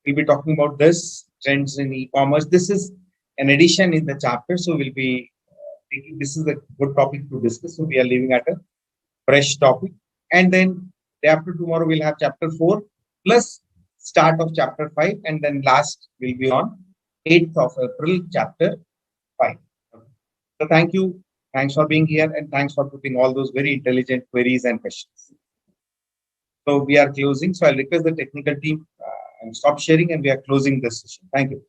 we'll be talking about this trends in e-commerce. This is an addition in the chapter. So we'll be taking, this is a good topic to discuss. So we are leaving at a fresh topic. And then day after tomorrow we'll have chapter 4 plus start of chapter 5. And then last will be on 8th of April, chapter 5. So thank you. Thanks for being here and thanks for putting all those very intelligent queries and questions. So we are closing. So I'll request the technical team and stop sharing and we are closing this session. Thank you.